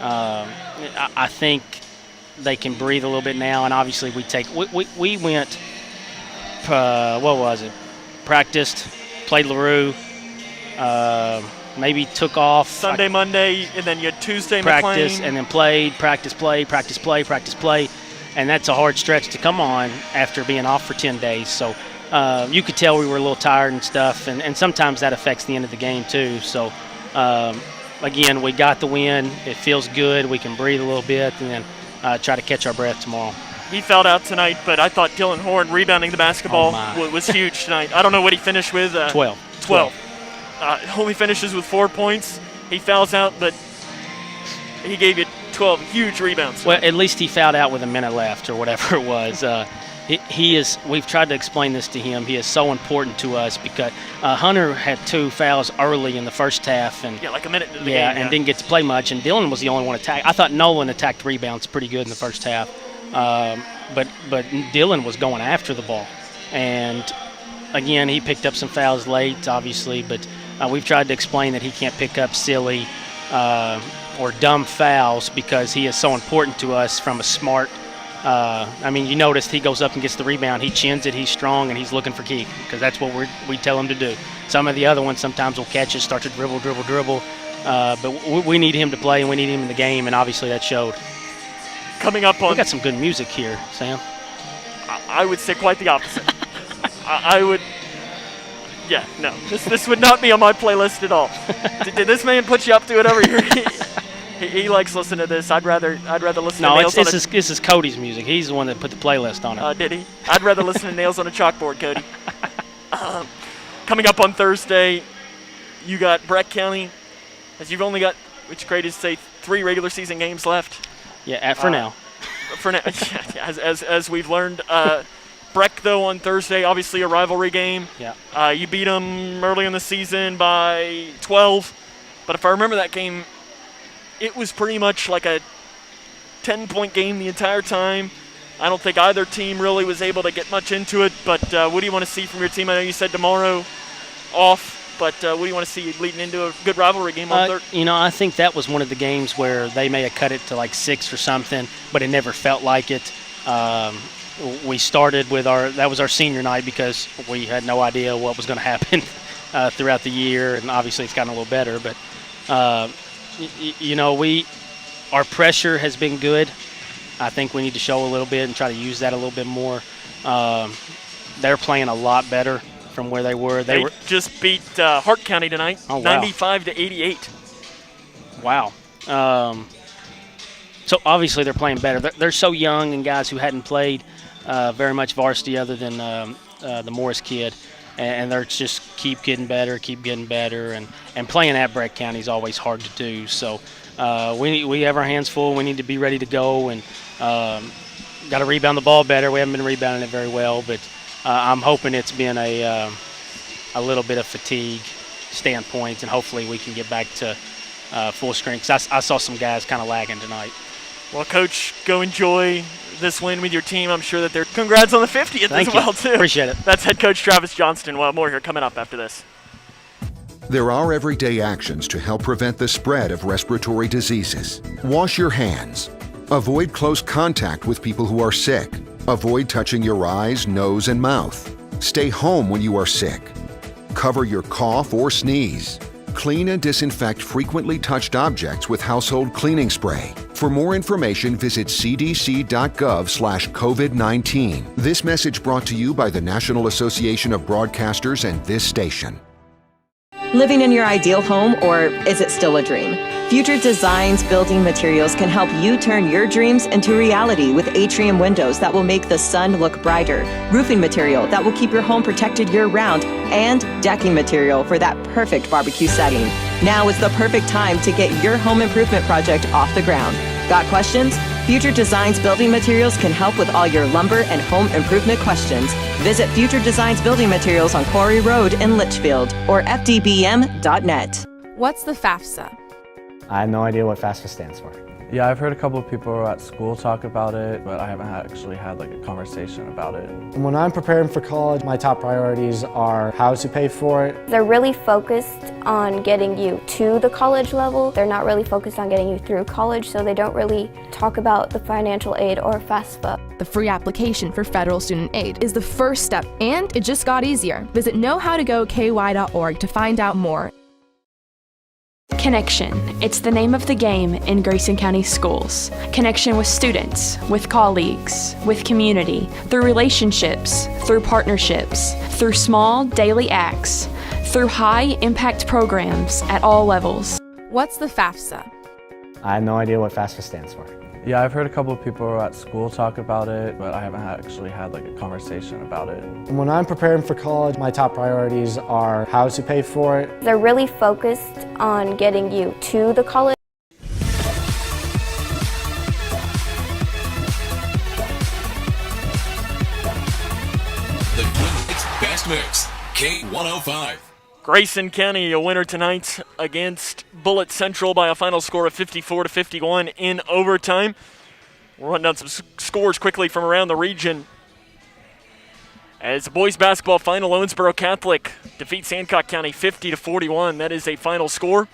I think they can breathe a little bit now, and obviously we went, what was it? Practiced, played LaRue, maybe took off. Sunday, Monday, and then you had Tuesday, practice, McLean. and then played, practice, play. And that's a hard stretch to come on after being off for 10 days. So you could tell we were a little tired and stuff, and sometimes that affects the end of the game too. So, again, we got the win. It feels good. We can breathe a little bit and then try to catch our breath tomorrow. He fouled out tonight, but I thought Dylan Horn rebounding the basketball was huge tonight. I don't know what he finished with. 12. Only finishes with 4 points. He fouls out, but he gave you 12 huge rebounds. Well, at least he fouled out with a minute left or whatever it was. He is. We've tried to explain this to him. He is so important to us because Hunter had 2 fouls early in the first half, and like a minute into the game. And didn't get to play much. And Dylan was the only one attacked. I thought Nolan attacked rebounds pretty good in the first half, but Dylan was going after the ball, and again he picked up some fouls late, obviously. But we've tried to explain that he can't pick up silly or dumb fouls because he is so important to us from a smart. I mean, you noticed he goes up and gets the rebound. He chins it. He's strong, and he's looking for Keegan because that's what we tell him to do. Some of the other ones sometimes will catch it, start to dribble. But we need him to play, and we need him in the game, and obviously that showed. Coming up on. We got some good music here, Sam. I would say quite the opposite. I would. Yeah, no. This would not be on my playlist at all. Did this man put you up to it over here? He likes listening to this. I'd rather listen to Nails on a... this is Cody's music. He's the one that put the playlist on it. Did he? I'd rather listen to Nails on a Chalkboard, Cody. Coming up on Thursday, you got Breck County. As you've only got, which grade is say 3 regular season games left. Yeah, for now. For now, as we've learned. Breck, though, on Thursday, obviously a rivalry game. Yeah. You beat them early in the season by 12. But if I remember that game, it was pretty much like a 10-point game the entire time. I don't think either team really was able to get much into it. But what do you want to see from your team? I know you said tomorrow off, but what do you want to see leading into a good rivalry game on Thursday? I think that was one of the games where they may have cut it to like 6 or something, but it never felt like it. We started with that was our senior night because we had no idea what was going to happen throughout the year, and obviously it's gotten a little better. But, our pressure has been good. I think we need to show a little bit and try to use that a little bit more. They're playing a lot better from where they were. They just beat Hart County tonight, 95-88. Wow. So obviously they're playing better. They're so young, and guys who hadn't played very much varsity other than the Morris kid, and they're just keep getting better, and playing at Breck County is always hard to do. So we have our hands full. We need to be ready to go, and got to rebound the ball better. We haven't been rebounding it very well, but I'm hoping it's been a little bit of fatigue standpoint, and hopefully we can get back to full strength. I saw some guys kind of lagging tonight. Well, Coach, go enjoy this win with your team. I'm sure that they're congrats on the 50th as well, too. Appreciate it. That's head coach Travis Johnston. Well, more here coming up after this. There are everyday actions to help prevent the spread of respiratory diseases. Wash your hands. Avoid close contact with people who are sick. Avoid touching your eyes, nose, and mouth. Stay home when you are sick. Cover your cough or sneeze. Clean and disinfect frequently touched objects with household cleaning spray. For more information, visit cdc.gov/COVID-19. This message brought to you by the National Association of Broadcasters and this station. Living in your ideal home, or is it still a dream? Future Designs Building Materials can help you turn your dreams into reality with atrium windows that will make the sun look brighter, roofing material that will keep your home protected year-round, and decking material for that perfect barbecue setting. Now is the perfect time to get your home improvement project off the ground. Got questions? Future Designs Building Materials can help with all your lumber and home improvement questions. Visit Future Designs Building Materials on Quarry Road in Litchfield or fdbm.net. What's the FAFSA? I have no idea what FAFSA stands for. Yeah, I've heard a couple of people at school talk about it, but I haven't actually had like a conversation about it. When I'm preparing for college, my top priorities are how to pay for it. They're really focused on getting you to the college level. They're not really focused on getting you through college, so they don't really talk about the financial aid or FAFSA. The free application for federal student aid is the first step, and it just got easier. Visit knowhowtogoky.org to find out more. Connection. It's the name of the game in Grayson County Schools. Connection with students, with colleagues, with community, through relationships, through partnerships, through small daily acts, through high-impact programs at all levels. What's the FAFSA? I have no idea what FAFSA stands for. Yeah, I've heard a couple of people at school talk about it, but I haven't actually had like a conversation about it. When I'm preparing for college, my top priorities are how to pay for it. They're really focused on getting you to the college. The Twin Lakes Best Mix, K105. Grayson County a winner tonight against Bullitt Central by a final score of 54-51 in overtime. We'll run down some scores quickly from around the region. As the boys basketball final, Owensboro Catholic defeats Hancock County 50-41. That is a final score.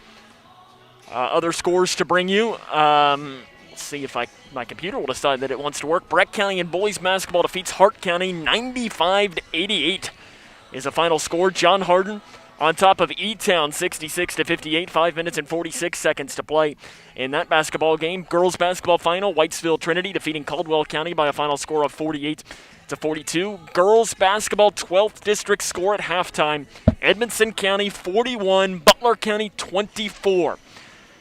Other scores to bring you. Let's see if my computer will decide that it wants to work. Breck County and boys basketball defeats Hart County 95-88 is a final score. John Hardin on top of E-Town 66-58, 5 minutes and 46 seconds to play in that basketball game. Girls basketball final, Whitesville Trinity defeating Caldwell County by a final score of 48-42. Girls basketball 12th district score at halftime, Edmondson County 41, Butler County 24.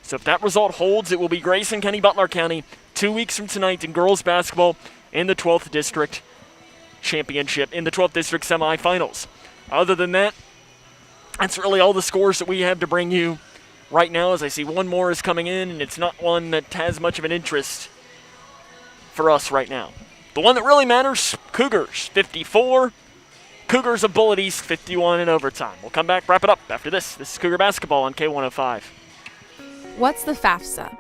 So if that result holds, it will be Grayson County, Butler County 2 weeks from tonight in girls basketball in the 12th district championship, in the 12th district semifinals. Other than that, that's really all the scores that we have to bring you right now, as I see one more is coming in, and it's not one that has much of an interest for us right now. The one that really matters, Cougars 54, Cougars of Bullitt East 51 in overtime. We'll come back, wrap it up after this. This is Cougar Basketball on K105. What's the FAFSA?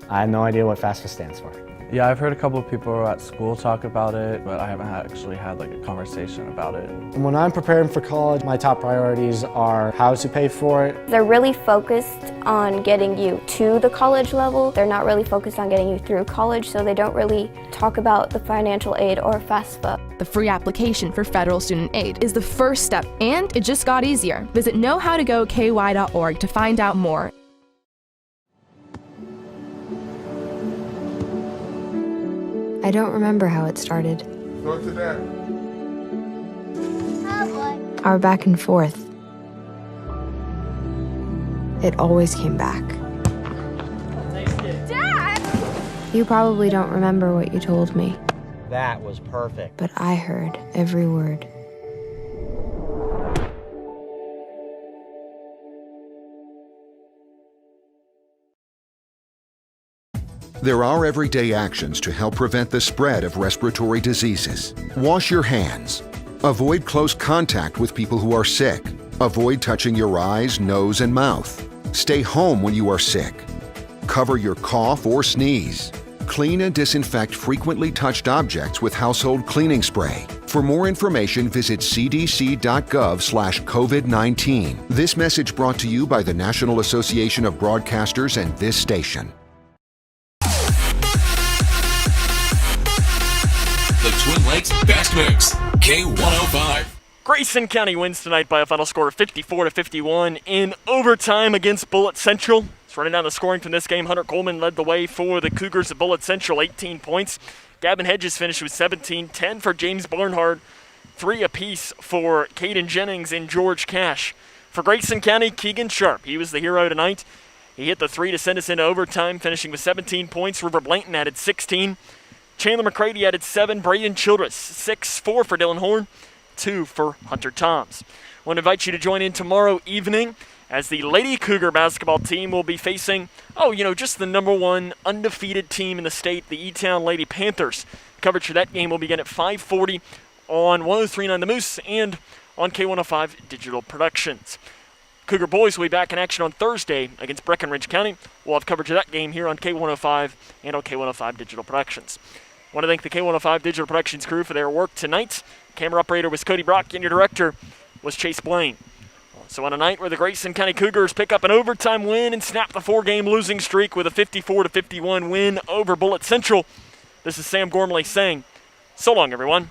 I have no idea what FAFSA stands for. Yeah, I've heard a couple of people at school talk about it, but I haven't actually had like a conversation about it. When I'm preparing for college, my top priorities are how to pay for it. They're really focused on getting you to the college level. They're not really focused on getting you through college, so they don't really talk about the financial aid or FAFSA. The free application for federal student aid is the first step, and it just got easier. Visit knowhowtogoky.org to find out more. I don't remember how it started. Go to that. Oh boy. our back and forth, it always came back. Dad! You probably don't remember what you told me, That was perfect. but I heard every word. There are everyday actions to help prevent the spread of respiratory diseases. Wash your hands. Avoid close contact with people who are sick. Avoid touching your eyes, nose, and mouth. Stay home when you are sick. Cover your cough or sneeze. Clean and disinfect frequently touched objects with household cleaning spray. For more information, visit cdc.gov/COVID-19. This message brought to you by the National Association of Broadcasters and this station. The Twin Lakes Best Mix, K105. Grayson County wins tonight by a final score of 54-51 in overtime against Bullitt Central. It's running down the scoring from this game. Hunter Coleman led the way for the Cougars of Bullitt Central, 18 points. Gavin Hedges finished with 17, 10 for James Barnhart, 3 apiece for Caden Jennings and George Cash. For Grayson County, Keegan Sharp, he was the hero tonight. He hit the 3 to send us into overtime, finishing with 17 points. River Blanton added 16. Chandler McCready added 7. Braden Childress, 6, 4 for Dylan Horn, 2 for Hunter Toms. I want to invite you to join in tomorrow evening as the Lady Cougar basketball team will be facing, just the #1 undefeated team in the state, the E-Town Lady Panthers. Coverage for that game will begin at 5:40 on 103.9 The Moose and on K105 Digital Productions. Cougar boys will be back in action on Thursday against Breckenridge County. We'll have coverage of that game here on K105 and on K105 Digital Productions. I want to thank the K105 Digital Productions crew for their work tonight. Camera operator was Cody Brock, and your director was Chase Blaine. So on a night where the Grayson County Cougars pick up an overtime win and snap the 4-game losing streak with a 54-51 win over Bullitt Central, this is Sam Gormley saying, so long, everyone.